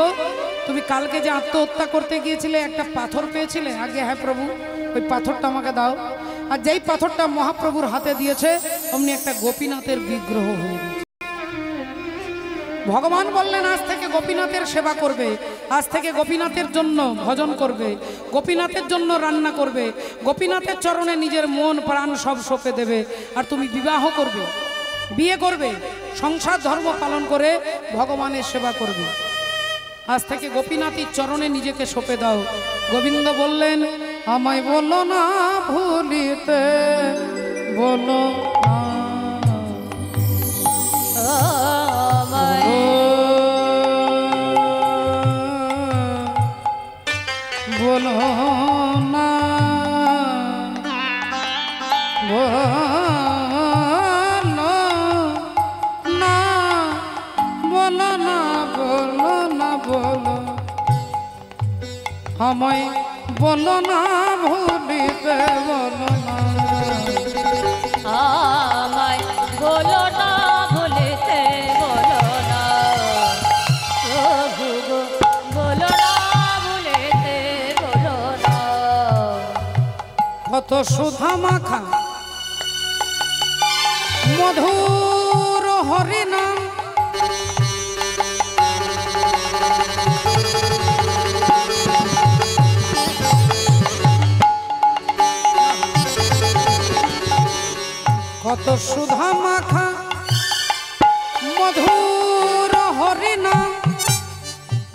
তুমি কালকে যে আত্মহত্যা করতে গিয়েছিলে একটা পাথর পেয়েছিলে? আগে হ্যাঁ প্রভু, ওই পাথরটা আমাকে দাও। আর যেই পাথরটা মহাপ্রভুর হাতে দিয়েছে অমনি একটা গোপীনাথের বিগ্রহ হয়ে গেছে। ভগবান বললেন, আজ থেকে গোপীনাথের সেবা করবে, আজ থেকে গোপীনাথের জন্য ভজন করবে, গোপীনাথের জন্য রান্না করবে, গোপীনাথের চরণে নিজের মন প্রাণ সব সঁপে দেবে। আর তুমি বিবাহ করবে, বিয়ে করবে, সংসার ধর্ম পালন করে ভগবানের সেবা করবে। আজ থেকে গোপীনাথের চরণে নিজেকে সঁপে দাও। গোবিন্দ বললেন, আমায় বলো না ভুলিতে, বলো না বলো না, বলো না, বলো না, বলো না, বলো আমায় বলো না ভুলিতে, বলো না, আমায় বলো না ভুলিতে, বলো না প্রভু গো, বলো না ভুলিতে, বলো না। কত সুধা মাখা মধুর হরিনাম, কত সুধা মাখা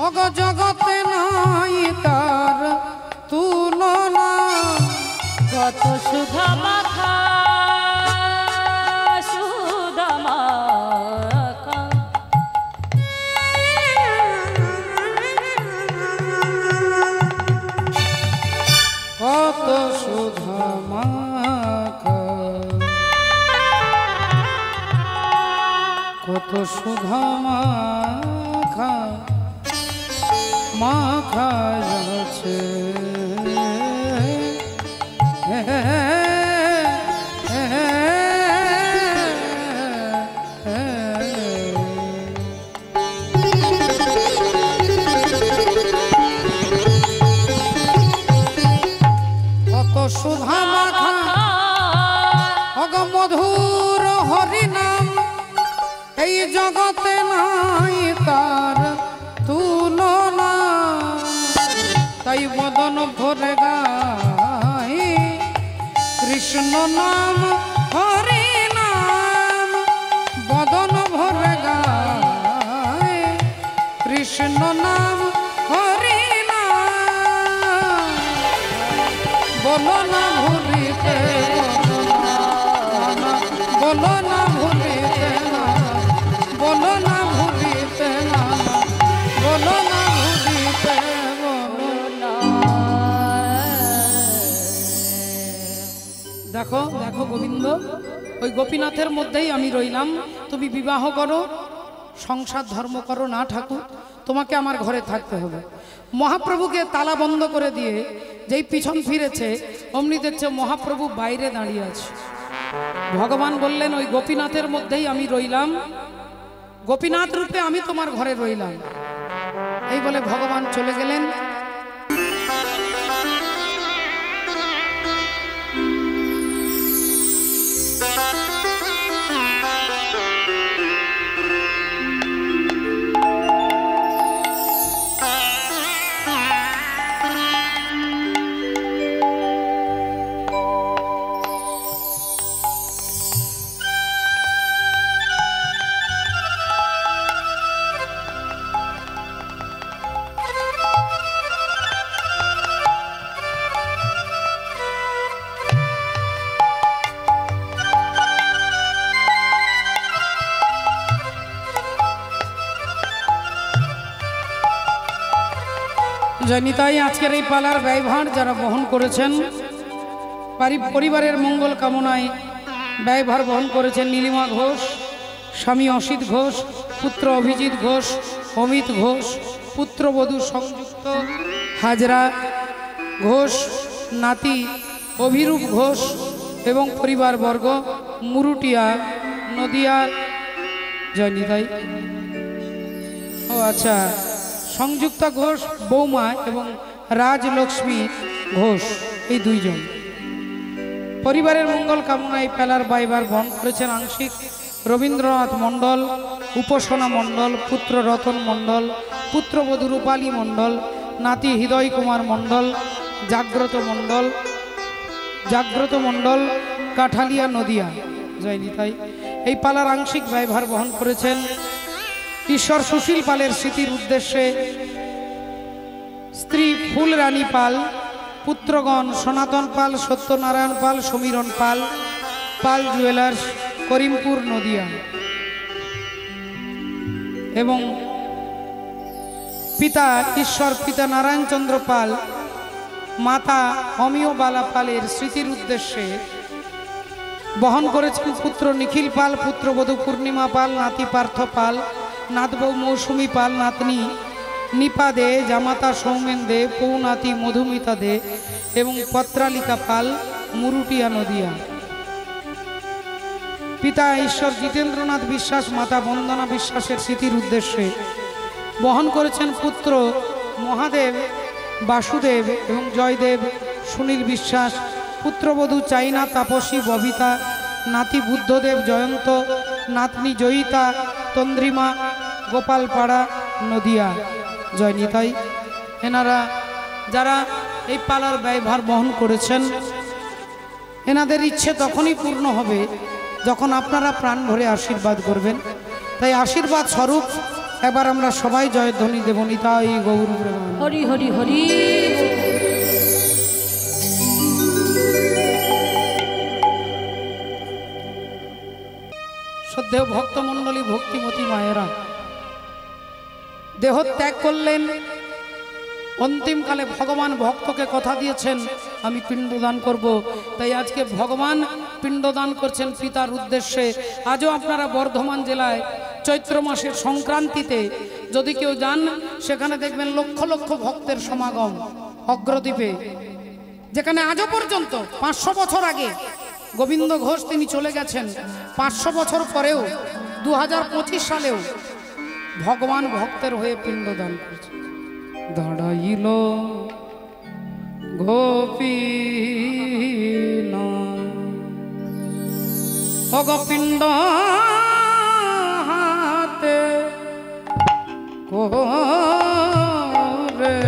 অগ জগতে নাই তার তুলনা, কত সুধা মাখা সুধা মাখা, কত সুধা মাখা, কত সুধা মাখা মাখা যাচ্ছে। কত সুধা মাখা অগ মধুর হরিনাম, এই জগতে নাই তার তুলনা, তাই বদন ভরে গাই কৃষ্ণ নাম হরি নাম, বদন ভরে গাই কৃষ্ণ নাম হরি নাম, বলো না ভুলিতে বলো না ভুলিতে না, বলো না ভুলিতে না, বলো না ভুলিতে বলো না। দেখো দেখো গোবিন্দ, ওই গোপীনাথের মধ্যেই আমি রইলাম। তুমি বিবাহ করো, সংসার ধর্ম করো না ঠাকুর, তোমাকে আমার ঘরে থাকতে হবে। মহাপ্রভুকে তালা বন্ধ করে দিয়ে যেই পিছন ফিরেছে অমনি দেখছে মহাপ্রভু বাইরে দাঁড়িয়ে আছে। ভগবান বললেন ওই গোপীনাথের মধ্যেই আমি রইলাম, গোপীনাথ রূপে আমি তোমার ঘরে রইলাম। এই বলে ভগবান চলে গেলেন। জানি তাই আজকের এই পালার ব্যয়ভার যারা বহন করেছেন, পরিবারের মঙ্গল কামনায় ব্যয়ভার বহন করেছেন নীলিমা ঘোষ, স্বামী অসিত ঘোষ, পুত্র অভিজিৎ ঘোষ, অমিত ঘোষ, পুত্রবধূ সংযুক্ত হাজরা ঘোষ, নাতি অভিরূপ ঘোষ এবং পরিবারবর্গ মুরুটিয়া নদিয়া। জানি তাই ও আচ্ছা, সংযুক্তা ঘোষ বৌমা এবং রাজলক্ষ্মী ঘোষ, এই দুইজন পরিবারের মঙ্গল কামনায় পেলার বাইবার বহন করেছেন আংশিক রবীন্দ্রনাথ মণ্ডল, উপাসনা মণ্ডল, পুত্র রতন মণ্ডল, পুত্রবধূ রূপালী মণ্ডল, নাতি হৃদয় কুমার মণ্ডল, জাগ্রত মণ্ডল কাঠালিয়া নদিয়া। জয়নি তাই এই পালার আংশিক ব্যয়ভার বহন করেছেন ঈশ্বর সুশীল পালের স্মৃতির উদ্দেশ্যে স্ত্রী ফুল রানী পাল, পুত্রগণ সনাতন পাল, সত্যনারায়ণ পাল, সমীরণ পাল, পাল জুয়েলার্স, করিমপুর নদিয়া এবং পিতা ঈশ্বর পিতা নারায়ণচন্দ্র পাল, মাতা অমিয়বালা পালের স্মৃতির উদ্দেশ্যে বহন করেছেন পুত্র নিখিল পাল, পুত্রবধূ পূর্ণিমা পাল, নাতি পার্থ পাল, নাতবউ মৌসুমী পাল, নাতনি নিপা দে, জামাতা সৌমেন দে, পৌনাতি মধুমিতা দে এবং পত্রালিকা পাল, মুরুটিয়া নদিয়া। পিতা ঈশ্বর জিতেন্দ্রনাথ বিশ্বাস, মাতা বন্দনা বিশ্বাসের স্মৃতির উদ্দেশ্যে বহন করেছেন পুত্র মহাদেব, বাসুদেব এবং জয়দেব, সুনীল বিশ্বাস, পুত্রবধূ চাইনা তাপসী ববিতা, নাতি বুদ্ধদেব জয়ন্ত, নাতনি জয়িতা তন্দ্রিমা, গোপালপাড়া নদিয়া। জয় নিতাই। এনারা যারা এই পালার ব্যয়ভার বহন করেছেন, এনাদের ইচ্ছে তখনই পূর্ণ হবে যখন আপনারা প্রাণ ভরে আশীর্বাদ করবেন। তাই আশীর্বাদ স্বরূপ একবার আমরা সবাই জয়ধ্বনি দেব নিতাই গৌর প্রেমানন্দে। হরি হরি হরি শ্রদ্ধেয় ভক্তমণ্ডলী, ভক্তিমতী মায়েরা, দেহ ত্যাগ করলেন। অন্তিমকালে ভগবান ভক্তকে কথা দিয়েছেন আমি পিণ্ডদান করব, তাই আজকে ভগবান পিণ্ডদান করছেন পিতার উদ্দেশ্যে। আজও আপনারা বর্ধমান জেলায় চৈত্র মাসের সংক্রান্তিতে যদি কেউ যান, সেখানে দেখবেন লক্ষ লক্ষ ভক্তের সমাগম অগ্রদ্বীপে, যেখানে আজও পর্যন্ত 500 বছর আগে গোবিন্দ ঘোষ তিনি চলে গেছেন, 500 বছর পরেও 2025 সালেও ভগবান ভক্তের হয়ে পিণ্ডদান করছে। দাঁড়াইল গোপীন অগপিণ্ড হাতে করে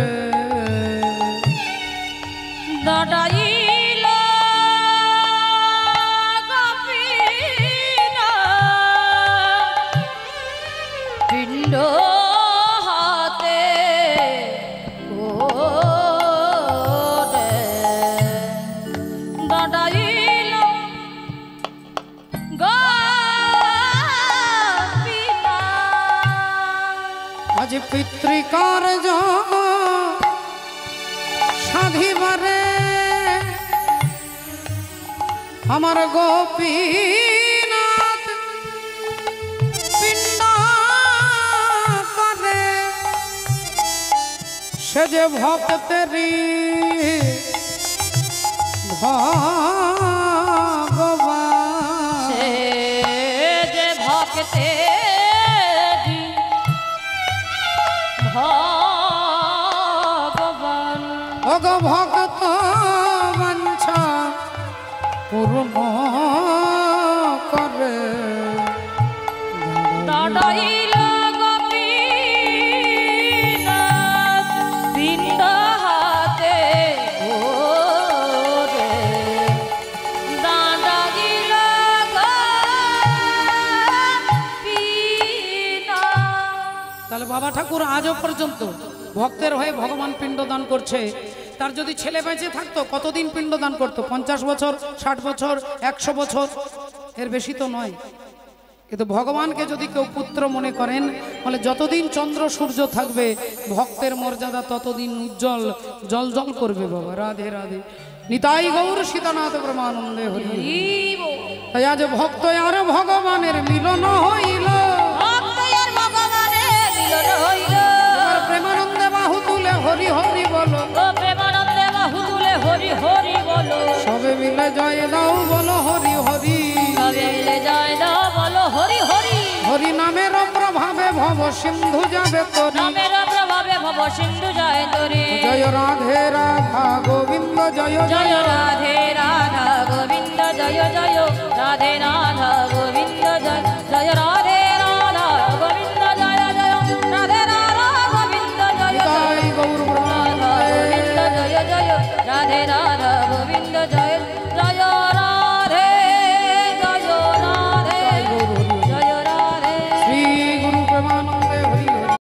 দাঁড়াইল গোপীন পিণ্ড হাতে করে দাঁড়াইল গোপীন আজ পিতৃকার্য সাধিবারে আমার গোপীনাথ পিণ্ড করে, সে যে ভক্তেরই ভগবান, সে যে ভক্তেরি ভগবান। ভগ ভক্ত বাঞ্ছা পূর্ণ করে দাঁড়াইল গোপীনাথ পিণ্ড হাতে করে দাঁড়াইল গোপীনাথ। তাহলে বাবা ঠাকুর আজও পর্যন্ত ভক্তের হয়ে ভগবান পিণ্ডদান করছে। তার যদি ছেলে বেঁচে থাকতো কতদিন পিণ্ডদান করতো? 50 বছর, 60 বছর, 100 বছর, এর বেশি তো নয়। কিন্তু ভগবানকে যদি কেউ পুত্র মনে করেন, বলে যতদিন চন্দ্র সূর্য থাকবে ভক্তের মর্যাদা ততদিন উজ্জ্বল জল জল করবে। বাবা রাধে রাধে, নিতাই গৌর সীতানাথ প্রেমানন্দে হরি। তাই আজ ভক্ত আর ভগবানের মিলন হইল, ভক্তের ভগবানের মিলন হইল। এবার প্রেমানন্দে বাহু তুলে হরি হরি বলো, ও প্রেমানন্দে বাহু তুলে হরি হরি বলো। সবে মিলে জয় দাও বলো হরি হরি। সবে মিলে জয় দাও বলো হরি হরি। হরি নামের প্রভাবে ভব সিন্ধু যাবে তরি, নামের প্রভাবে ভব সিন্ধু যায় তরি। জয় রাধে রাধা গোবিন্দ জয় জয় রাধে রাধা গোবিন্দ জয় জয় রাধে রাধা গোবিন্দ জয় জয় রাধে রাধা গোবিন্দ জয় জয় রাধে রাধা গোবিন্দ জয় জয় নিতাই গৌর রাধা প্রেমানন্দে। গোবিন্দ জয় জয় রাধে রাধা গোবিন্দ জয়